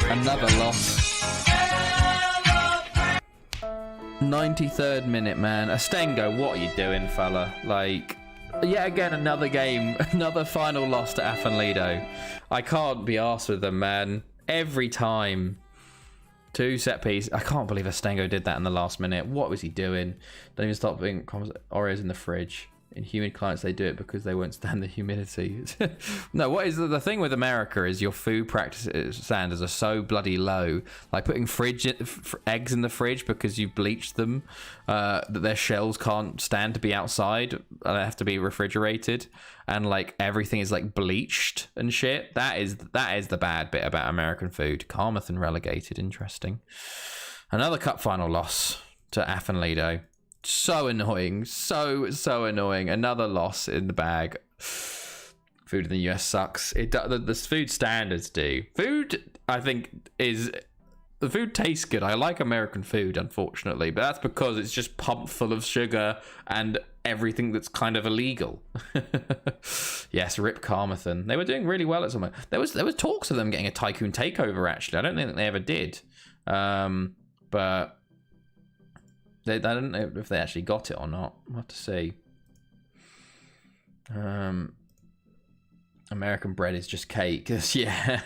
Another loss. 93rd minute, man. Astengo, what are you doing, fella? Like, yet again, another game, another final loss to Afan Lido. I can't be arsed with them, man. Every time. 2 set piece. I can't believe Astengo did that in the last minute. What was he doing? Don't even stop putting Oreos in the fridge. In humid climates, they do it because they won't stand the humidity. No, what is the thing with America is your food practice standards are so bloody low. Like putting eggs in the fridge because you bleached them, that their shells can't stand to be outside. They have to be refrigerated, and like everything is like bleached and shit. That is the bad bit about American food. Carmarthen relegated. Interesting. Another cup final loss to Afan Lido. So annoying, so annoying. Another loss in the bag. Food in the US sucks. The food standards do. Food, I think, the food tastes good. I like American food, unfortunately, but that's because it's just pumped full of sugar and everything that's kind of illegal. Yes, rip Carmarthen. They were doing really well at some point. There was talks of them getting a Tycoon takeover. Actually, I don't think they ever did, but. I don't know if they actually got it or not. We'll have to see. American bread is just cake. Yeah.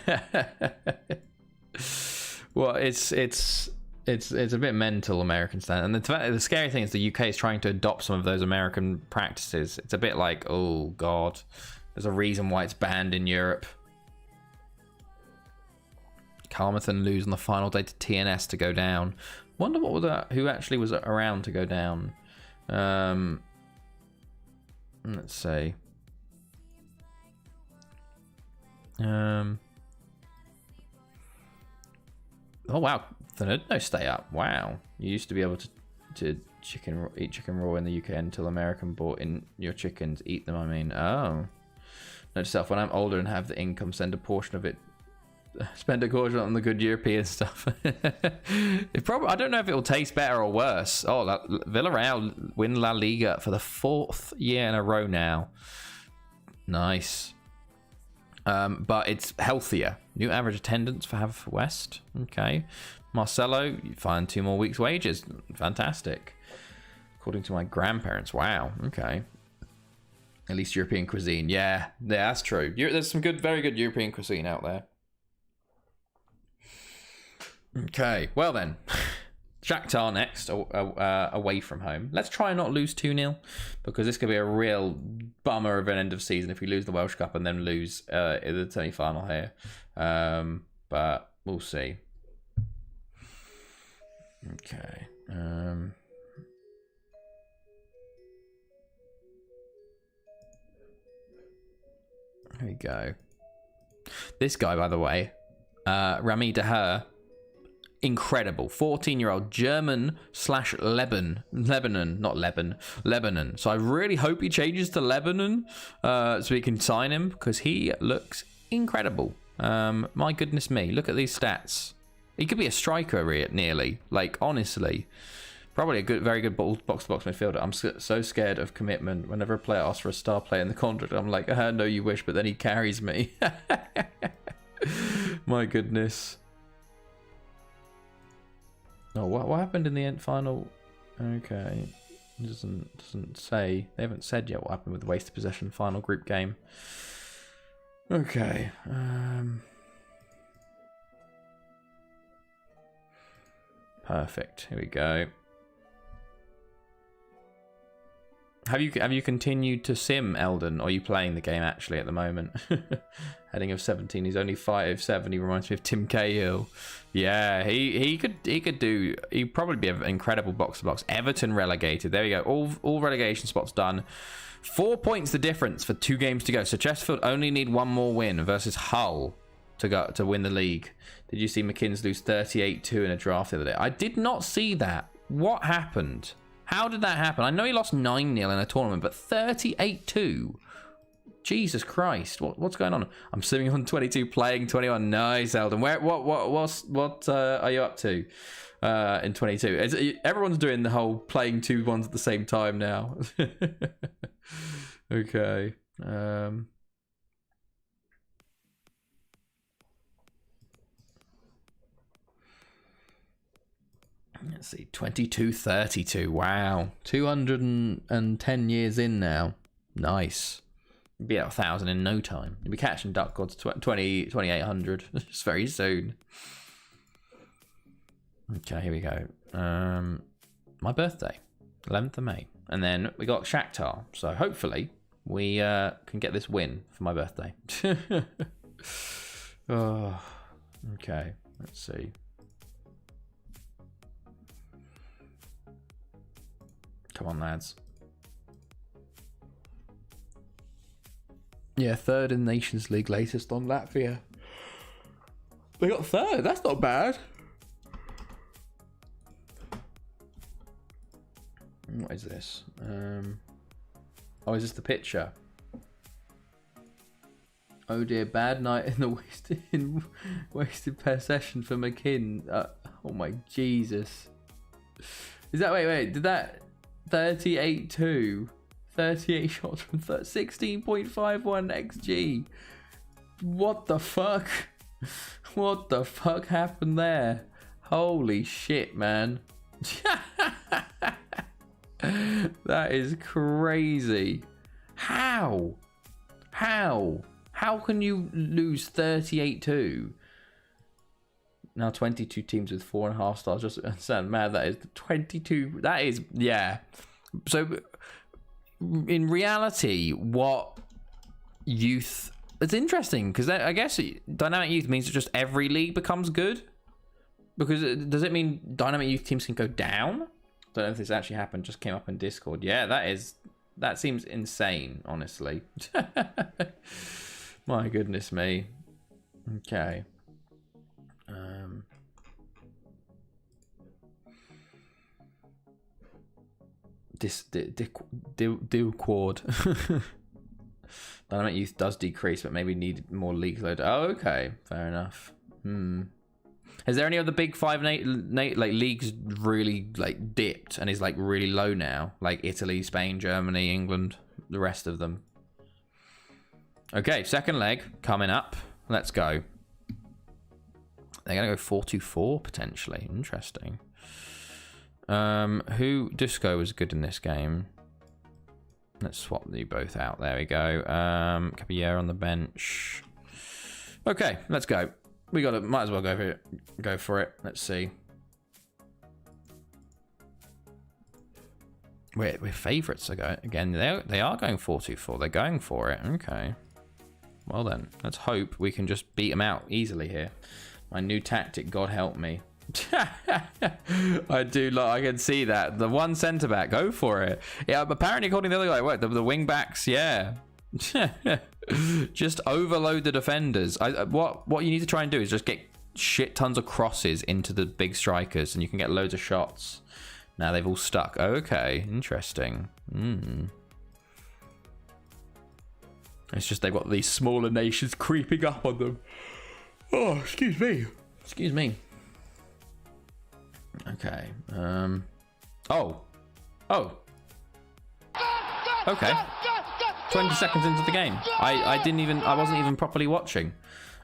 Well, it's a bit mental, American standard. And the scary thing is the UK is trying to adopt some of those American practices. It's a bit like, oh god, there's a reason why it's banned in Europe. Carmarthen lose on the final day to TNS to go down. Wonder who actually was around to go down. Let's see. Oh wow, no stay up. Wow, you used to be able to eat chicken raw in the UK until American bought in your chickens. Eat them, I mean. Oh, note to self: when I'm older and have the income, send a portion of it. Spend a quarter on the good European stuff. I don't know if it will taste better or worse. Oh, Villarreal win La Liga for the 4th year in a row now. Nice. But it's healthier. New average attendance for Haverford. Okay. Marcelo, you find 2 more weeks' wages. Fantastic. According to my grandparents. Wow. Okay. At least European cuisine. Yeah, that's true. There's some very good European cuisine out there. Okay, well then, Shakhtar next, away from home. Let's try and not lose 2-0, because this could be a real bummer of an end of season if we lose the Welsh Cup and then lose in the semi-final here. But we'll see. Okay. Here we go. This guy, by the way, Rami Daher, incredible 14-year-old German / Lebanon. So I really hope he changes to Lebanon so we can sign him, because he looks incredible. My goodness me, look at these stats. He could be a striker nearly, like honestly. Probably a very good box-to-box midfielder. I'm so scared of commitment. Whenever a player asks for a star player in the contract, I'm like, no you wish, but then he carries me. My goodness. Oh, what happened in the end final? Okay, it doesn't say. They haven't said yet what happened with the wasted possession final group game. Okay. Perfect. Here we go. Have you continued to sim, Eldon, or are you playing the game actually at the moment? Heading of 17, he's only 5'7". He reminds me of Tim Cahill. Yeah, he'd probably be an incredible box-to-box. Everton relegated. There we go. All relegation spots done. 4 points the difference for 2 games to go. So Chesterfield only need 1 more win versus Hull to win the league. Did you see McKinn's lose 38-2 in a draft the other day? I did not see that. What happened? How did that happen? I know he lost 9-0 in a tournament, but 38-2. Jesus Christ, what's going on? I'm sitting on 22, playing 21. Nice, Eldon. What are you up to in 22? Everyone's doing the whole playing 2 ones at the same time now. Okay. Let's see, 22-32. Wow, 210 years in now. Nice. Be at 1,000 in no time. You'll be catching Duck Gods 2800 just very soon. Okay, here we go. My birthday, 11th of May. And then we got Shakhtar. So hopefully we can get this win for my birthday. Oh, okay, let's see. Come on, lads. Yeah, third in Nations League, latest on Latvia. They got third, that's not bad. What is this? Oh, is this the picture? Oh dear, bad night in the wasted possession for McKinn. Oh my Jesus. Is that, wait, did that 38-2? 38 shots from 16.51 XG. What the fuck? What the fuck happened there? Holy shit, man. That is crazy. How can you lose 38-2? Now 22 teams with 4.5 stars. Just understand, man, that is 22. That is, yeah. So in reality, what youth... It's interesting, because I guess dynamic youth means that just every league becomes good. Because does it mean dynamic youth teams can go down? Don't know if this actually happened. Just came up in Discord. Yeah, that seems insane, honestly. My goodness me. Okay. Quad. Dynamic youth does decrease, but maybe need more leagues load. Oh, okay, fair enough. Is there any other big five like leagues really like dipped and is like really low now? Like Italy, Spain, Germany, England, the rest of them. Okay, second leg coming up. Let's go. They're gonna go 4-2-4 potentially. Interesting. Who Disco was good in this game? Let's swap you both out. There we go. Caballero on the bench. Okay, let's go. We got to, might as well go for it. Let's see. We're favourites again. They are going 4-2-4. They're going for it. Okay. Well then, let's hope we can just beat them out easily here. My new tactic, God help me. I can see that. The one centre back, go for it. Yeah, apparently according to the other guy, what, the wing backs, yeah. Just overload the defenders. What you need to try and do is just get shit tons of crosses into the big strikers and you can get loads of shots. Now they've all stuck. Okay, interesting. It's just they've got these smaller nations creeping up on them. Oh, excuse me. Excuse me. Okay. Oh. Okay. 20 seconds into the game. I wasn't even properly watching.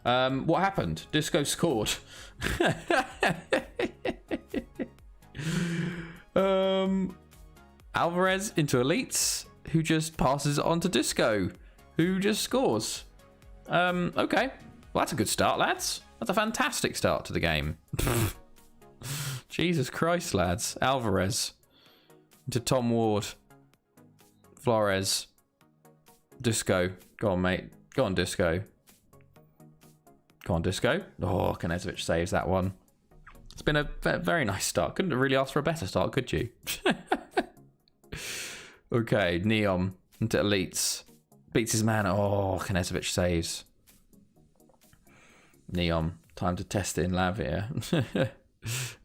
What happened? Disco scored. Alvarez into Elites, who just passes it on to Disco, who just scores. Okay. Well, that's a good start, lads. That's a fantastic start to the game. Jesus Christ, lads. Alvarez into Tom Ward. Flores. Disco. Go on, mate. Go on, Disco. Go on, Disco. Oh, Knezovic saves that one. It's been a very nice start. Couldn't have really asked for a better start, could you? Okay, Neon into Elites. Beats his man. Oh, Knezovic saves. Neon. Time to test it in Lavia.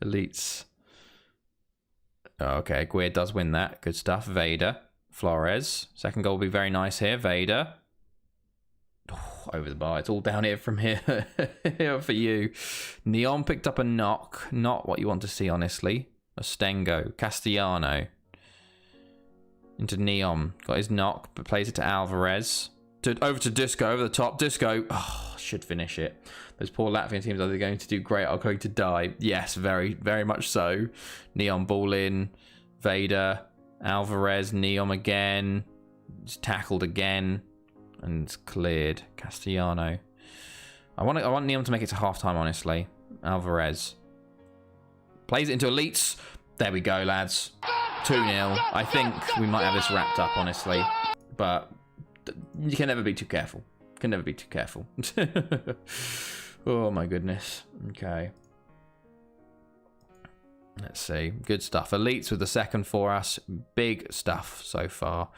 Elites. Oh, okay, Guir does win that. Good stuff. Vader. Flores. Second goal will be very nice here. Vader. Oh, over the bar. It's all down here from here. For you. Neon picked up a knock. Not what you want to see, honestly. Ostengo. Castellano. Into Neon. Got his knock, but plays it to Alvarez. Over to Disco. Over the top. Disco. Oh, should finish it. Those poor Latvian teams, are they going to do great? Are going to die? Yes, very, very much so. Neom ball in. Vader. Alvarez. Neom again. It's tackled again. And it's cleared. Castellano. I want Neom to make it to halftime, honestly. Alvarez. Plays it into elites. There we go, lads. 2-0. I think we might have this wrapped up, honestly. But you can never be too careful. Can never be too careful. Oh, my goodness. Okay. Let's see. Good stuff. Elites with the second for us. Big stuff so far.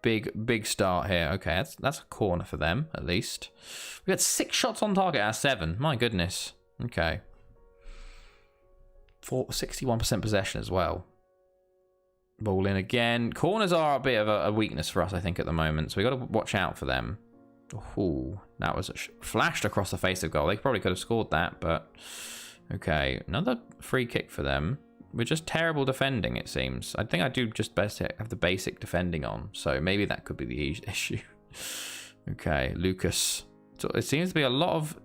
Big start here. Okay, that's a corner for them, at least. We had 6 shots on target out of 7. My goodness. Okay. 61% possession as well. Ball in again. Corners are a bit of a weakness for us, I think, at the moment. So we got to watch out for them. Ooh, that was flashed across the face of goal. They probably could have scored that, but okay. Another free kick for them. We're just terrible defending, it seems. I think I do just best have the basic defending on. So maybe that could be the issue. Okay, Lucas. So it seems to be a lot of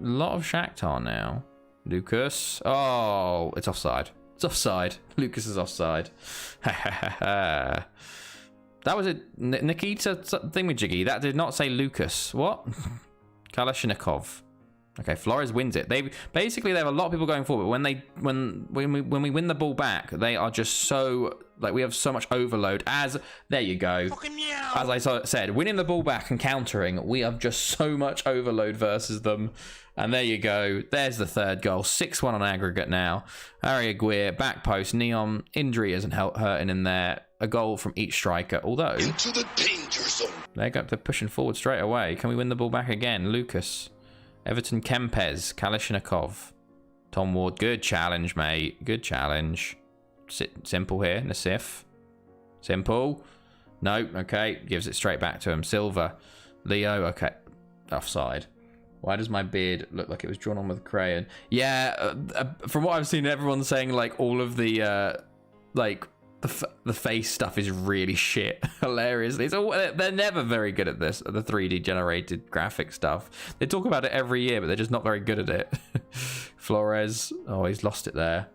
Shakhtar now. Lucas. Oh, it's offside. It's offside. Lucas is offside. That was a Nikita thingamajiggy. That did not say Lucas. What? Kalashnikov. Okay, Flores wins it. They have a lot of people going forward. But when we win the ball back, they are just so like we have so much overload. There you go. As I said, winning the ball back and countering, we have just so much overload versus them. And there you go. There's the third goal. 6-1 on aggregate now. Ari Aguirre, back post. Neom, injury isn't hurting in there. A goal from each striker. Although, into the danger zone. They're pushing forward straight away. Can we win the ball back again? Lucas. Everton Kempes. Kalashnikov. Tom Ward. Good challenge, mate. Good challenge. Simple here. Nassif. Simple. No. Okay. Gives it straight back to him. Silva. Leo. Okay. Offside. Why does my beard look like it was drawn on with a crayon? Yeah, from what I've seen, everyone's saying like all of the the face stuff is really shit. Hilarious. They're never very good at this, the 3D generated graphic stuff. They talk about it every year, but they're just not very good at it. Flores. Oh, he's lost it there.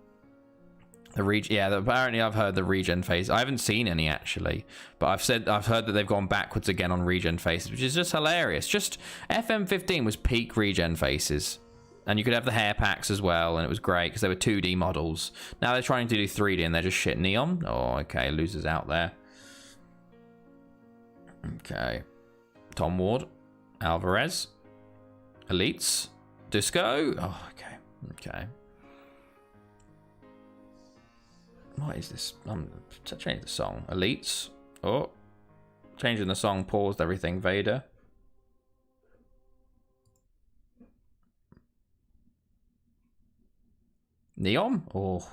Apparently I've heard the regen phase. I haven't seen any actually, but I've heard that they've gone backwards again on regen phases, which is just hilarious. Just FM15 was peak regen phases, and you could have the hair packs as well, and it was great because they were 2D models. Now they're trying to do 3D, and they're just shit. Neom. Oh, okay, losers out there. Okay, Tom Ward, Alvarez, Elites, Disco. Oh, okay. What is this? I'm changing the song. Elites. Oh. Changing the song. Paused everything. Vader. Neom? Oh.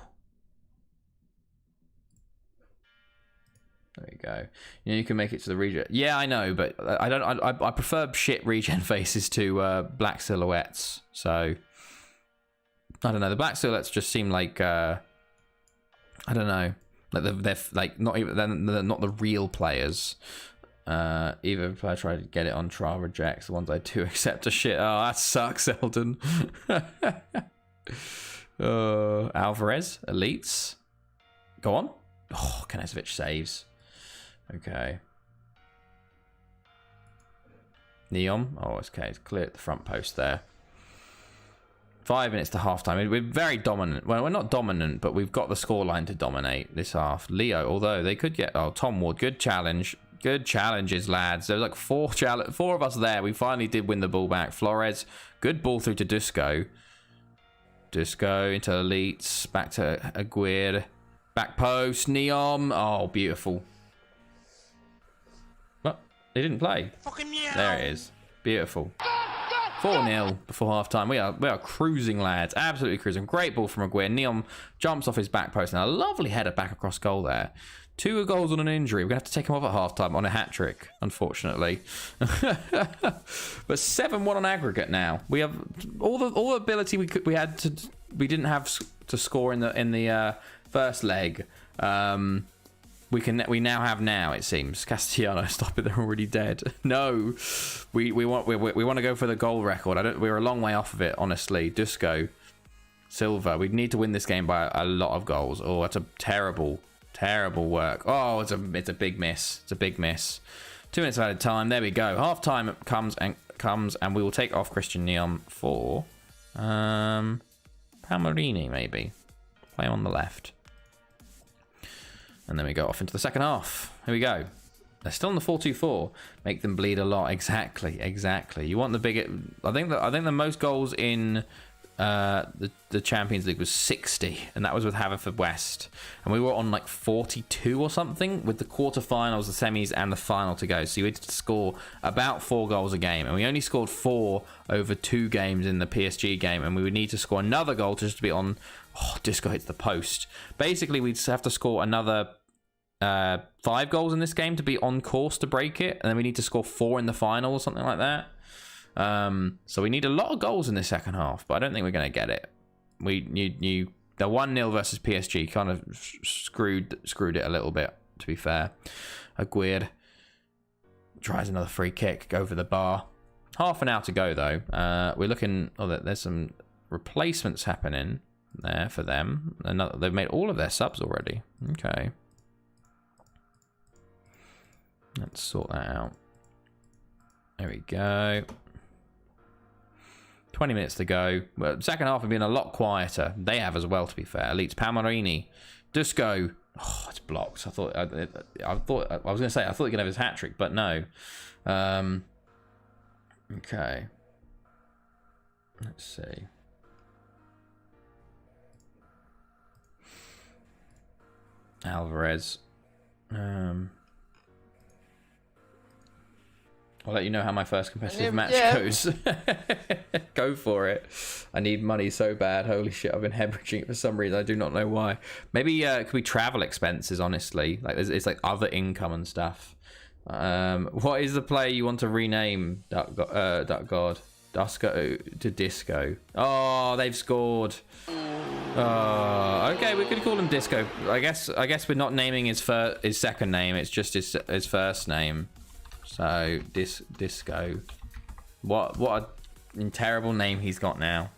There you go. You can make it to the regen. Yeah, I know, but I don't. I prefer shit regen faces to black silhouettes. So I don't know. The black silhouettes just seem like I don't know. Like they're like not even they're not the real players. Even if I try to get it on trial rejects, the ones I do accept are shit. Oh, that sucks, Eldon. Alvarez, Elites. Go on. Oh, Knezovic saves. Okay. Neom. Oh, it's okay. It's clear at the front post there. 5 minutes to halftime. We're very dominant. Well, we're not dominant, but we've got the scoreline to dominate this half. Leo, although they could get... Oh, Tom Ward. Good challenge. Good challenges, lads. There was like four of us there. We finally did win the ball back. Flores. Good ball through to Dusko. Dusko into Elites. Back to Aguirre. Back post. Neom. Oh, beautiful. What? They didn't play. There it is. Beautiful. 4-0 before halftime. We are cruising, lads. Absolutely cruising. Great ball from Aguirre. Neom jumps off his back post. And a lovely header back across goal there. 2 goals on an injury. We're going to have to take him off at halftime on a hat-trick, unfortunately. But 7-1 on aggregate now. We have all the ability we didn't have to score in the first leg. We now have it seems. Castellano, stop it, they're already dead. No. We want to go for the goal record. We're a long way off of it, honestly. Dusko, Silva. We need to win this game by a lot of goals. Oh, that's a terrible work. Oh, it's a big miss. It's a big miss. 2 minutes of added time. There we go. Half time comes and we will take off Christian Neom for Palmarini, maybe. Play on the left. And then we go off into the second half. Here we go. They're still in the 4-2-4. Make them bleed a lot. Exactly. You want the bigger. I think the most goals in the Champions League was 60, and that was with Haverfordwest. And we were on like 42 or something with the quarterfinals, the semis, and the final to go. So you had to score about 4 goals a game, and we only scored 4 over 2 games in the PSG game, and we would need to score another goal just to be on. Oh, Disco hits the post. Basically, we'd have to score another 5 goals in this game to be on course to break it, and then we need to score 4 in the final or something like that. So we need a lot of goals in this second half, but I don't think we're going to get it. The 1-0 versus PSG kind of screwed it a little bit, to be fair. Aguirre tries another free kick over the bar. Half an hour to go, though. We're looking. Oh, there's some replacements happening there for them. They've made all of their subs already. Okay. Let's sort that out. There we go. 20 minutes to go. Well, second half have been a lot quieter. They have as well, to be fair. Elites Palmarini. Dusko. Oh, it's blocked. I thought I was going to say I thought he could have his hat trick, but no. Okay. Let's see. Alvarez. I'll let you know how my first competitive match goes. Go for it. I need money so bad. Holy shit, I've been hemorrhaging it for some reason. I do not know why. Maybe it could be travel expenses, honestly. Like it's like other income and stuff. What is the player you want to rename, Duck God? Dusko to Disco. Oh, they've scored. Oh, okay, we could call him Disco. I guess we're not naming his second name. It's just his first name. So Disco. What a terrible name he's got now.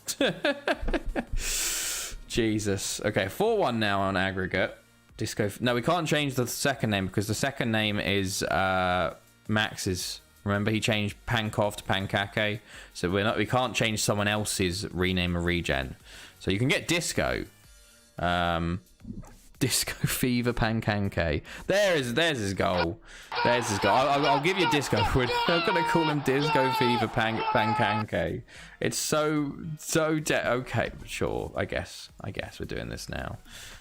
Jesus. Okay, 4-1 now on aggregate. Disco. No, we can't change the second name because the second name is Max's. Remember, he changed Pankov to Pankake, so we can't change someone else's rename or regen. So you can get Disco. Disco Fever Pankanke. There's his goal. There's his goal. I'll give you Disco. We're not going to call him Disco Fever Pankanke. It's so okay, sure. I guess we're doing this now.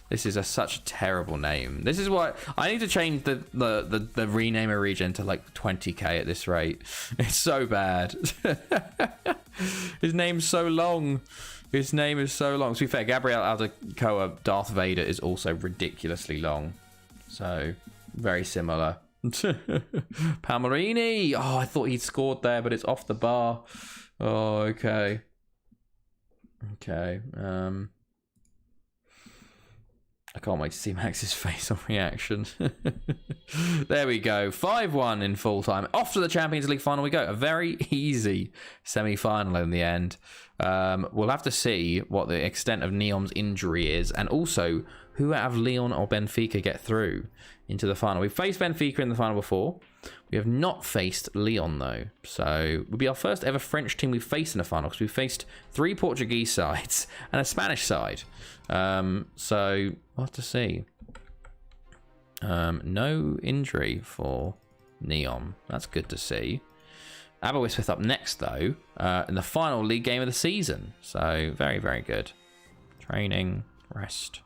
This is such a terrible name. This is what I need to change the renamer regen to like 20k at this rate. It's so bad. His name's so long. His name is so long. To be fair, Gabriel Aldecoa Darth Vader is also ridiculously long. So, very similar. Palmarini! Oh, I thought he'd scored there, but it's off the bar. Oh, okay. Okay. I can't wait to see Max's face on reaction. There we go. 5-1 in full time. Off to the Champions League final we go. A very easy semi-final in the end. We'll have to see what the extent of Neom's injury is, and also who out of Lyon or Benfica get through into the final. We've faced Benfica in the final before. We have not faced Lyon, though. So it will be our first ever French team we've faced in a final, because we've faced 3 Portuguese sides and a Spanish side. So we'll have to see. No injury for Neom. That's good to see. Aberystwyth up next, though, in the final league game of the season. So very, very good. Training, rest.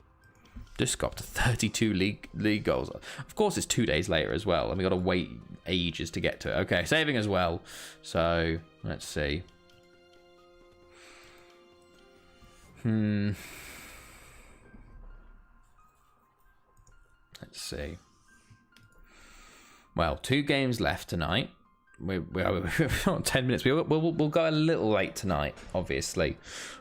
Just got up to 32 league goals. Of course, it's 2 days later as well, and we got to wait ages to get to it. Okay, saving as well. So let's see. Let's see. Well, 2 games left tonight. we're not 10 minutes. We'll go a little late tonight, obviously,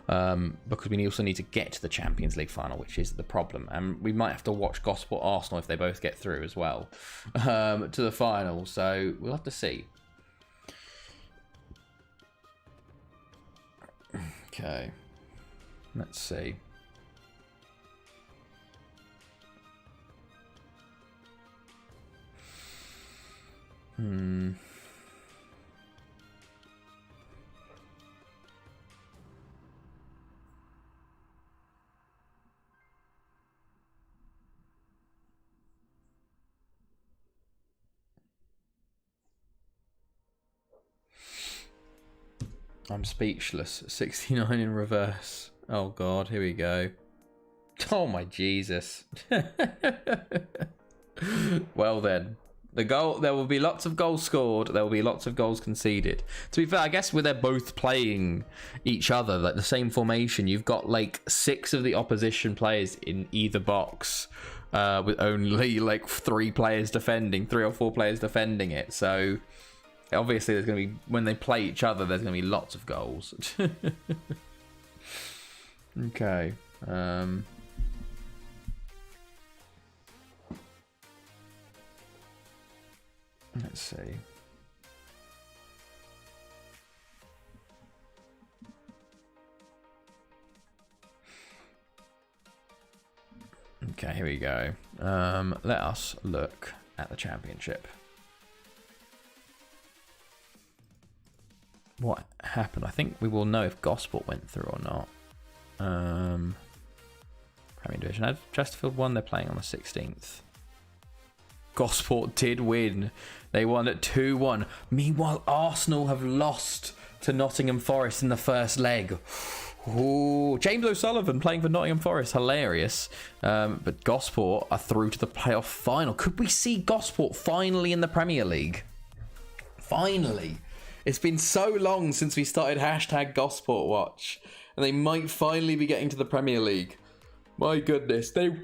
because we also need to get to the Champions League final, which is the problem. And we might have to watch Gosport Arsenal if they both get through as well to the final. So we'll have to see. Okay, let's see. I'm speechless. 69 in reverse. Oh God, here we go. Oh my Jesus. Well then. There will be lots of goals scored. There will be lots of goals conceded. To be fair, I guess they're both playing each other, like the same formation. You've got like 6 of the opposition players in either box, with only like 3 players defending, 3 or 4 players defending it. So obviously, there's going to be, when they play each other, there's going to be lots of goals. Okay. Let's see. Okay, here we go. Let us look at the championship. What happened? I think we will know if Gosport went through or not. Premier Division. Chesterfield won. They're playing on the 16th. Gosport did win. They won at 2-1. Meanwhile, Arsenal have lost to Nottingham Forest in the first leg. Ooh, James O'Sullivan playing for Nottingham Forest. Hilarious. But Gosport are through to the playoff final. Could we see Gosport finally in the Premier League? Finally. It's been so long since we started hashtag Gosport Watch. And they might finally be getting to the Premier League. My goodness. They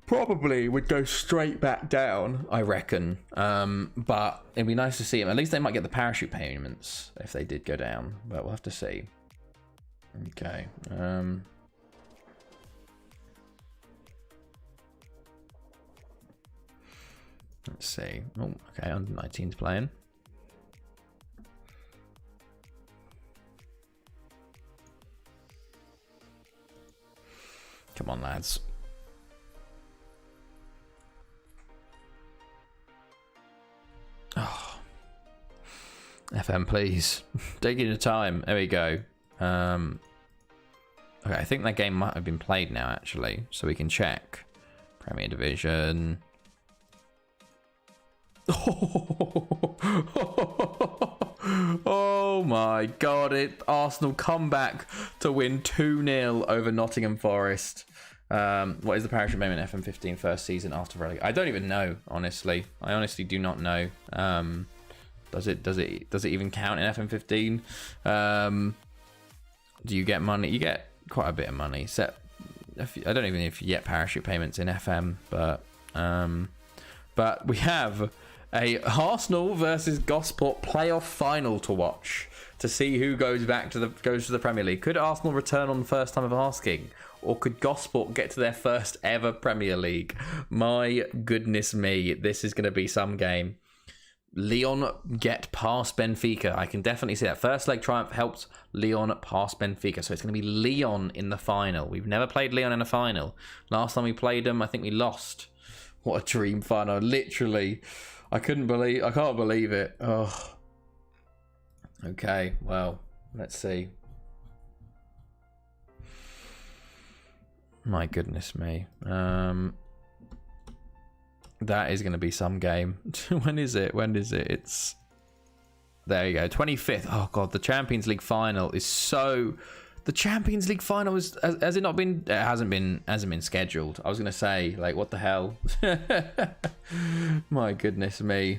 probably would go straight back down, I reckon. But it'd be nice to see them. At least they might get the parachute payments if they did go down. But we'll have to see. Okay. Let's see. Oh, okay. Under 19's playing. Come on, lads. Oh. FM, please. Take your time. There we go. Okay, I think that game might have been played now, actually. So we can check. Premier Division. Oh my God. Arsenal come back to win 2-0 over Nottingham Forest. What is the parachute payment FM15 first season after relegation? I don't even know, honestly. I honestly do not know. Does it even count in FM15? Do you get money? You get quite a bit of money. I don't even know if you get parachute payments in FM, but we have a Arsenal versus Gosport playoff final to watch to see who goes to the Premier League. Could Arsenal return on the first time of asking, or could Gosport get to their first ever Premier League? My goodness me, this is going to be some game. Lyon get past Benfica. I can definitely see that. First leg triumph helped Lyon past Benfica. So it's going to be Lyon in the final. We've never played Lyon in a final. Last time we played them, I think we lost. What a dream final. Literally, I can't believe it. Oh. Okay, well, let's see. My goodness me. That is going to be some game. When is it? It's... There you go. 25th. Oh, God. The Champions League final is so... The Champions League final has it not been... It hasn't been scheduled. I was going to say, like, what the hell? My goodness me.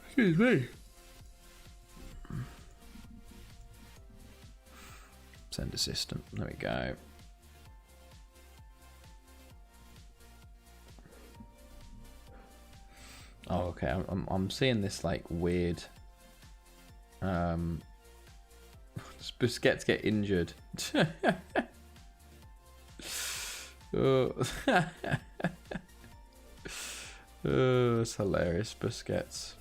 Excuse me. Send assistant. There we go. Oh, okay. I'm seeing this like weird. Busquets get injured. Oh. Oh, it's hilarious, Busquets.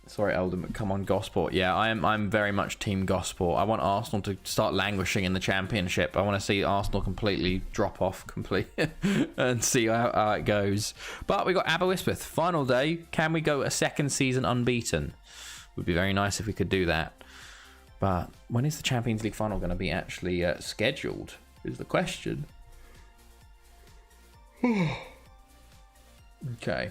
Sorry, Eldon, but come on, Gosport. Yeah, I'm very much team Gosport. I want Arsenal to start languishing in the Championship. I want to see Arsenal completely drop off and see how it goes. But we got Aberystwyth, final day. Can we go a second season unbeaten? Would be very nice if we could do that. But when is the Champions League final going to be actually scheduled? Is the question. Okay.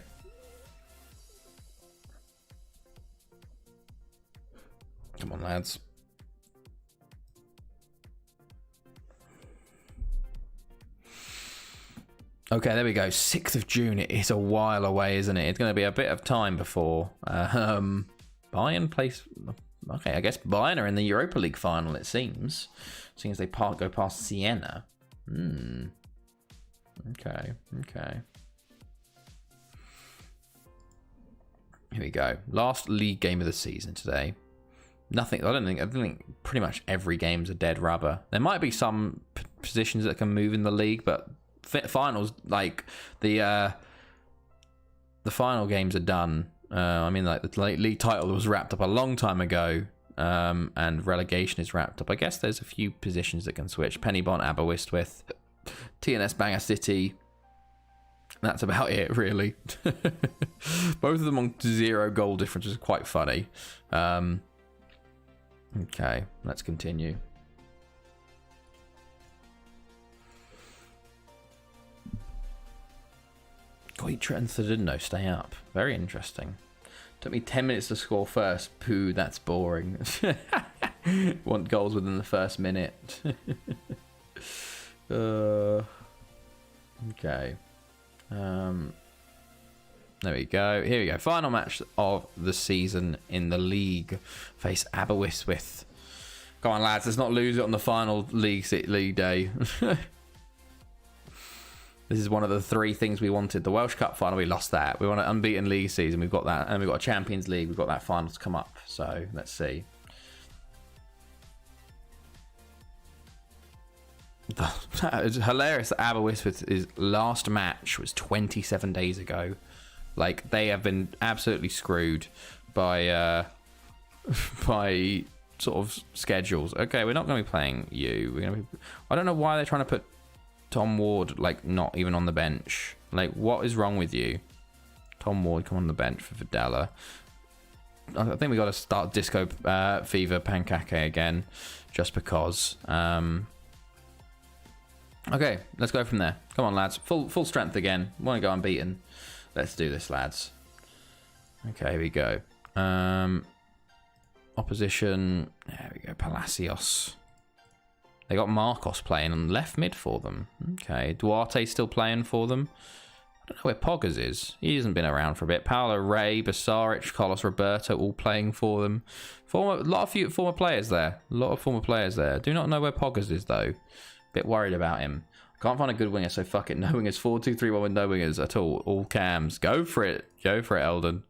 Come on, lads. Okay, there we go. 6th of June. It is a while away, isn't it? It's going to be a bit of time before Bayern plays. Okay, I guess Bayern are in the Europa League final, it seems. Seeing as they go past Siena. Okay. Here we go. Last league game of the season today. Nothing. I don't think pretty much every game's a dead rubber. There might be some positions that can move in the league, but finals, like the final games are done. I mean, like the league title was wrapped up a long time ago, and relegation is wrapped up. I guess there's a few positions that can switch. Pennybont, Aberystwyth, TNS Bangor City. That's about it, really. Both of them on 0 goal difference, is quite funny. Okay, let's continue. Goitra and Thedino stay up. Very interesting. Took me 10 minutes to score first. Pooh, that's boring. Want goals within the first minute. Okay. There we go. Here we go. Final match of the season in the league. Face Aberystwyth. Come on, lads. Let's not lose it on the final league day. This is one of the 3 things we wanted. The Welsh Cup final, we lost that. We want an unbeaten league season. We've got that. And we've got a Champions League. We've got that final to come up. So, let's see. It's hilarious that Aberystwyth's last match was 27 days ago. Like, they have been absolutely screwed by by sort of schedules. Okay, we're not going to be playing you. We're going to be. I don't know why they're trying to put Tom Ward like not even on the bench. Like, what is wrong with you? Tom Ward, come on the bench for Videla. I think we got to start Disco Fever Pankake again, just because. Okay, let's go from there. Come on, lads. Full strength again. Want to go unbeaten. Let's do this, lads. Okay, here we go. Opposition. There we go. Palacios. They got Marcos playing on left mid for them. Okay. Duarte still playing for them. I don't know where Poggers is. He hasn't been around for a bit. Paolo Ray, Basaric, Carlos Roberto all playing for them. A lot of former players there. A lot of former players there. Do not know where Poggers is, though. Bit worried about him. Can't find a good winger, so fuck it. No wingers. 4-2-3-1 with no wingers at all. All cams. Go for it. Go for it, Eldon.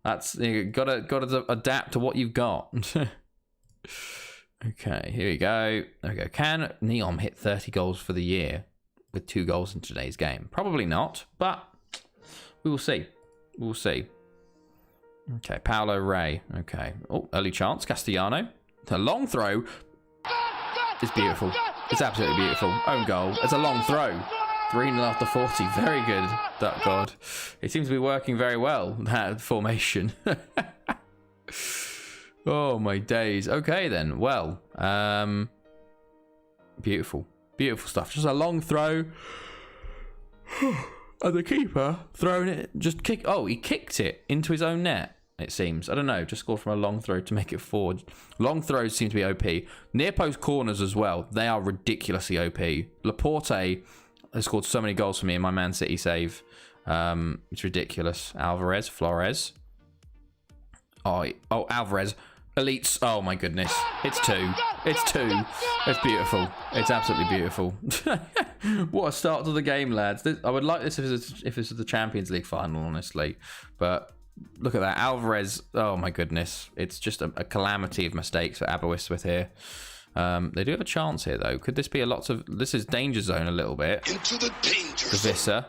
That's you gotta adapt to what you've got. Okay, here we go. There we go. Can Neom hit 30 goals for the year with 2 goals in today's game? Probably not, but we will see. We will see. Okay, Paolo Ray. Okay. Oh, early chance. Castellano. A long throw. It's beautiful. It's absolutely beautiful. Own goal. It's a long throw. 3-0 after 40. Very good, Duck God. It seems to be working very well, that formation. Oh, my days. Okay, then. Well, beautiful. Beautiful stuff. Just a long throw. And the keeper throwing it, just kick. Oh, he kicked it into his own net, it seems. I don't know. Just scored from a long throw to make it forward. Long throws seem to be OP. Near post corners as well. They are ridiculously OP. Laporte has scored so many goals for me in my Man City save. It's ridiculous. Alvarez, Flores. Oh, Alvarez. Elites. Oh my goodness. It's 2. It's 2. It's beautiful. It's absolutely beautiful. What a start to the game, lads. I would like this if this was the Champions League final, honestly. But look at that. Alvarez. Oh my goodness. It's just a calamity of mistakes for Aberystwyth here. They do have a chance here, though. Could this be this is danger zone a little bit. Into the danger zone. Visser.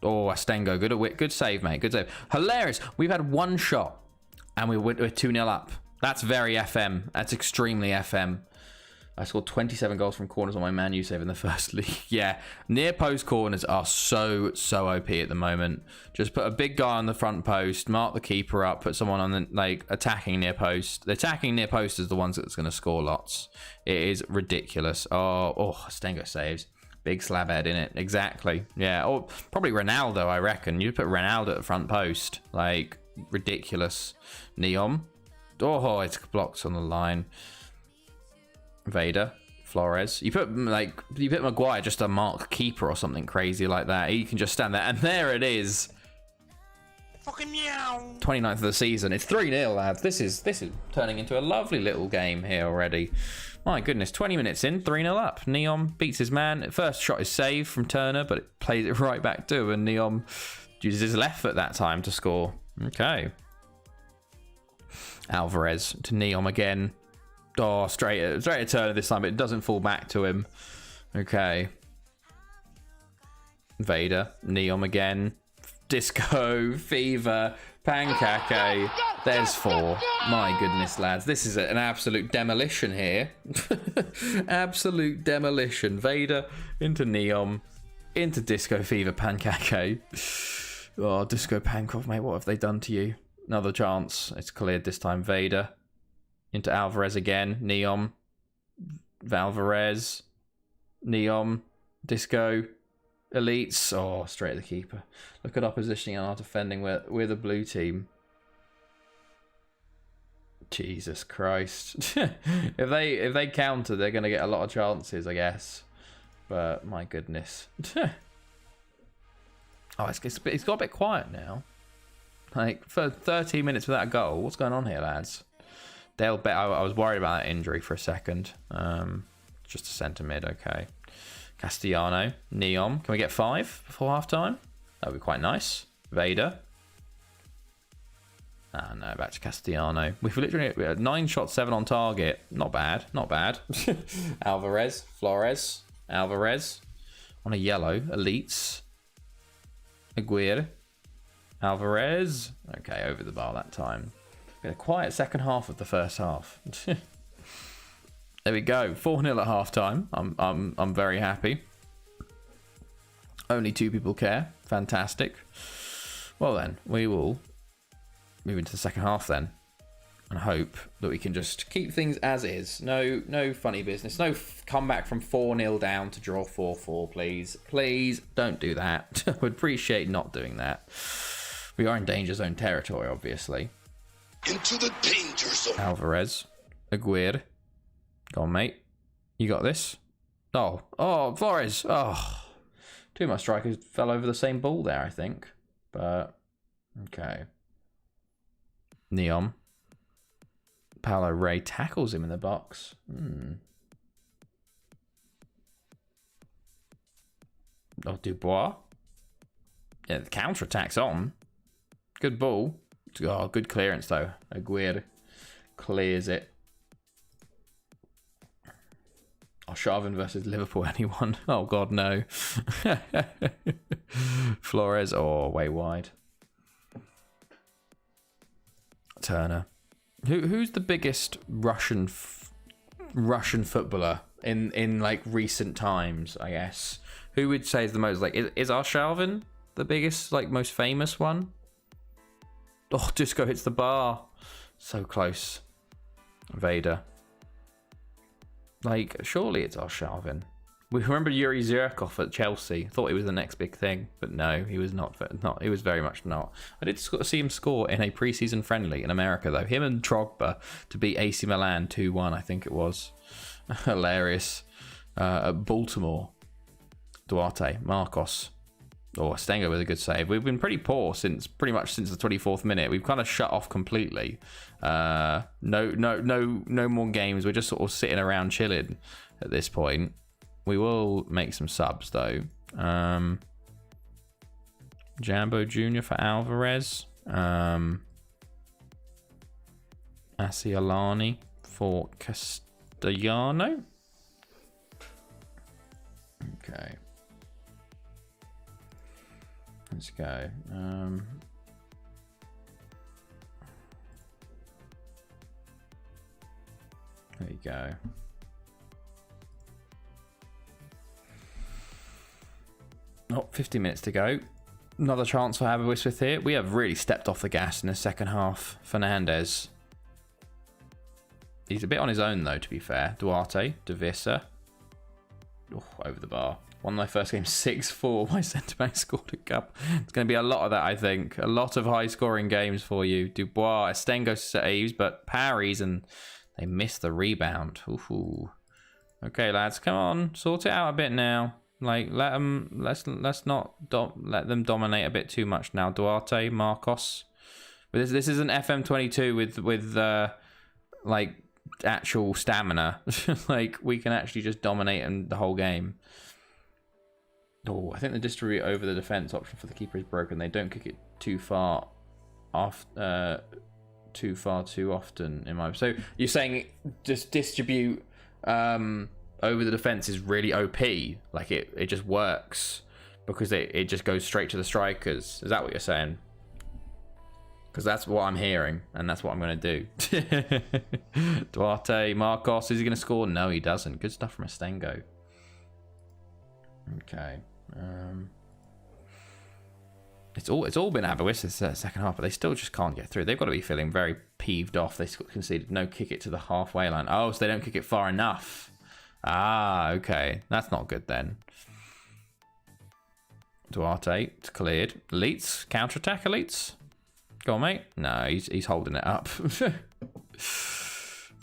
Oh, Astengo. Good save, mate. Good save. Hilarious. We've had one shot and we're 2-0 up. That's very FM. That's extremely FM. I scored 27 goals from corners on my Man U save in the first league. Yeah, near post corners are so OP at the moment. Just put a big guy on the front post, mark the keeper up, put someone on the attacking near post. The attacking near post is the ones that's going to score lots. It is ridiculous. Oh, Stengo saves. Big slab head in it. Exactly. Yeah. Or probably Ronaldo, I reckon. You'd put Ronaldo at the front post. Like, ridiculous. Neom. Oh, it's blocked on the line. Vader, Flores. You put Maguire just to mark keeper or something crazy like that. He can just stand there, and there it is. Fucking meow. 29th of the season. It's 3-0, lads. This is turning into a lovely little game here already. My goodness, 20 minutes in, 3-0 up. Neom beats his man. First shot is saved from Turner, but it plays it right back to him, and Neom uses his left foot that time to score. Okay. Alvarez to Neom again. Oh, straight at Turner this time, but it doesn't fall back to him. Okay. Vader, Neom again. Disco, Fever, Pankake. There's 4. My goodness, lads. This is an absolute demolition here. Absolute demolition. Vader into Neom. Into Disco, Fever, Pankake. Oh, Disco Pankov, mate. What have they done to you? Another chance. It's cleared this time. Vader. Into Alvarez again. Neom. Alvarez. Neom. Disco. Elites. Oh, straight at the keeper. Look at our positioning and our defending. We're the blue team. Jesus Christ. If they counter, they're going to get a lot of chances, I guess. But my goodness. Oh, it's got a bit quiet now. Like, for 13 minutes without a goal. What's going on here, lads? Dale Bet. I was worried about that injury for a second. Just a centre mid, okay. Castellano, Neom. Can we get 5 before half time? That would be quite nice. Vader. Ah, no, back to Castellano. We had 9 shots, 7 on target. Not bad, not bad. Alvarez, Flores, Alvarez. On a yellow, Elites. Aguirre. Alvarez. Okay, over the bar that time. A quiet second half of the first half. There we go. 4-0 at half time. I'm very happy. Only 2 people care. Fantastic. Well then, we will move into the second half then, and hope that we can just keep things as is. No funny business. No comeback from 4-0 down to draw 4-4, please. Please don't do that. I would appreciate not doing that. We are in danger zone territory, obviously. Into the danger zone. Alvarez. Aguirre. Go on, mate. You got this. Oh, Flores. Oh. 2 of my strikers fell over the same ball there, I think. But, okay. Neom. Paulo Rey tackles him in the box. Oh, Dubois. Yeah, the counter-attack's on. Good ball. Oh, good clearance, though. Aguirre clears it. Oh, Sharvin versus Liverpool, anyone? Oh, God, no. Flores. Oh, way wide. Turner. Who's the biggest Russian footballer in like recent times, I guess? Who would say is the most, like, is Arshavin the biggest, like, most famous one? Oh, Disco hits the bar. So close. Vader. Like, surely it's Arshavin. We remember Yuri Zirkov at Chelsea. Thought he was the next big thing, but no, he was not. He was very much not. I did see him score in a preseason friendly in America, though. Him and Drogba to beat AC Milan 2-1, I think it was. Hilarious. At Baltimore. Duarte, Marcos. Oh, Stengo with a good save. We've been pretty poor pretty much since the 24th minute. We've kind of shut off completely. No more games. We're just sort of sitting around chilling at this point. We will make some subs though. Jambo Jr. for Alvarez. Asialani for Castellano. Okay. Let's go. There you go. Oh, 50 minutes to go. Another chance for Aberystwyth here. We have really stepped off the gas in the second half. Fernandez. He's a bit on his own though, to be fair. Duarte, De Vissa. Oh, over the bar. Won my first game 6-4. My centre-back scored a cup. It's going to be a lot of that, I think. A lot of high-scoring games for you. Dubois, Estengo saves, but parries, and they miss the rebound. Ooh. Okay, lads, come on. Sort it out a bit now. Like, let's not let them dominate a bit too much now. Duarte, Marcos. But this is an FM22 with like, actual stamina. Like, we can actually just dominate in the whole game. Oh, I think the distribute over the defense option for the keeper is broken. They don't kick it too far off, too often in my. So you're saying just distribute over the defense is really OP, like it just works because it just goes straight to the strikers. Is that what you're saying? Because that's what I'm hearing, and that's what I'm going to do. Duarte, Marcos, is he going to score? No, he doesn't. Good stuff from Estengo. Okay. It's all been Aberystwyth's second half, but they still just can't get through. They've got to be feeling very peeved off. They conceded no kick it to the halfway line. Oh, so they don't kick it far enough. Ah, okay. That's not good then. Duarte, it's cleared. Leeds, counter-attack, Elites. Go on, mate. No, he's holding it up.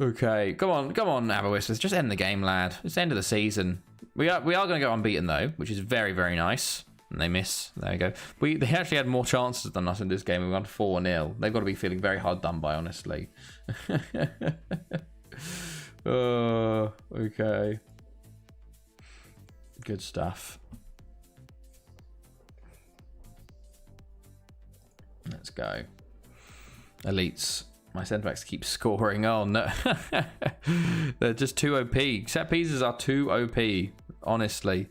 Okay, come on, Aberystwyth. Just end the game, lad. It's the end of the season. We are going to go unbeaten, though, which is very, very nice. And they miss. There you go. They actually had more chances than us in this game. We won 4-0. They've got to be feeling very hard done by, honestly. Okay. Good stuff. Let's go. Elites. My centre-backs keep scoring. Oh, no. They're just too OP. Set pieces are too OP, honestly.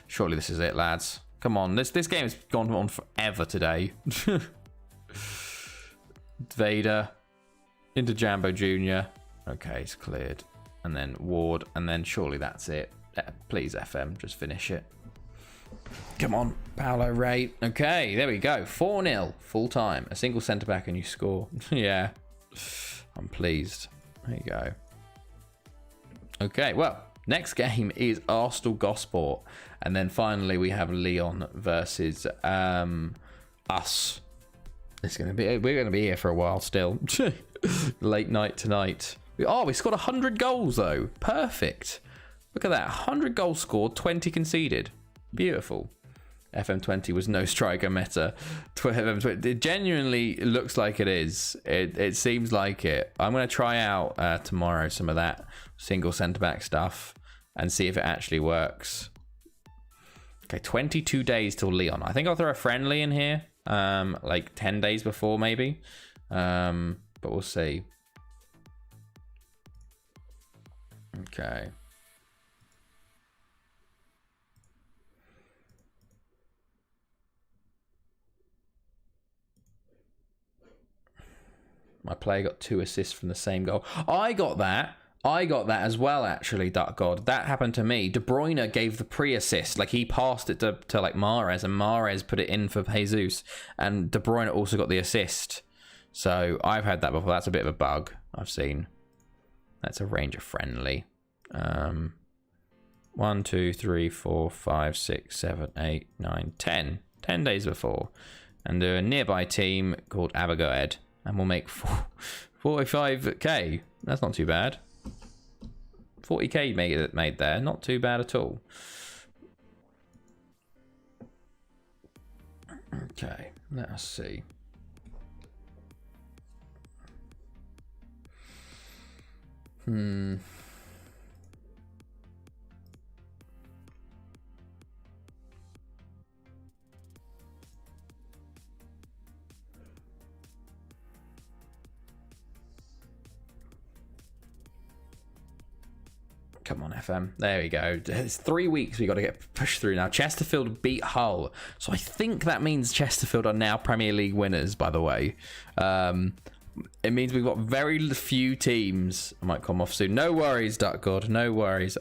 Surely this is it, lads. Come on. This game has gone on forever today. Vader. Into Jambo Jr. Okay, it's cleared. And then Ward. And then surely that's it. Please, FM, just finish it. Come on, Paolo Ray. Okay, there we go. 4-0, full time. A single centre-back and you score. Yeah. I'm pleased. There you go. Okay, well, next game is Arsenal Gosport. And then finally we have Lyon versus us. We're going to be here for a while still. Late night tonight. We scored 100 goals though. Perfect. Look at that. 100 goals scored, 20 conceded. Beautiful. FM20 was no striker meta. FM20, it genuinely looks like it is. It seems like it. I'm going to try out tomorrow some of that single centre-back stuff and see if it actually works. Okay, 22 days till Lyon. I think I'll throw a friendly in here, like 10 days before maybe. But we'll see. Okay. My player got 2 assists from the same goal. I got that as well, actually, Duck God. That happened to me. De Bruyne gave the pre-assist. Like, he passed it to like Mahrez, and Mahrez put it in for Jesus. And De Bruyne also got the assist. So, I've had that before. That's a bit of a bug I've seen. That's a Ranger friendly. 1, 2, 3, 4, 5, 6, 7, 8, 9, 10. 10 days before. And a nearby team called Abergoed. And we'll make 45k. That's not too bad. 40k made there. Not too bad at all. Okay, let us see. Come on, FM. There we go. It's 3 weeks we got to get pushed through now. Chesterfield beat Hull. So I think that means Chesterfield are now Premier League winners, by the way. It means we've got very few teams. I might come off soon. No worries, Duck God. No worries.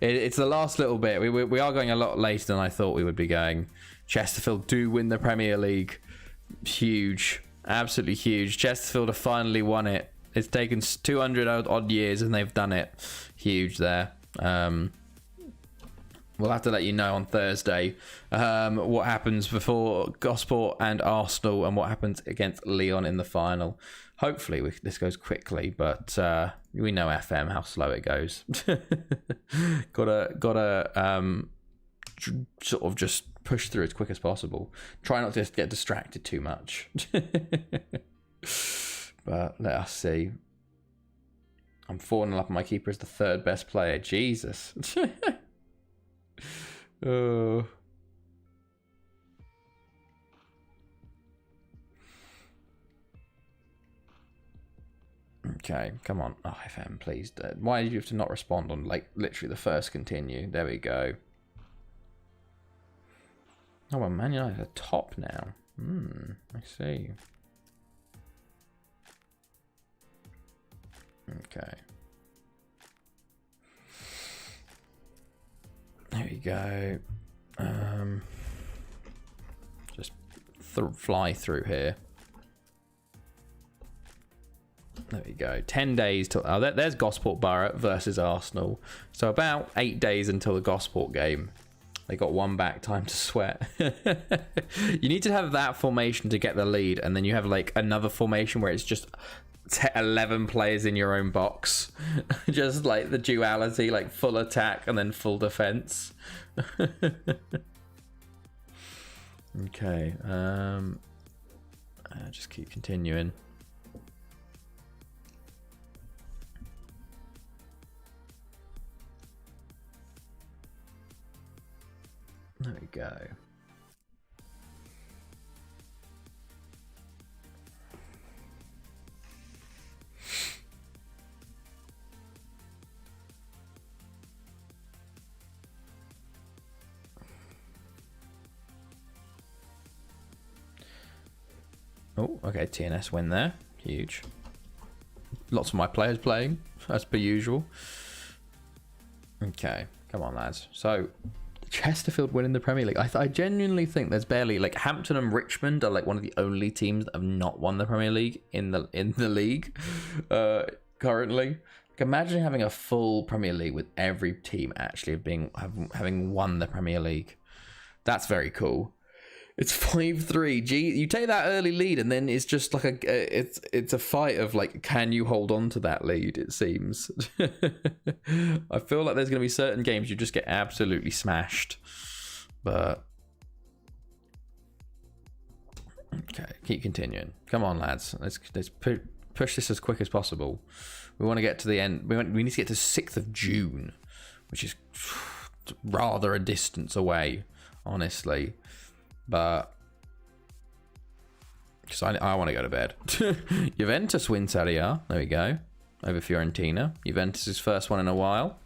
It's the last little bit. We are going a lot later than I thought we would be going. Chesterfield do win the Premier League. Huge. Absolutely huge. Chesterfield have finally won it. It's taken 200 odd years and they've done it. Huge there. We'll have to let you know on Thursday what happens before Gosport and Arsenal and what happens against Lyon in the final. Hopefully this goes quickly, but we know FM how slow it goes. gotta sort of just push through as quick as possible. Try not to just get distracted too much. But let us see. I'm 4-0 up, and my keeper is the third best player. Jesus. Oh. Okay, come on. Oh, FM, please. Why did you have to not respond on, like, literally the first continue? There we go. Oh, well, Man United are top now. I see. Okay. There we go. Just fly through here. There we go. 10 days till... Oh, there's Gosport Borough versus Arsenal. So about 8 days until the Gosport game. They got one back, time to sweat. You need to have that formation to get the lead, and then you have like another formation where it's just 11 players in your own box. Just like the duality, like full attack and then full defense. Okay. Just keep continuing. There we go. Oh, okay, TNS win there. Huge. Lots of my players playing, as per usual. Okay, come on, lads. So, Chesterfield winning the Premier League. I genuinely think there's barely... Like, Hampton and Richmond are, like, one of the only teams that have not won the Premier League in the league currently. Like, imagine having a full Premier League with every team actually having won the Premier League. That's very cool. It's 5-3. Gee, you take that early lead and then it's just like it's a fight of like, can you hold on to that lead? It seems. I feel like there's going to be certain games you just get absolutely smashed. But okay, keep continuing. Come on, lads. Let's push this as quick as possible. We want to get to the end. We need to get to 6th of June, which is rather a distance away, honestly. But because I want to go to bed. Juventus win Serie A. There we go. Over Fiorentina. Juventus' first one in a while.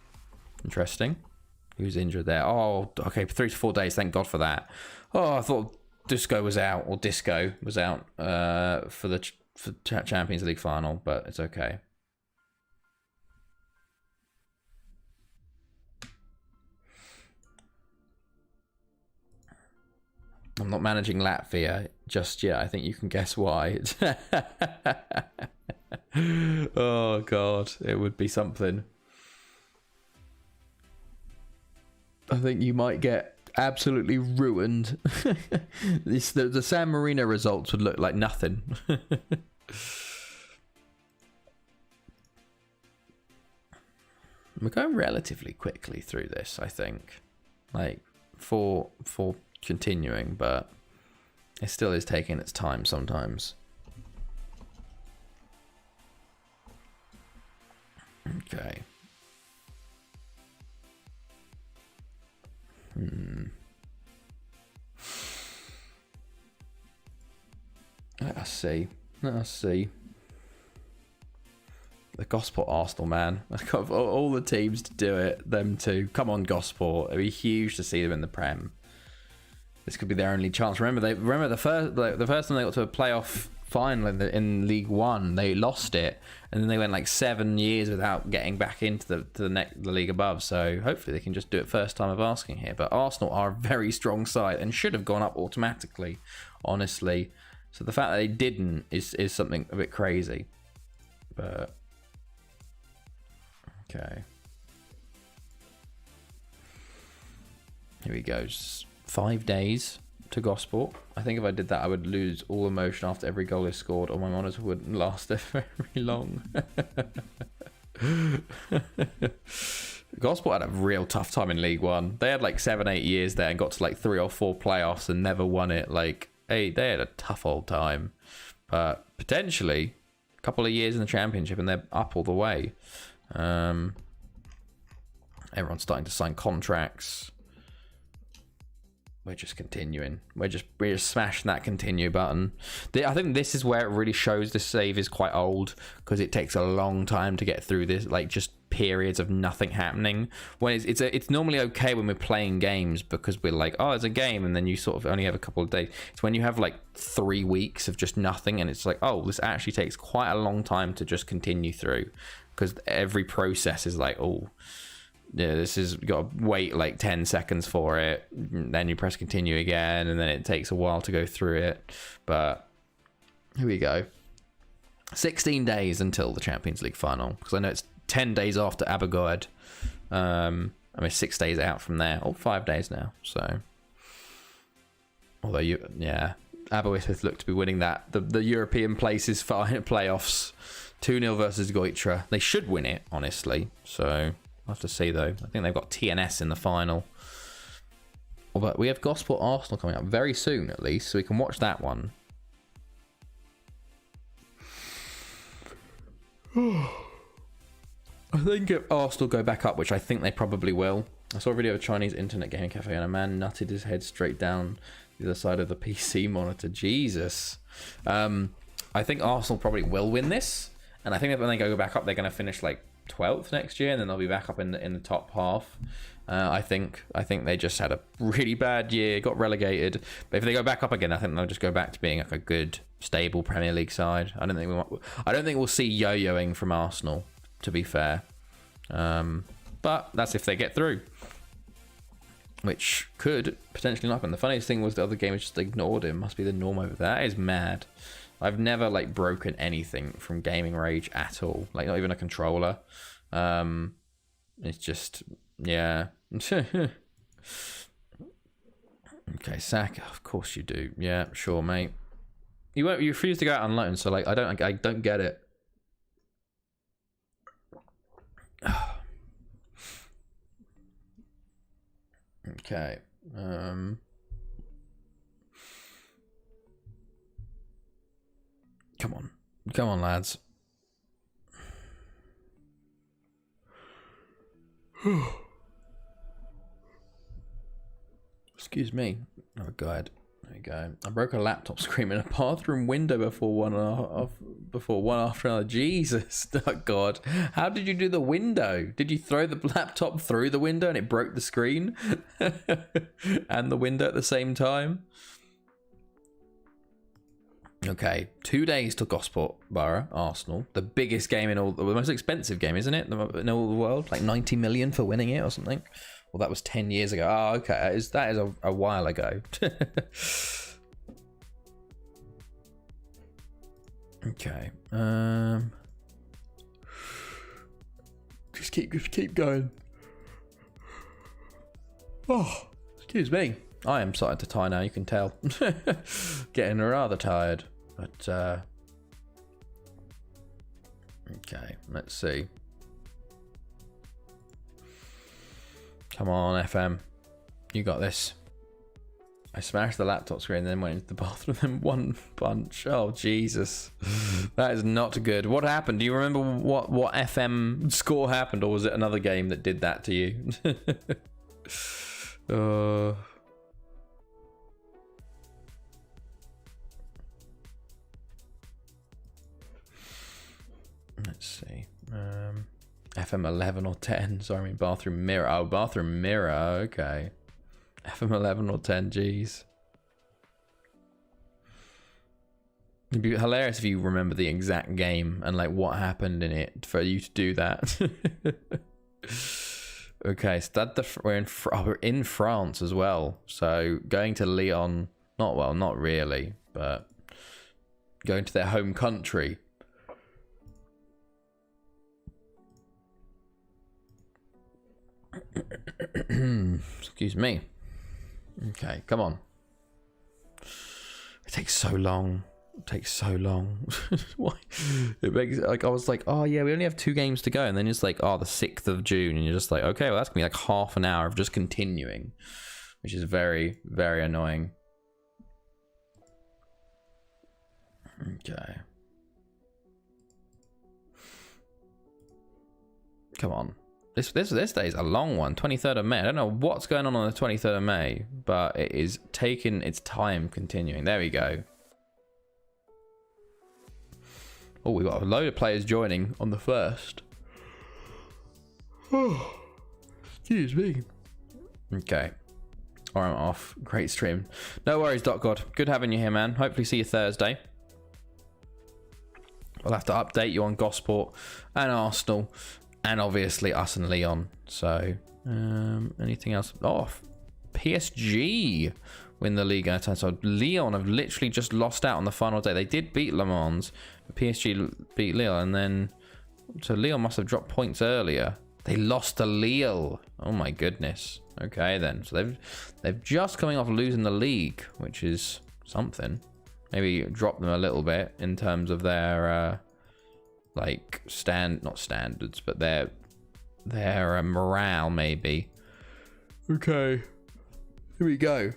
Interesting. Who's injured there? Oh, okay. 3 to 4 days. Thank God for that. Oh, I thought Disco was out for the Champions League final, but it's okay. I'm not managing Latvia just yet. I think you can guess why. Oh, God. It would be something. I think you might get absolutely ruined. The San Marino results would look like nothing. We're going relatively quickly through this, I think. Like, for continuing, but It still is taking its time sometimes. Okay. Let us see. The Gosport Arsenal, man. I've got all the teams to do it. Them too. Come on, Gosport. It'd be huge to see them in the Prem. This could be their only chance. Remember the first time they got to a playoff final in League One, they lost it, and then they went like 7 years without getting back into the league above. So hopefully they can just do it first time of asking here. But Arsenal are a very strong side and should have gone up automatically, honestly. So the fact that they didn't is something a bit crazy. But okay, here he goes. 5 days to Gosport. I think if I did that, I would lose all emotion after every goal is scored, or my monitor wouldn't last very long. Gosport had a real tough time in League One. They had like 7-8 years there and got to like 3 or 4 playoffs and never won it. Like, hey, they had a tough old time. But potentially a couple of years in the Championship and they're up all the way. Everyone's starting to sign contracts. We're just continuing. We're just smashing that continue button. I think this is where it really shows the save is quite old, because it takes a long time to get through this, like just periods of nothing happening. When it's normally okay when we're playing games, because we're like, oh, it's a game, and then you sort of only have a couple of days. It's when you have like 3 weeks of just nothing, and it's like, oh, this actually takes quite a long time to just continue through, because every process is like, oh, yeah, this is, you got to wait like 10 seconds for it, then you press continue again, and then it takes a while to go through it. But here we go. 16 days until the Champions League final, because I know it's 10 days after Abergoed. I mean, 6 days out from there, or 5 days now. So, although Aberystwyth look to be winning that the European places playoffs, 2-0 versus Goitra. They should win it, honestly. So we'll have to see, though. I think they've got TNS in the final. But we have Gosport Arsenal coming up very soon, at least, so we can watch that one. I think if Arsenal go back up, which I think they probably will. I saw a video of a Chinese internet gaming cafe and a man nutted his head straight down the other side of the PC monitor. Jesus. I think Arsenal probably will win this. And I think that when they go back up, they're going to finish like 12th next year, and then they'll be back up in the top half. I think they just had a really bad year, got relegated. But if they go back up again, I think they'll just go back to being like a good, stable Premier League side. I don't think we'll see yo-yoing from Arsenal, to be fair. But that's if they get through, which could potentially happen. The funniest thing was the other game just ignored him. Must be the norm over there. That is mad. I've never like broken anything from Gaming Rage at all. Like not even a controller. It's just, yeah. Okay, Saka. Of course you do. Yeah, sure, mate. You refuse to go out on loan, so like I don't get it. Okay. Come on, lads. Excuse me. Oh god. There you go. I broke a laptop screen in a bathroom window before one after another. Jesus, oh god. How did you do the window? Did you throw the laptop through the window and it broke the screen? And the window at the same time? Okay, 2 days to Gosport Borough, Arsenal. The biggest game the most expensive game, isn't it? In all the world? Like 90 million for winning it or something? Well, that was 10 years ago. Oh, okay. That is a while ago. Okay. Just keep going. Oh, excuse me. I am starting to tire now, you can tell. Getting rather tired. But, okay, let's see. Come on, FM. You got this. I smashed the laptop screen, then went into the bathroom, then one punch. Oh, Jesus. That is not good. What happened? Do you remember what FM score happened, or was it another game that did that to you? Let's see. FM 11 or 10. Sorry, I mean bathroom mirror. Oh, bathroom mirror. Okay. FM 11 or 10. Jeez. It'd be hilarious if you remember the exact game and like what happened in it for you to do that. Okay, we're in France as well. So going to Lyon, not really, but going to their home country. Excuse me. Okay, come on. It takes so long. Why? It makes like I was like, oh yeah, we only have 2 games to go, and then it's like, oh, the 6th of June, and you're just like, okay, well that's gonna be like half an hour of just continuing, which is very, very annoying. Okay. Come on. This day is a long one, 23rd of May. I don't know what's going on the 23rd of May, but it is taking its time continuing. There we go. Oh, we've got a load of players joining on the 1st. Oh, excuse me. Okay. Or I'm off. Great stream. No worries, .God. Good having you here, man. Hopefully see you Thursday. We'll have to update you on Gosport and Arsenal. And obviously us and Lyon. So, anything else? Oh, PSG win the league. So Lyon have literally just lost out on the final day. They did beat Le Mans, but PSG beat Lille, and then so Lyon must have dropped points earlier. They lost to Lille. Oh my goodness. Okay then. So they've just coming off losing the league, which is something. Maybe drop them a little bit in terms of their like not standards, but their morale maybe. Okay, here we go.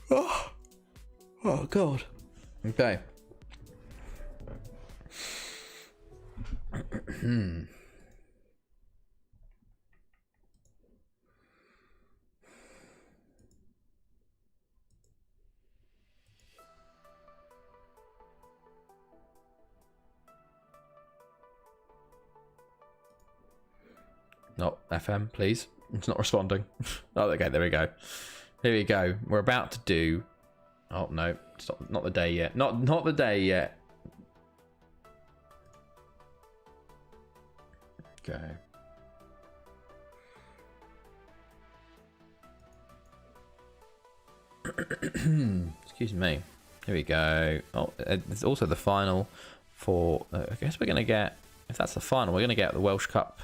Oh God. Okay. No, FM, please. It's not responding. Oh, okay, there we go. Here we go. We're about to do... Oh, no. Stop. Not the day yet. Not the day yet. Okay. Excuse me. Here we go. Oh, it's also the final for... I guess we're going to get... If that's the final, we're going to get the Welsh Cup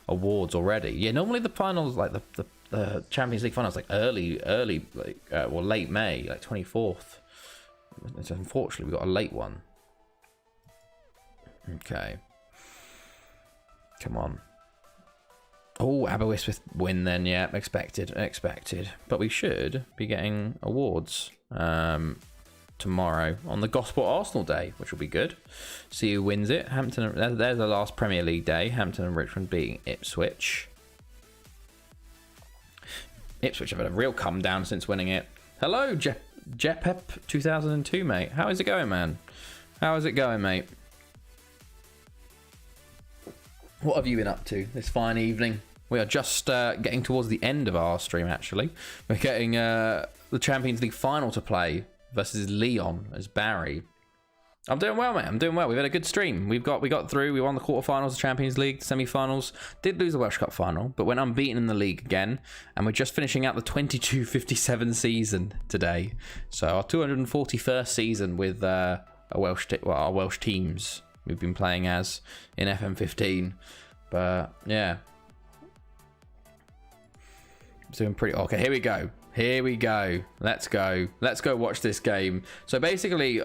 awards already. Yeah, normally the finals, like the Champions League finals, like early, like well, late May, like 24th. So unfortunately, we got a late one. Okay, come on. Oh, Aberystwyth win then. Yeah, expected. But we should be getting awards tomorrow on the Gosport Arsenal day, which will be good. See who wins it. Hampton, there's the last Premier League day. Hampton and Richmond beating Ipswich. Ipswich have had a real come down since winning it. Hello, Jepep 2002, mate. How is it going, man? How is it going, mate? What have you been up to this fine evening? We are just getting towards the end of our stream, actually. We're getting the Champions League final to play versus Lyon as Barry. I'm doing well, mate. I'm doing well. We've had a good stream. We got through. We won the quarterfinals, the Champions League, the semi-finals. Did lose the Welsh Cup final, but went unbeaten in the league again. And we're just finishing out the 22-57 season today. So our 241st season with our Welsh teams we've been playing as in FM15. But yeah, doing pretty okay. Here we go. Let's go watch this game. So basically,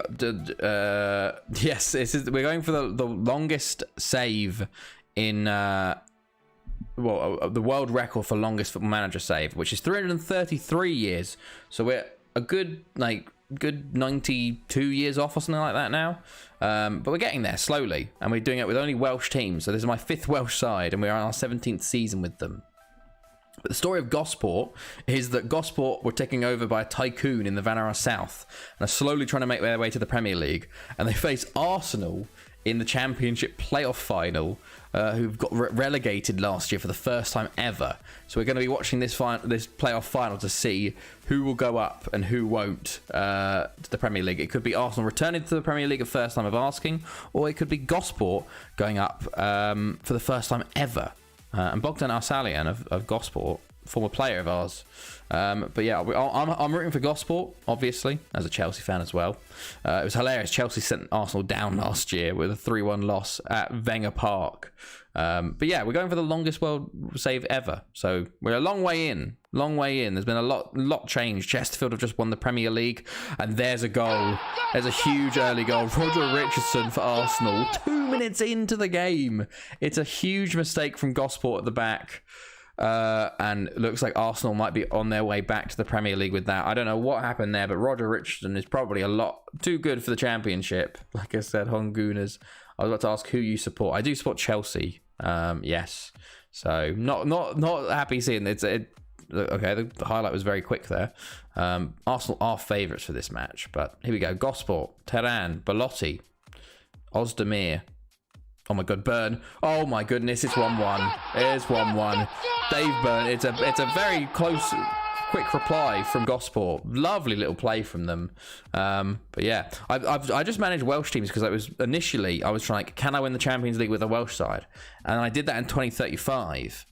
yes, we're going for the longest save in the world record for longest Football Manager save, which is 333 years. So we're a good 92 years off or something like that now. But we're getting there slowly, and we're doing it with only Welsh teams. So this is my 5th Welsh side, and we're on our 17th season with them. But the story of Gosport is that Gosport were taken over by a tycoon in the Vanarama South and are slowly trying to make their way to the Premier League. And they face Arsenal in the Championship playoff final, who've got relegated last year for the first time ever. So we're going to be watching this playoff final to see who will go up and who won't to the Premier League. It could be Arsenal returning to the Premier League the first time of asking, or it could be Gosport going up for the first time ever. And Bogdan Arsalian of Gosport, former player of ours. But yeah, I'm rooting for Gosport, obviously, as a Chelsea fan as well. It was hilarious. Chelsea sent Arsenal down last year with a 3-1 loss at Wenger Park. But yeah, we're going for the longest world save ever. So we're a long way in. There's been a lot changed. Chesterfield have just won the Premier League, and there's a goal. There's a huge early goal. Roger Richardson for Arsenal, 2 minutes into the game. It's a huge mistake from Gosport at the back. And it looks like Arsenal might be on their way back to the Premier League with that. I don't know what happened there, but Roger Richardson is probably a lot too good for the Championship. Like I said, Hongunas. I was about to ask who you support. I do support Chelsea. Yes. So not happy seeing it. Okay, the highlight was very quick there. Arsenal are favourites for this match, but here we go. Gosport, Tehran, Belotti, Ozdemir. Oh my god, Byrne. Oh my goodness, it's 1-1. It's 1-1. Dave Byrne. It's a very close, quick reply from Gosport. Lovely little play from them. But yeah, I just managed Welsh teams because I was trying, can I win the Champions League with a Welsh side? And I did that in 2035.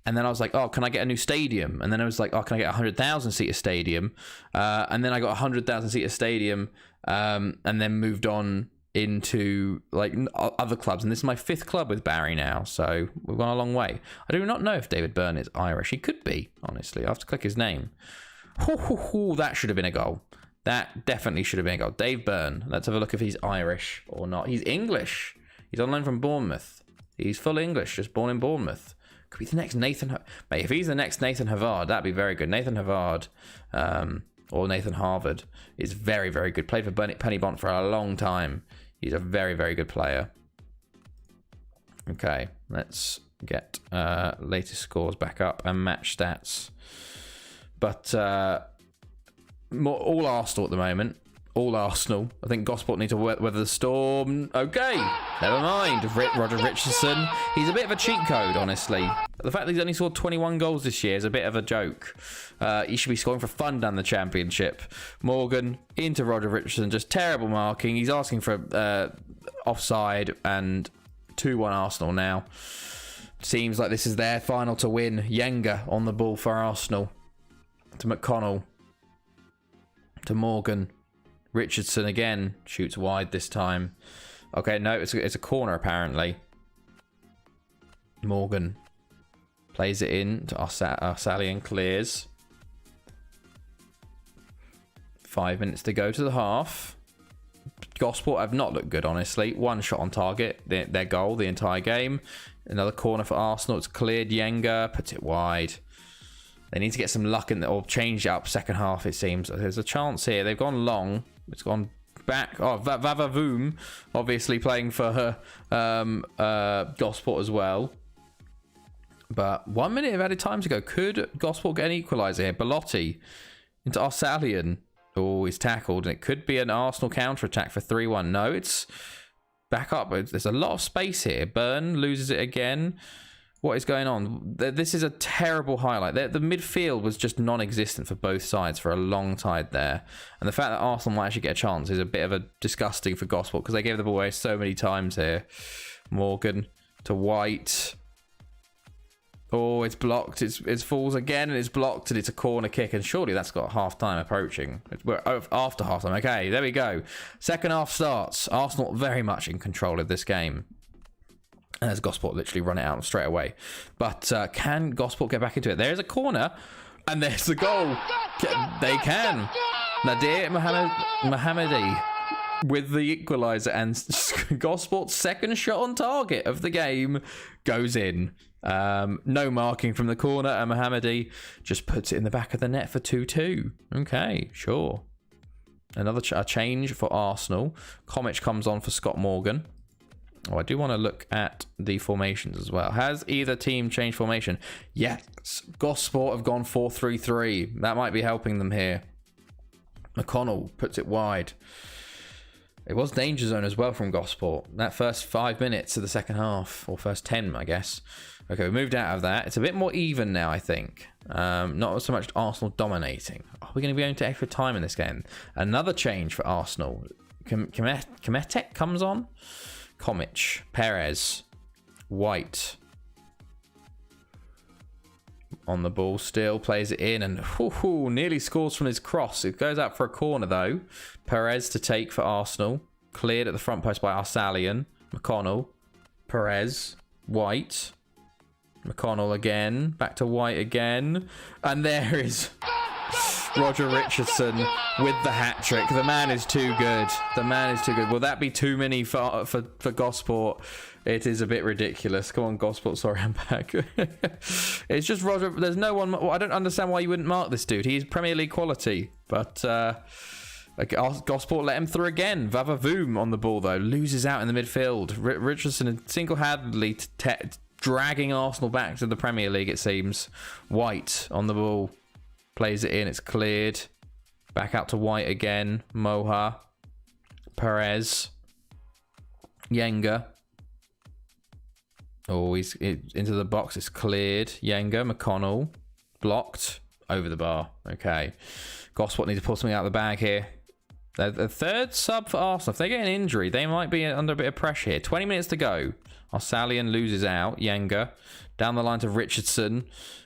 And then I was like, oh, can I get a new stadium? And then I was like, oh, can I get a 100,000 seater stadium? And then I got a 100,000 seater stadium, and then moved on into like other clubs. And this is my 5th club with Barry now, so we've gone a long way. I do not know if David Byrne is Irish. He could be, honestly. I have to click his name. That should have been a goal. That definitely should have been a goal. Dave Byrne. Let's have a look if he's Irish or not. He's English. He's on loan from Bournemouth. He's full English, just born in Bournemouth. Could be the next Nathan. Mate, if he's the next Nathan Havard, that'd be very good. Nathan Havard, or Nathan Harvard, is very, very good. Played for Penny Bont for a long time. He's a very, very good player. Okay, let's get latest scores back up and match stats. But all Arsenal at the moment. All Arsenal. I think Gosport need to weather the storm. Okay, never mind. Roger Richardson. He's a bit of a cheat code, honestly. The fact that he's only scored 21 goals this year is a bit of a joke. He should be scoring for fun down the Championship. Morgan into Roger Richardson. Just terrible marking. He's asking for offside, and 2-1 Arsenal now. Seems like this is their final to win. Yenga on the ball for Arsenal. To McConnell. To Morgan. Richardson again shoots wide this time. Okay, no, it's a corner apparently. Morgan plays it in to Arsalian, clears. 5 minutes to go to the half. Gosport have not looked good, honestly. 1 shot on target, their goal the entire game. Another corner for Arsenal. It's cleared. Yenga puts it wide. They need to get some luck or change it up second half, it seems. There's a chance here. They've gone long. It's gone back. Oh, Vavavoom, obviously playing for her Gosport as well. But 1 minute of added time to go. Could Gosport get an equaliser here? Belotti into Arsalian. Oh, he's tackled. And it could be an Arsenal counter-attack for 3-1. No, it's back up. There's a lot of space here. Byrne loses it again. What is going on? This is a terrible highlight. The midfield was just non-existent for both sides for a long time there. And the fact that Arsenal might actually get a chance is a bit of a disgusting for Gosport because they gave the ball away so many times here. Morgan to White. Oh, it's blocked. It falls again and it's blocked and it's a corner kick. And surely that's got half-time approaching. We're after half-time. Okay, there we go. Second half starts. Arsenal very much in control of this game. And there's Gosport literally run it out straight away. But can Gosport get back into it? There's a corner. And there's the goal. They can. Nadir Mohammadi with the equaliser, and Gosport's second shot on target of the game goes in. No marking from the corner, and Mohammadi just puts it in the back of the net for 2-2. Okay, sure. Another change for Arsenal. Komic comes on for Scott Morgan. Oh, I do want to look at the formations as well. Has either team changed formation? Yes. Gosport have gone 4-3-3. That might be helping them here. McConnell puts it wide. It was danger zone as well from Gosport. That first 5 minutes of the second half, or first 10, I guess. Okay, we moved out of that. It's a bit more even now, I think. Not so much Arsenal dominating. Are we going to be going to extra time in this game? Another change for Arsenal. Kometek comes on. Komic, Perez, White on the ball still, plays it in, and nearly scores from his cross. It goes out for a corner though. Perez to take for Arsenal, cleared at the front post by Arsalian. McConnell, Perez, White, McConnell again, back to White again, and there is Roger Richardson with the hat-trick. The man is too good. The man is too good. Will that be too many for Gosport? It is a bit ridiculous. Come on, Gosport. Sorry, I'm back. It's just Roger. There's no one. Well, I don't understand why you wouldn't mark this dude. He's Premier League quality. But Gosport let him through again. Vavavoom on the ball, though. Loses out in the midfield. Richardson single-handedly dragging Arsenal back to the Premier League, it seems. White on the ball. Plays it in, it's cleared. Back out to White again. Moha. Perez. Yenga. Oh, he's into the box. It's cleared. Yenga. McConnell. Blocked. Over the bar. Okay. Gosport needs to pull something out of the bag here. The third sub for Arsenal. If they get an injury, they might be under a bit of pressure here. 20 minutes to go. Arsalian loses out. Yenga. Down the line to Richardson.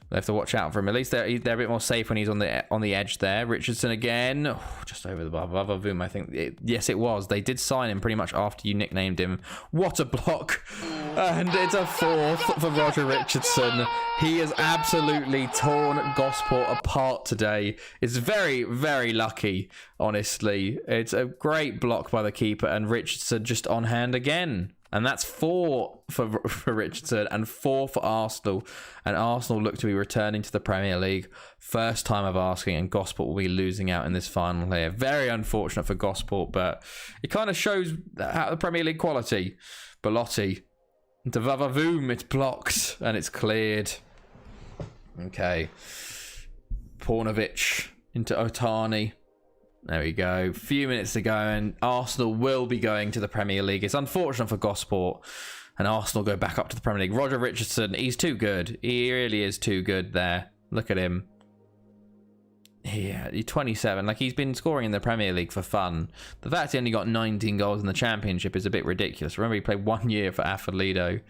They have to watch out for him. At least they're a bit more safe when he's on the edge there. Richardson again. Oh, just over the bar. Vavavoom, I think. Yes, it was. They did sign him pretty much after you nicknamed him. What a block. And it's a fourth for Roger Richardson. He has absolutely torn Gosport apart today. It's very, very lucky, honestly. It's a great block by the keeper, and Richardson just on hand again. And that's 4 for Richardson and 4 for Arsenal. And Arsenal look to be returning to the Premier League. First time of asking, and Gosport will be losing out in this final here. Very unfortunate for Gosport, but it kind of shows the Premier League quality. Belotti to Vavavoom, it's blocked and it's cleared. Okay. Paunovic into Otani. There we go. Few minutes to go, and Arsenal will be going to the Premier League. It's unfortunate for Gosport, and Arsenal go back up to the Premier League. Roger Richardson, he's too good. He really is too good there. Look at him. Yeah, he's 27. Like, he's been scoring in the Premier League for fun. The fact he only got 19 goals in the Championship is a bit ridiculous. Remember, he played 1 year for Affilido.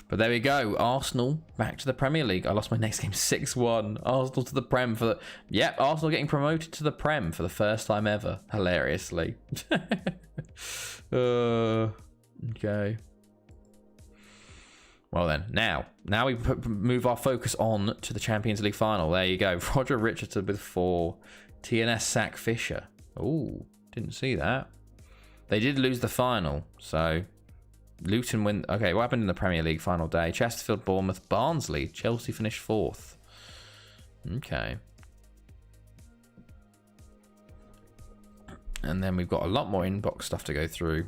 But there we go. Arsenal back to the Premier League. I lost my next game 6-1. Arsenal to the Prem for the... Yep, Arsenal getting promoted to the Prem for the first time ever. Hilariously. Okay. Well then, now we move our focus on to the Champions League final. There you go. Roger Richardson with 4. TNS sack Fisher. Ooh, didn't see that. They did lose the final, so... Luton win. Okay, what happened in the Premier League final day? Chesterfield, Bournemouth, Barnsley. Chelsea finished 4th. Okay. And then we've got a lot more inbox stuff to go through.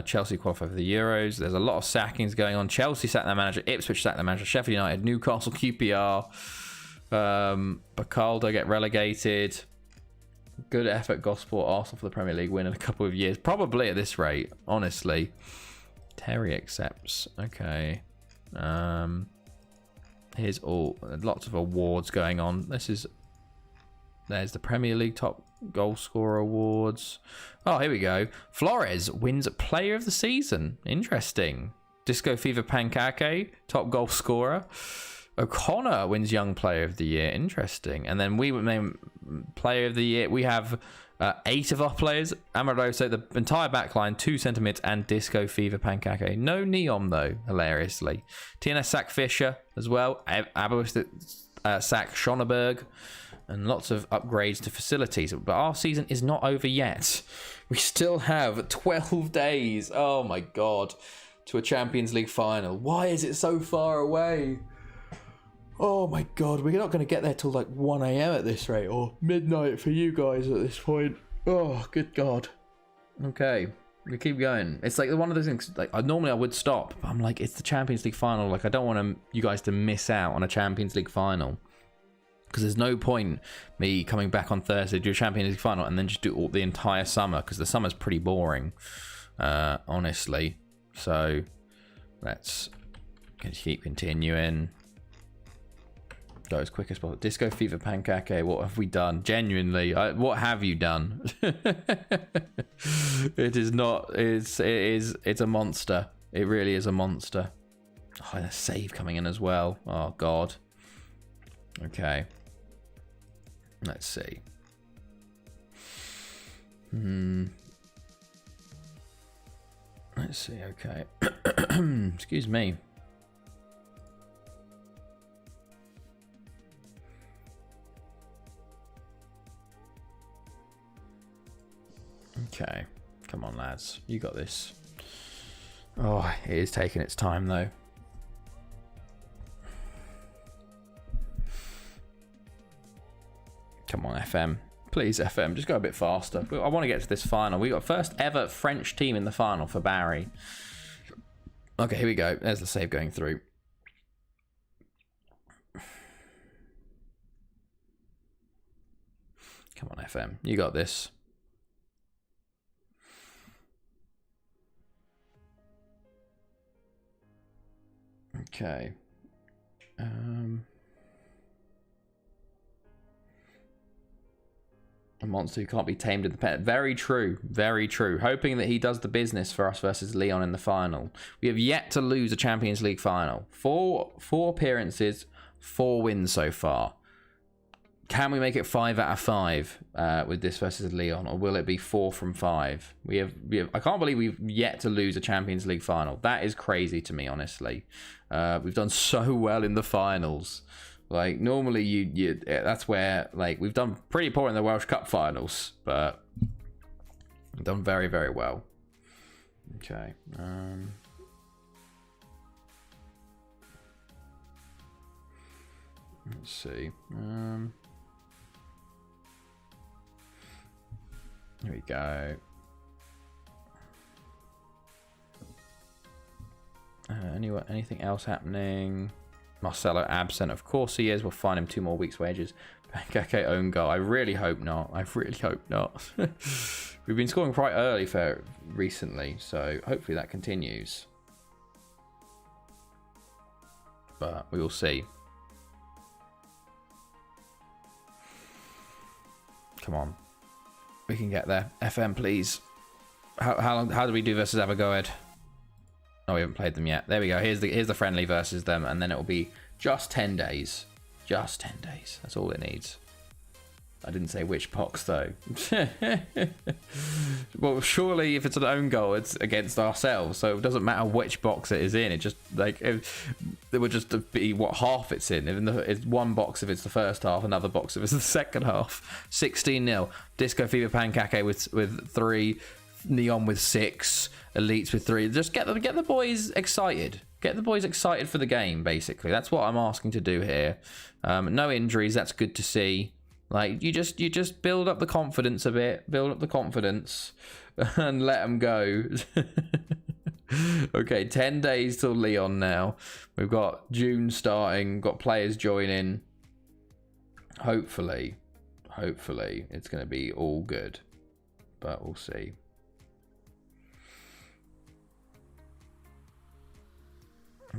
Chelsea qualify for the Euros. There's a lot of sackings going on. Chelsea sacked their manager. Ipswich sacked their manager. Sheffield United, Newcastle, QPR. Bacaldo get relegated. Good effort, Gosport. Arsenal for the Premier League win in a couple of years. Probably at this rate, honestly. Terry accepts. Okay. Here's lots of awards going on. There's the Premier League top goal scorer awards. Oh, here we go. Flores wins Player of the Season. Interesting. Disco Fever Pankake, top goal scorer. O'Connor wins Young Player of the Year. Interesting. And then we would name Player of the Year. We have 8 of our players. Amoroso, the entire backline, 2 centre mids, and Disco Fever Pankake. No Neon, though, hilariously. TNS sack Fisher as well. Abowist sack Schoneberg. and lots of upgrades to facilities. But our season is not over yet. We still have 12 days. Oh my God. To a Champions League final. Why is it so far away? Oh my God. We're not going to get there till like 1 a.m. at this rate, or midnight for you guys at this point. Oh, good God. Okay. We keep going. It's like one of those things, like normally I would stop, but I'm like, it's the Champions League final. Like, I don't want you guys to miss out on a Champions League final. Because there's no point me coming back on Thursday, do a Champions League final, and then just do all the entire summer, because the summer's pretty boring, honestly. So let's keep continuing. Go as quick as possible. Disco Fever Pancake, what have we done? Genuinely, what have you done? It is not. It's a monster. It really is a monster. Oh, and a save coming in as well. Oh God. Okay. Let's see. Let's see. Okay. Excuse me. Okay. Come on, lads. You got this. Oh, it is taking its time, though. Come on, FM. Please, FM. Just go a bit faster. I want to get to this final. We got first ever French team in the final for Barry. Okay, here we go. There's the save going through. Come on, FM. You got this. Okay. A monster who can't be tamed in the pen. Very true. Very true. Hoping that he does the business for us versus Lyon in the final. We have yet to lose a Champions League final. Four appearances, 4 wins so far. Can we make it 5 out of 5 with this versus Lyon, or will it be 4 from 5? We have. I can't believe we've yet to lose a Champions League final. That is crazy to me, honestly. We've done so well in the finals. Like, normally you that's where, like, we've done pretty poor in the Welsh Cup finals, but we've done very, very well. Okay. Let's see. Here we go. Anything else happening? Marcelo absent. Of course he is. We'll fine him 2 more weeks' wages. Pancake own goal. I really hope not. I really hope not. We've been scoring quite early for recently, so hopefully that continues. But we will see. Come on. We can get there. FM, please. How do we do versus Abergoed? Oh, we haven't played them yet. There we go. Here's the friendly versus them, and then it will be just 10 days. Just 10 days. That's all it needs. I didn't say which pox though. Well, surely if it's an own goal, it's against ourselves, so it doesn't matter which box it is in. It just like it would just be what half it's in. It's one box if it's the first half, another box if it's the second half. 16-0. Disco Fever Pancake with 3, Neon with 6, Elites with 3. Just get the boys excited. Get the boys excited for the game. Basically, that's what I'm asking to do here. No injuries. That's good to see. Like, you just build up the confidence a bit, build up the confidence, and let them go. Okay, 10 days till Lyon now. We've got June starting, got players joining. Hopefully, it's going to be all good, but we'll see.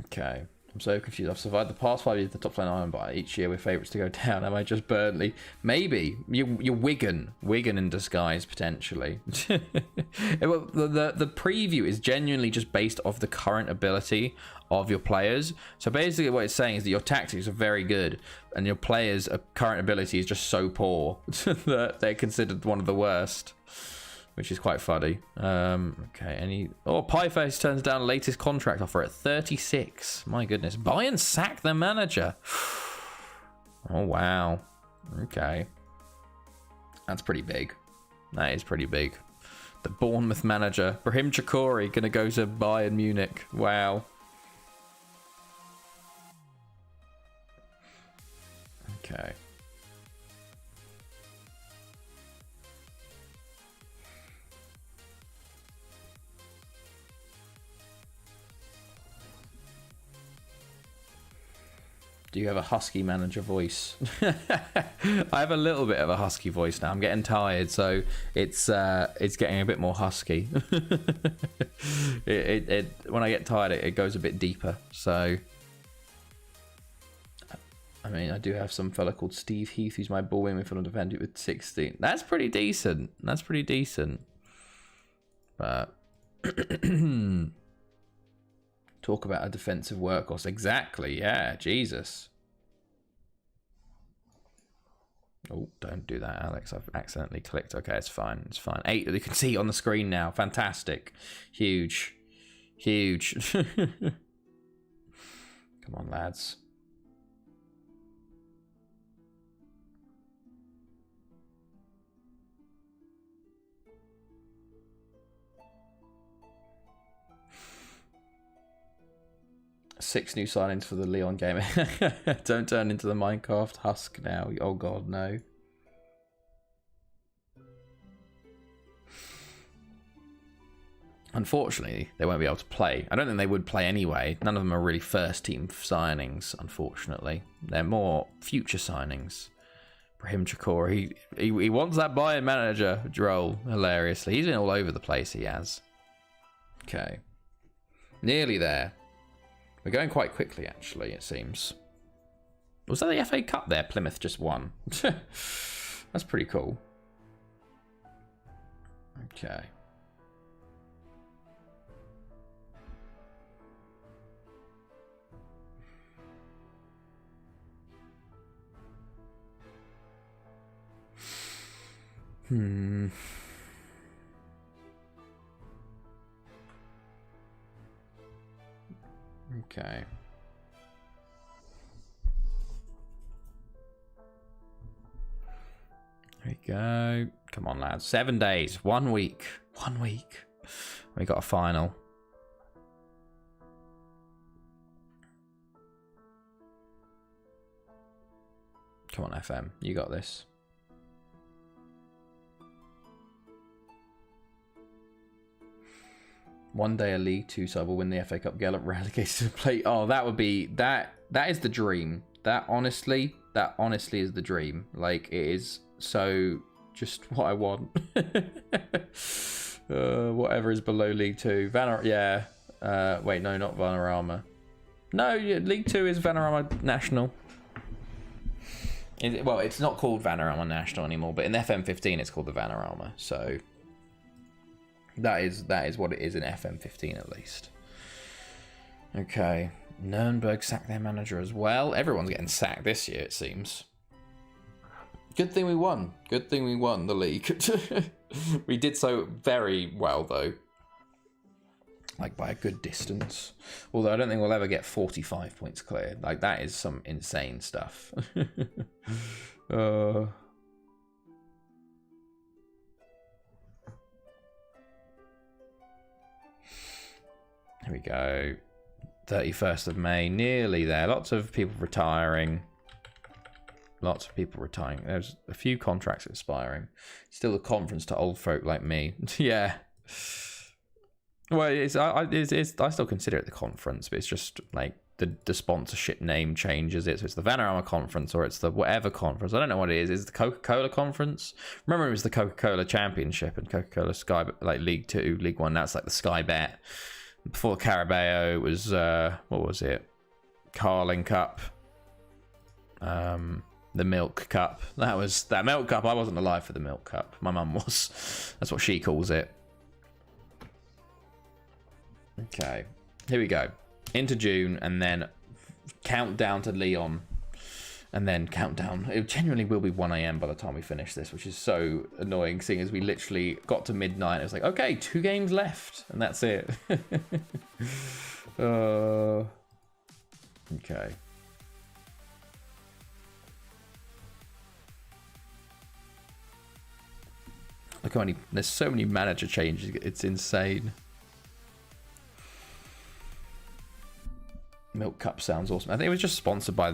Okay. I'm so confused. I've survived the past 5 years of the top flight island, but each year we're favourites to go down. Am I just Burnley? Maybe. You're Wigan in disguise, potentially. Well, the preview is genuinely just based off the current ability of your players. So basically what it's saying is that your tactics are very good, and your players' current ability is just so poor that they're considered one of the worst. Which is quite funny. Okay, Pieface turns down latest contract offer at 36. My goodness. Buy and sack the manager. Oh, wow. Okay. That's pretty big. That is pretty big. The Bournemouth manager, Brahim Chakori, going to go to Bayern Munich. Wow. Okay. Do you have a husky manager voice? I have a little bit of a husky voice now. I'm getting tired, so it's getting a bit more husky. When I get tired, it goes a bit deeper. So, I mean, I do have some fella called Steve Heath, who's my ball midfielder defender with 16. That's pretty decent. That's pretty decent. But talk about a defensive workhorse. Exactly. Yeah. Jesus. Oh, don't do that, Alex. I've accidentally clicked. Okay, it's fine. It's fine. 8. You can see it on the screen now. Fantastic. Huge. Huge. Come on, lads. Six new signings for the Leon game. Don't turn into the Minecraft husk now. Oh god, no. Unfortunately, they won't be able to play. I don't think they would play anyway. None of them are really first team signings, unfortunately. They're more future signings. Brahim Chakor, he wants that Bayern manager role, hilariously. He's been all over the place, he has. Okay. Nearly there. We're going quite quickly, actually, it seems. Was that the FA Cup there? Plymouth just won. That's pretty cool. Okay. Okay. There we go. Come on, lads. 7 days. 1 week. 1 week. We got a final. Come on, FM. You got this. One day a League Two side will win the FA Cup, get relegated to play. Oh, that would be that is the dream. That honestly is the dream. Like, it is so just what I want. Whatever is below League Two. Yeah. Wait, no, not Vanarama. No, yeah, League Two is Vanarama National. Well, it's not called Vanarama National anymore, but in FM15 it's called the Vanarama. So that is what it is in FM15 at least. Okay. Nuremberg sacked their manager as well. Everyone's getting sacked this year, it seems. Good thing we won. Good thing we won the league. We did so very well, though. Like, by a good distance. Although I don't think we'll ever get 45 points cleared. Like, that is some insane stuff. Here we go. 31st of May, nearly there. Lots of people retiring. There's a few contracts expiring. Still a conference to old folk like me. Yeah. Well, I still consider it the conference, but it's just like the sponsorship name changes it. So it's the Vanarama Conference or it's the whatever conference. I don't know what it is. Is it the Coca-Cola Conference? Remember, it was the Coca-Cola Championship and Coca-Cola Sky, like League 2, League 1. That's like the Sky Bet. Before Carabao, it was, what was it? Carling Cup. The Milk Cup. That Milk Cup. I wasn't alive for the Milk Cup. My mum was. That's what she calls it. Okay. Here we go. Into June and then countdown to Leon. And then countdown. It genuinely will be 1 a.m. by the time we finish this, which is so annoying, seeing as we literally got to midnight. It was like, okay, 2 games left. And that's it. Okay. Look how many. There's so many manager changes. It's insane. Milk Cup sounds awesome. I think it was just sponsored by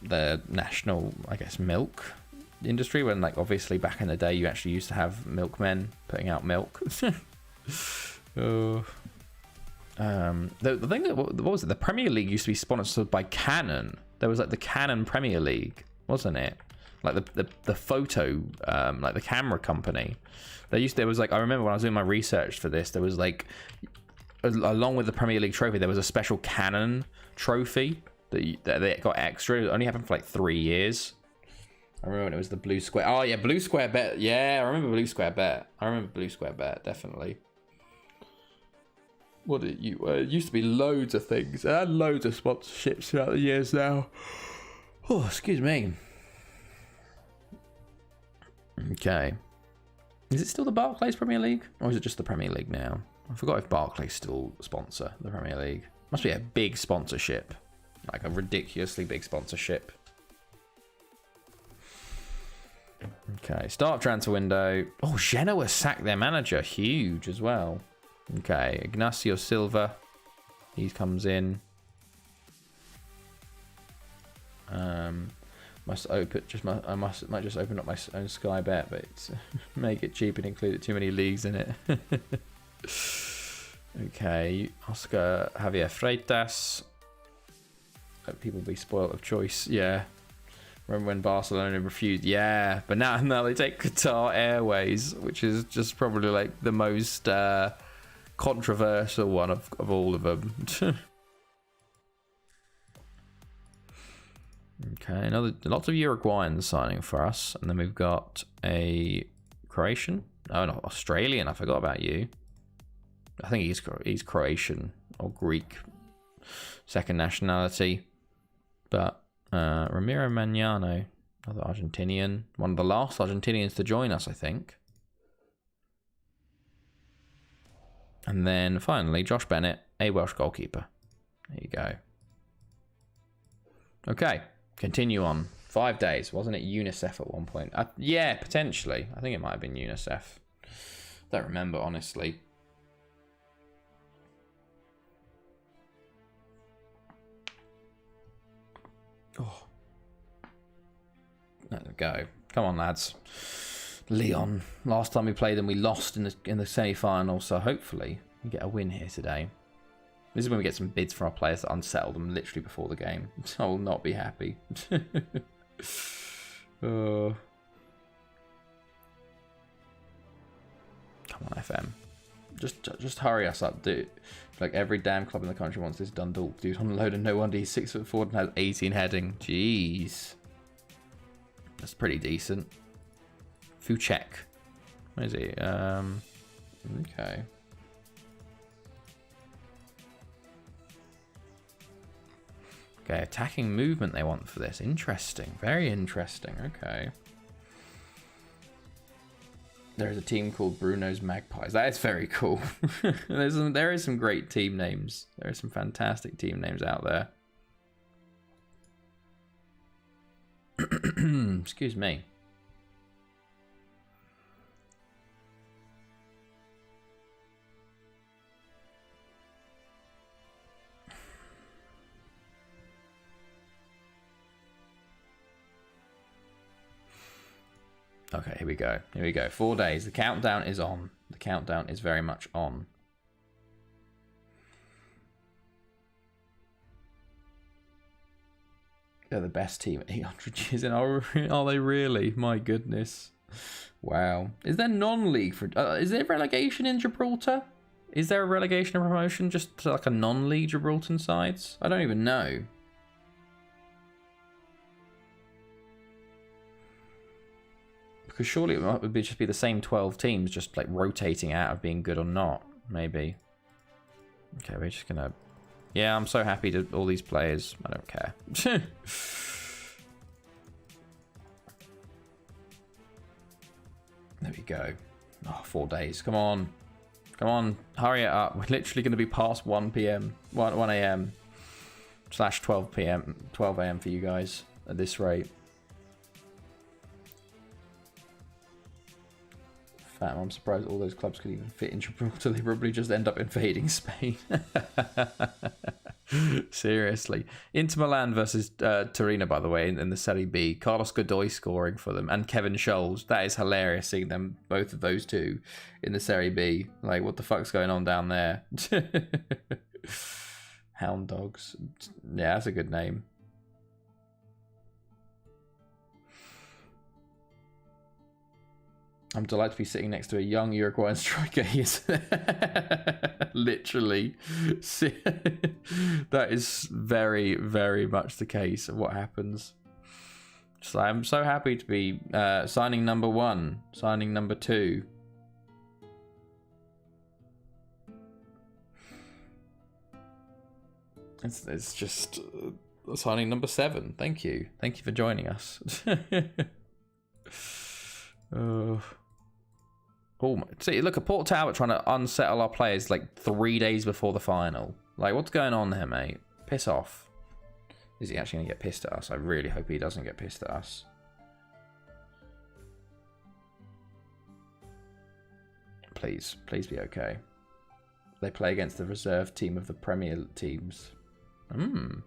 the national, I guess, milk industry. When, like, obviously back in the day, you actually used to have milkmen putting out milk. Oh. The thing that, what was it? The Premier League used to be sponsored by Canon. There was like the Canon Premier League, wasn't it? Like the photo, like the camera company. There was like, I remember when I was doing my research for this, there was like, along with the Premier League trophy, there was a special Canon trophy that they got extra. It only happened for like 3 years. I remember when it was the Blue Square. Oh yeah, Blue Square Bet. Yeah, I remember Blue Square Bet. Definitely. It used to be loads of things. It had loads of sponsorships throughout the years now. Oh, excuse me. Okay. Is it still the Barclays Premier League? Or is it just the Premier League now? I forgot if Barclays still sponsor the Premier League. Must be a big sponsorship. Like a ridiculously big sponsorship. Okay, start transfer window. Oh, Genoa sacked their manager. Huge as well. Okay, Ignacio Silva. He comes in. Must open I might just open up my own Sky Bet, but it's, make it cheap and include too many leagues in it. Okay, Oscar Javier Freitas. Let people be spoiled of choice. Yeah. Remember when Barcelona refused? Yeah, but now they take Qatar Airways, which is just probably like the most controversial one of all of them. Okay, lots of Uruguayans signing for us, and then we've got a Croatian. Oh, no, Australian. I forgot about you. I think he's Croatian or Greek, second nationality. But Ramiro Magnano, another Argentinian, one of the last Argentinians to join us, I think. And then finally, Josh Bennett, a Welsh goalkeeper. There you go. Okay, continue on. 5 days. Wasn't it UNICEF at one point? Yeah, potentially. I think it might have been UNICEF. Don't remember, honestly. Oh. There we go. Come on, lads. Leon. Last time we played them, we lost in the semi-final, so hopefully we get a win here today. This is when we get some bids for our players that unsettle them literally before the game. I will not be happy. Come on, FM. Just hurry us up, dude. Like every damn club in the country wants this Dundalk dude on load, and no wonder he's 6'4" and has 18 heading. Jeez. That's pretty decent. Fuchek. Where is he? Okay. Okay, attacking movement they want for this. Interesting. Very interesting. Okay. There's a team called Bruno's Magpies. That is very cool. There is some great team names. There are some fantastic team names out there. Excuse me. Okay, here we go. Here we go. 4 days. The countdown is on. The countdown is very much on. They're the best team 800 years in. Are they really? My goodness. Wow. Is there non-league for... is there relegation in Gibraltar? Is there a relegation or promotion just to like a non-league Gibraltar sides? I don't even know. Because surely it would just be the same 12 teams, just like rotating out of being good or not, maybe. Okay, we're just gonna... Yeah, I'm so happy to all these players. I don't care. There we go. Oh, 4 days. Come on. Come on. Hurry it up. We're literally going to be past 1 p.m. 1 a.m. / 12 p.m. 12 a.m. for you guys at this rate. fam. I'm surprised all those clubs could even fit in Gibraltar. They probably just end up invading Spain. Seriously. Inter Milan versus Torino, by the way, in the Serie B. Carlos Godoy scoring for them, and Kevin Scholes. That is hilarious seeing them, both of those two, in the Serie B. Like, what the fuck's going on down there? Hound Dogs. Yeah, that's a good name. I'm delighted to be sitting next to a young Uruguayan striker. Yes, literally. That is very, very much the case of what happens. So I'm so happy to be signing number 1, signing number 2. It's just signing number 7. Thank you for joining us. Oh, see, look at Port Talbot trying to unsettle our players like 3 days before the final. Like, what's going on there, mate? Piss off. Is he actually going to get pissed at us? I really hope he doesn't get pissed at us. Please be okay. They play against the reserve team of the Premier teams. We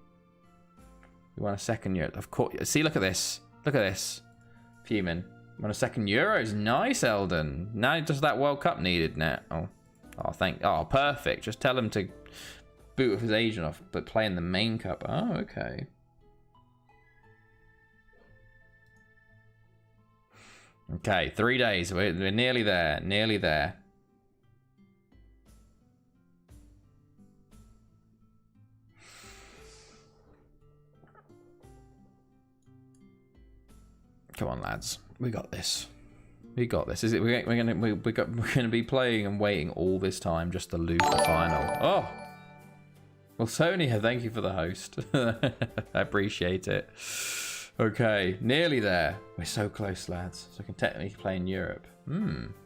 won a second year. Of course. See, look at this. Look at this. Fuming. Won a second Euros. Nice, Eldon. Now just that World Cup needed now. Oh, perfect. Just tell him to boot with his agent off, but play in the main cup. Oh, okay. Okay, 3 days. We're nearly there. Nearly there. Come on, lads. We got this. We got this. Is it? We're gonna be playing and waiting all this time just to lose the final. Oh. Well, Sonia, thank you for the host. I appreciate it. Okay, nearly there. We're so close, lads. So I can technically play in Europe.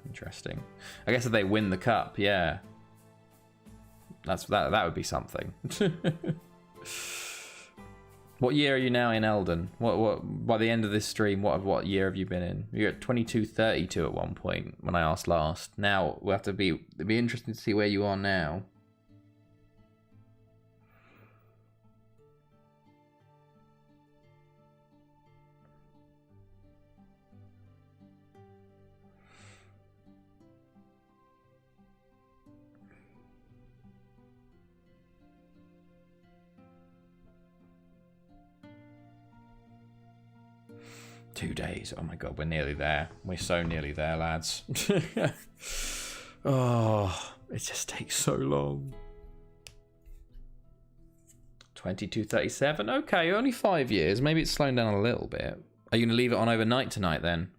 Interesting. I guess if they win the cup, yeah. That would be something. What year are you now in Eldon? What by the end of this stream, what year have you been in? You're at 2232 at one point when I asked last. Now we'll have to it'd be interesting to see where you are now. Two days. Oh my god, we're nearly there. We're so nearly there, lads. Oh, it just takes so long. 2237. Okay, only 5 years. Maybe it's slowing down a little bit. Are you going to leave it on overnight tonight then?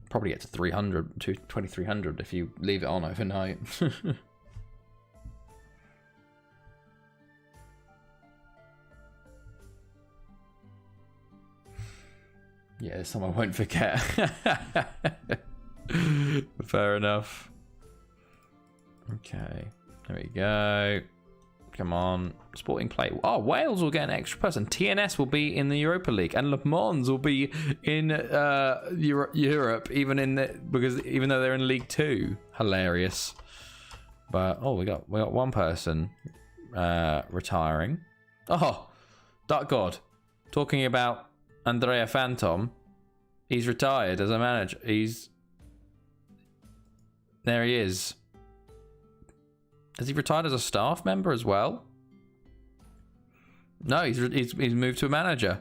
Probably get to 300 to 2300 if you leave it on overnight. Yeah, someone won't forget. Fair enough. Okay, there we go. Come on, Sporting play. Oh, Wales will get an extra person. TNS will be in the Europa League, and Le Mans will be in Europe, even though they're in League 2. Hilarious. But oh, we got one person retiring. Oh, Dark God, talking about Andrea Phantom. He's retired as a manager. There he is. Has he retired as a staff member as well? No, he's moved to a manager.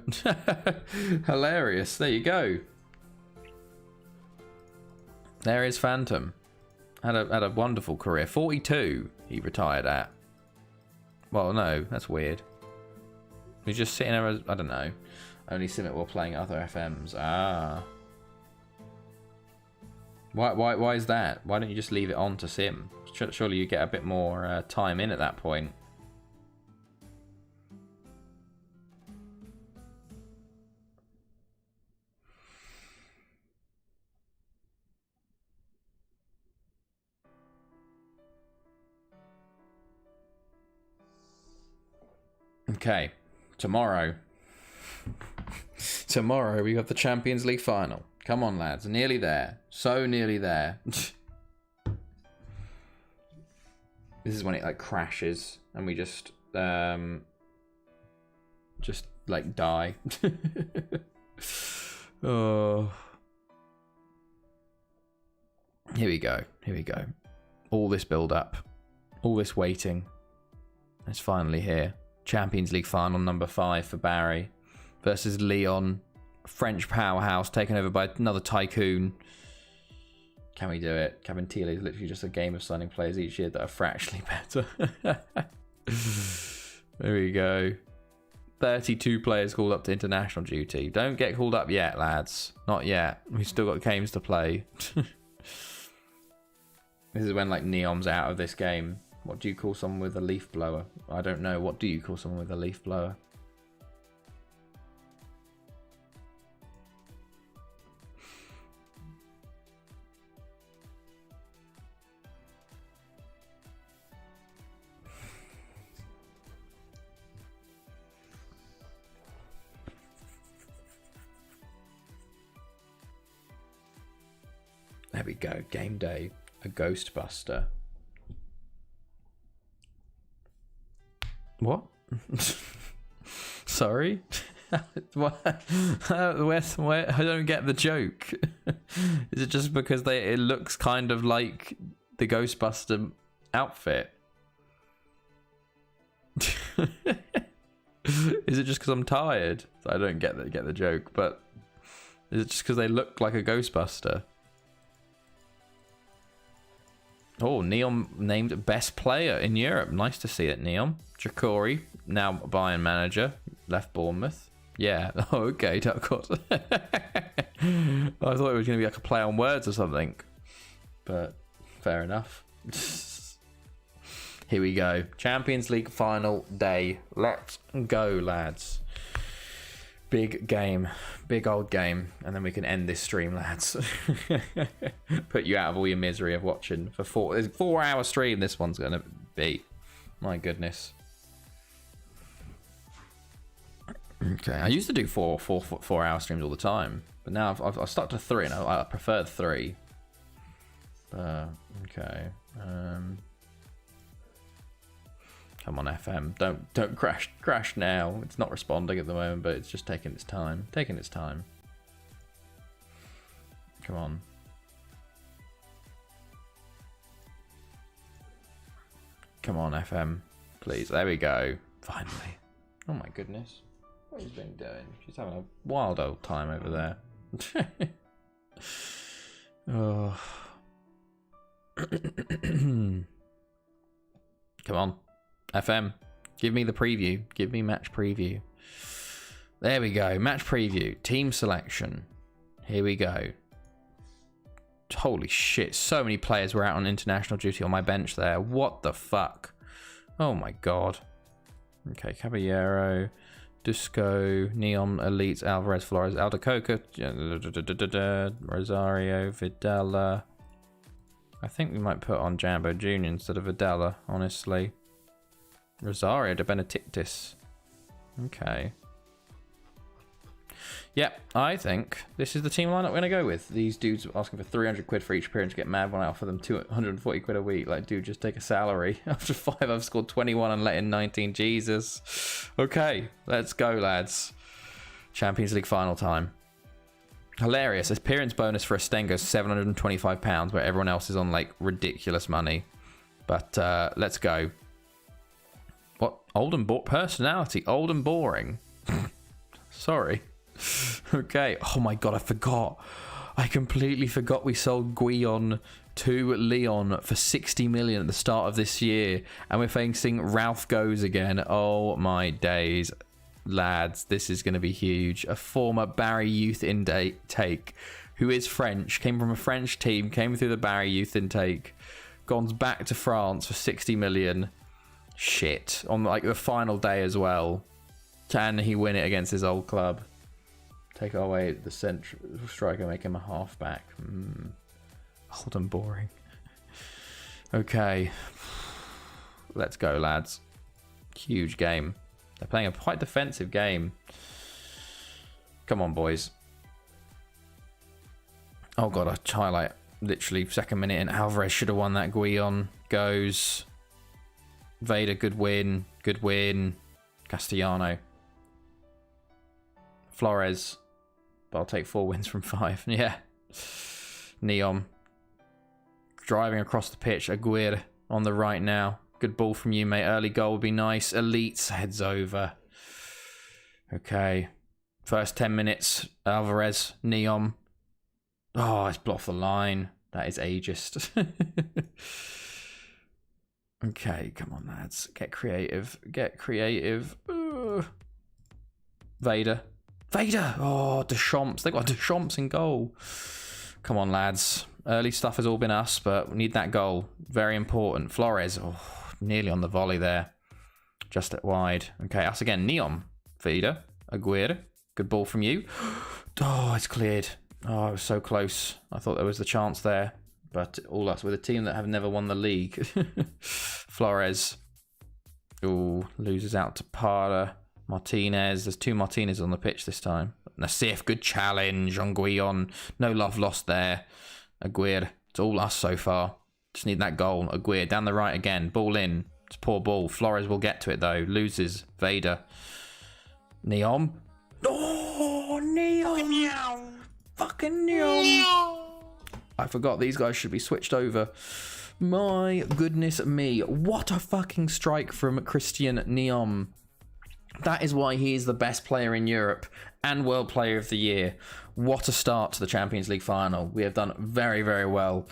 Hilarious. There you go. There is Phantom. Had a wonderful career. 42 he retired at. Well, no, that's weird. He's just sitting there as, I don't know. Only Simmet while playing other FMs. Ah. Why is that? Why don't you just leave it on to Sim? Surely you get a bit more time in at that point. Okay, tomorrow we have the Champions League final. Come on, lads. Nearly there. So nearly there. This is when it like crashes and we just like die. Oh. Here we go. Here we go. All this build up. All this waiting. It's finally here. Champions League final number 5 for Barry versus Lyon. French powerhouse taken over by another tycoon. Can we do it? Cabin Thiel is literally just a game of signing players each year that are fractionally better. There we go. 32 players called up to international duty. Don't get called up yet, lads. Not yet. We've still got games to play. This is when like Neom's out of this game. What do you call someone with a leaf blower? I don't know. What do you call someone with a leaf blower? There we go. Game day. A Ghostbuster. What? Sorry? What? Where? I don't get the joke. Is it just because it looks kind of like the Ghostbuster outfit? Is it just because I'm tired? I don't get the joke, but is it just because they look like a Ghostbuster? Oh, Neom named best player in Europe. Nice to see it, Neom. Jacori, now Bayern manager, left Bournemouth. Yeah. Oh, okay, of course. I thought it was going to be like a play on words or something. But fair enough. Here we go. Champions League final day. Let's go, lads. Big game. Big old game. And then we can end this stream, lads. Put you out of all your misery of watching for 4-hour stream this one's going to be. My goodness. Okay, I used to do 4-hour streams all the time. But now I've stuck to 3 and I prefer 3. Okay. Come on, FM. Don't crash now. It's not responding at the moment, but it's just taking its time. Come on. Come on, FM. Please. There we go. Finally. Oh my goodness. What has been doing? She's having a wild old time over there. Oh. Come on. FM, give me the preview. Give me match preview. There we go. Match preview. Team selection. Here we go. Holy shit. So many players were out on international duty on my bench there. What the fuck? Oh my god. Okay, Caballero, Dusko, Neon, Elite, Alvarez, Flores, Aldacoca, Rosario, Videla. I think we might put on Jambo Jr. instead of Videla, honestly. Rosario de Benedictis. Okay. Yep, I think this is the team lineup we're going to go with. These dudes are asking for 300 quid for each appearance. Get mad when I offer them 240 quid a week. Like, dude, just take a salary. After 5, I've scored 21 and let in 19. Jesus. Okay, let's go, lads. Champions League final time. Hilarious. Appearance bonus for Estengo is £725, where everyone else is on, like, ridiculous money. But let's go. What? Old and boring personality. Old and boring. Sorry. Okay. Oh my god, I forgot. I completely forgot we sold Guillon to Lyon for 60 million at the start of this year, and we're facing Ralph Goes again. Oh my days, lads, this is going to be huge. A former Barry youth intake who is French, came from a French team, came through the Barry youth intake, gone back to France for 60 million. Shit. On like the final day as well. Can he win it against his old club? Take away the central striker, make him a halfback. Old and boring. Okay. Let's go, lads. Huge game. They're playing a quite defensive game. Come on, boys. Oh god, I highlight literally second minute in. Alvarez should have won that. Guion goes. Vader, good win. Good win. Castellano. Flores. But I'll take 4 wins from 5. Yeah. Neom. Driving across the pitch. Aguirre on the right now. Good ball from you, mate. Early goal would be nice. Elites heads over. Okay. First 10 minutes. Alvarez. Neom. Oh, it's blocked the line. That is ageist. Okay, come on, lads. Get creative. Get creative. Vader. Vader! Oh, Deschamps. They've got Deschamps in goal. Come on, lads. Early stuff has all been us, but we need that goal. Very important. Flores. Oh, nearly on the volley there. Just at wide. Okay, us again. Neom. Vader. Aguirre. Good ball from you. Oh, it's cleared. Oh, it was so close. I thought there was the chance there. But all us with a team that have never won the league. Flores. Ooh, loses out to Parra. Martinez. There's 2 Martinez on the pitch this time. Nassif, good challenge on Guion. No love lost there. Aguirre. It's all us so far. Just need that goal. Aguirre down the right again. Ball in. It's a poor ball. Flores will get to it though. Loses. Vader. Neom. Oh, Neom. Fucking Neom. I forgot these guys should be switched over. My goodness me. What a fucking strike from Christian Neom. That is why he is the best player in Europe and World Player of the Year. What a start to the Champions League final. We have done very, very well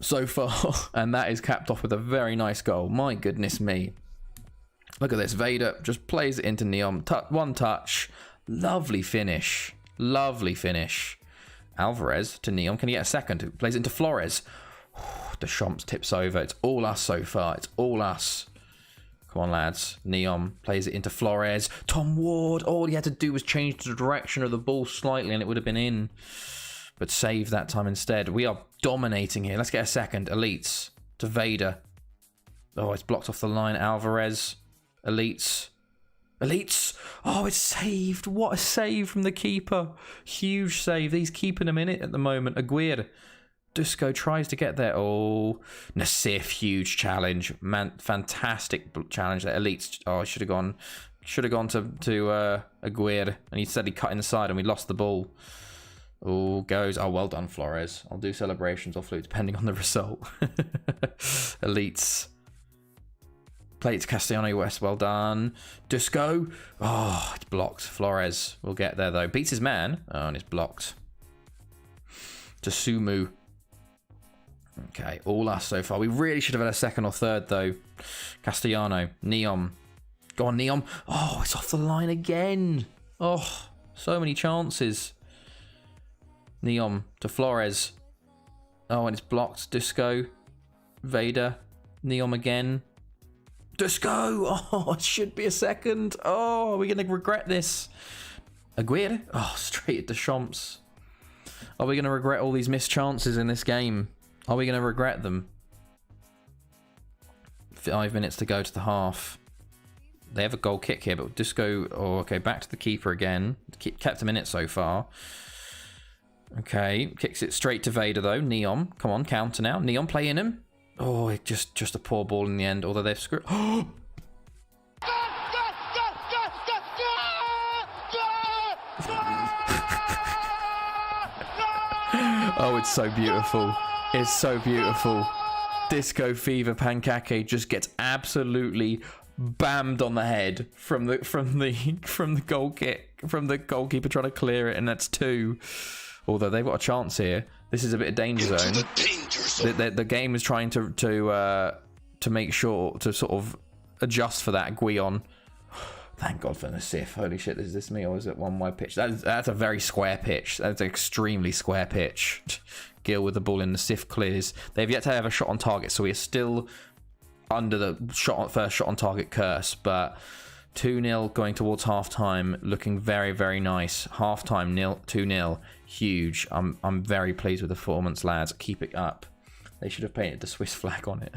so far. And that is capped off with a very nice goal. My goodness me. Look at this. Vader just plays it into Neom. One touch. Lovely finish. Lovely finish. Alvarez to Neom. Can he get a second? Plays into Flores. Deschamps tips over. It's all us so far. It's all us. Come on, lads. Neom plays it into Flores. Tom Ward. All he had to do was change the direction of the ball slightly and it would have been in. But saved that time instead. We are dominating here. Let's get a second. Elites to Vader. Oh, it's blocked off the line. Alvarez. Elites. Elites. Oh, it's saved. What a save from the keeper. Huge save. He's keeping him in it at the moment. Aguirre. Dusko tries to get there. Oh, Nassif. Huge challenge. Man, fantastic challenge there. Elites. Oh, should have gone to Aguirre. And he said he cut inside and we lost the ball. Oh, goes. Oh, well done, Flores. I'll do celebrations or flute depending on the result. Elites. Play to Castellano West, well done. Dusko. Oh, it's blocked. Flores will get there though. Beats his man. Oh, and it's blocked. To Sumu. Okay, all us so far. We really should have had a second or third though. Castellano. Neom. Go on, Neom. Oh, it's off the line again. Oh, so many chances. Neom to Flores. Oh, and it's blocked. Dusko. Vader. Neom again. Dusko! Oh, it should be a second. Oh, are we going to regret this? Aguirre? Oh, straight at Deschamps. Are we going to regret all these missed chances in this game? Are we going to regret them? 5 minutes to go to the half. They have a goal kick here, but Dusko... Oh, okay, back to the keeper again. Kept him in it so far. Okay, kicks it straight to Vader though. Neom, come on, counter now. Neom playing him. Oh, it just a poor ball in the end, although they've screwed. Oh, it's so beautiful. It's so beautiful. Disco Fever Pankake just gets absolutely bammed on the head from the goal kick, from the goalkeeper trying to clear it, and that's 2. Although they've got a chance here. This is a bit of danger zone. The game is trying to make sure to sort of adjust for that. Guion. Thank God for Nassif. Holy shit, is this me or is it one wide pitch? That's a very square pitch. That's an extremely square pitch. Gill with the ball in. Nassif clears. They've yet to have a shot on target, so we are still under the first shot on target curse. But 2-0 going towards half time, looking very, very nice. Half time 2-0. Huge. I'm very pleased with the performance, lads. Keep it up. They should have painted the Swiss flag on it.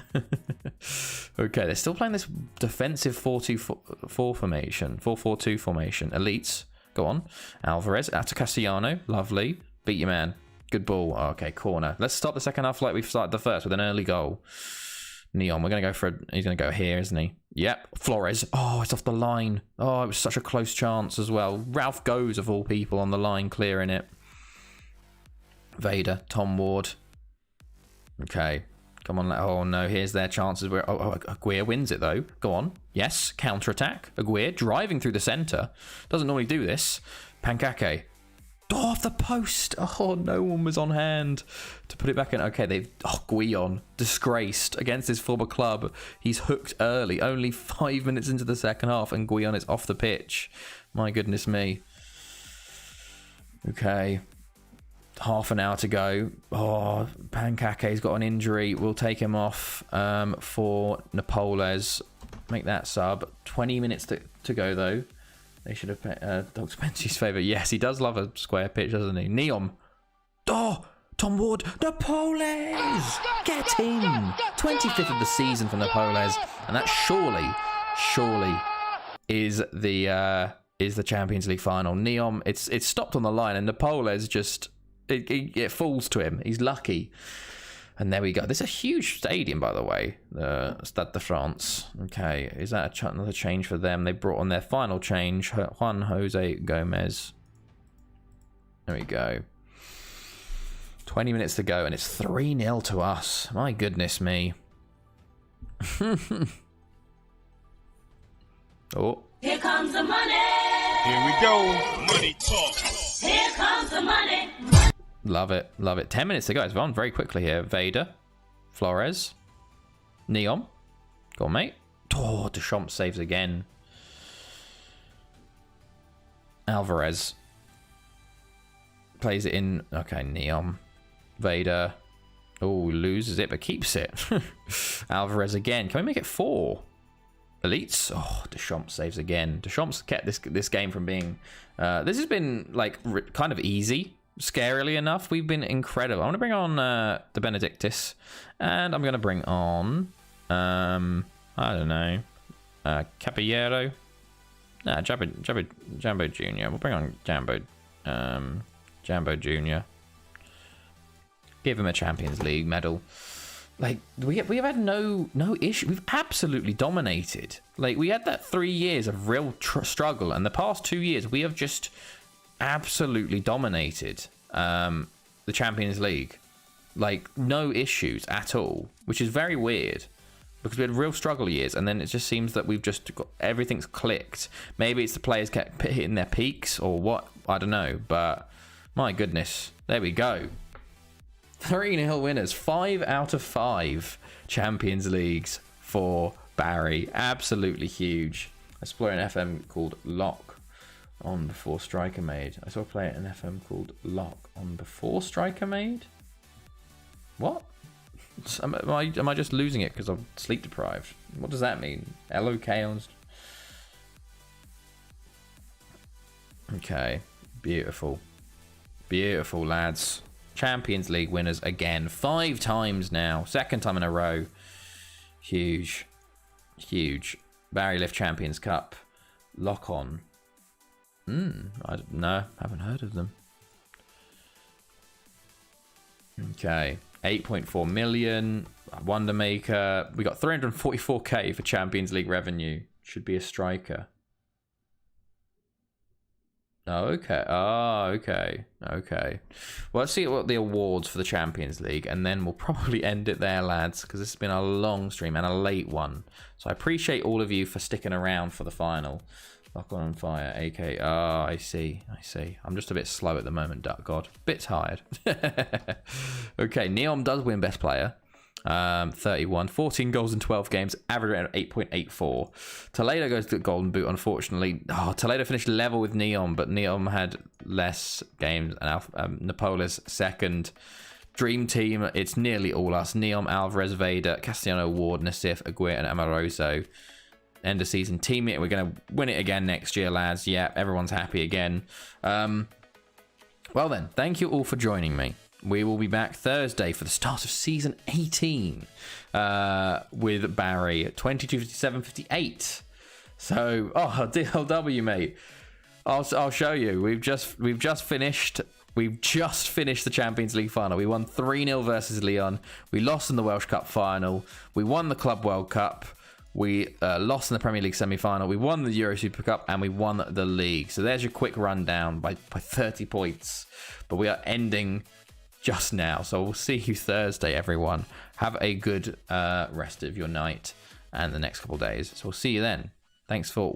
Okay, they're still playing this defensive 4-2-4 formation. 4-4-2 formation. Elites. Go on. Alvarez. Out to Castellano. Lovely. Beat your man. Good ball. Oh, okay, corner. Let's start the second half like we've started the first with an early goal. Neon, we're going to go for he's going to go here, isn't he? Yep. Flores. Oh, it's off the line. Oh, it was such a close chance as well. Ralph Goes, of all people, on the line, clearing it. Vader, Tom Ward. Okay. Come on. Oh, no. Here's their chances. Aguirre wins it, though. Go on. Yes. Counter-attack. Aguirre driving through the centre. Doesn't normally do this. Pankake. Oh, off the post. Oh, no one was on hand to put it back in. Okay, Guion, disgraced against his former club. He's hooked early, only 5 minutes into the second half, and Guion is off the pitch. My goodness me. Okay. Half an hour to go. Oh, Pankake's got an injury. We'll take him off for Napoles. Make that sub. 20 minutes to go, though. They should have Dr. Spence's favourite. Yes, he does love a square pitch, doesn't he? Neom. Oh, Tom Ward. Napoles! Get him! 25th of the season for Napoles. And that surely is the Champions League final. Neom, it's stopped on the line, and Napoles just... It falls to him. He's lucky. And there we go. This is a huge stadium, by the way. Stade de France. Okay. Is that another change for them? They brought on their final change. Juan Jose Gomez. There we go. 20 minutes to go, and it's 3-0 to us. My goodness me. Oh. Here comes the money. Here we go. Money talk. Here comes the money. Love it. Love it. 10 minutes to go. It's gone very quickly here. Vader. Flores. Neon. Go on, mate. Oh, Deschamps saves again. Alvarez. Plays it in. Okay, Neon. Vader. Oh, loses it, but keeps it. Alvarez again. Can we make it 4? Elites. Oh, Deschamps saves again. Deschamps kept this game from being... this has been, like, kind of easy. Scarily enough, we've been incredible. I want to bring on the Benedictus, and I'm going to bring on I don't know, Caballero. Nah, Jambo Junior. We'll bring on Jambo Junior. Give him a Champions League medal. Like we've had no issue. We've absolutely dominated. Like we had that 3 years of real struggle, and the past 2 years we have just absolutely dominated the Champions League. Like no issues at all, which is very weird because we had real struggle years, and then it just seems that we've just got everything's clicked. Maybe it's the players kept hitting their peaks or what, I don't know, but my goodness, there we go. 3-0 winners, 5 out of 5 Champions Leagues for Barry. Absolutely huge. I saw an FM called Lock on before Striker Made. I saw a player in FM called Lock on before Striker Made. What? Am I just losing it because I'm sleep deprived? What does that mean? LOK on... Okay. Beautiful. Beautiful, lads. Champions League winners again. 5 times now. 2nd time in a row. Huge. Huge. Barry Lift Champions Cup. Lock on. I don't know. Haven't heard of them. Okay. 8.4 million. Wonder Maker. We got 344k for Champions League revenue. Should be a striker. Okay. Oh, okay. Okay. Well, let's see what the awards for the Champions League, and then we'll probably end it there, lads, because this has been a long stream and a late one. So I appreciate all of you for sticking around for the final. Lock on fire, AK. Oh, I see. I see. I'm just a bit slow at the moment, Duck God. Bit tired. Okay, Neom does win Best Player. 31, 14 goals in 12 games, average rate of 8.84. Toledo goes to the Golden Boot, unfortunately. Oh, Toledo finished level with Neom, but Neom had less games, and Napoles second. Dream Team, it's nearly all us. Neom, Alvarez, Vader, Castellano, Ward, Nassif, Aguirre, and Amoroso. End of season team it. We're going to win it again next year, lads. Yeah, everyone's happy again. Well then, thank you all for joining me. We will be back Thursday for the start of season 18 with Barry, 22:57:58. So, oh, DLW, mate. I'll show you. We've just finished We've just finished the Champions League final. We won 3-0 versus Lyon. We lost in the Welsh Cup final. We won the Club World Cup. We lost in the Premier League semi-final. We won the Euro Super Cup, and we won the league. So there's your quick rundown by 30 points. But we are ending just now. So we'll see you Thursday, everyone. Have a good rest of your night and the next couple of days. So we'll see you then. Thanks for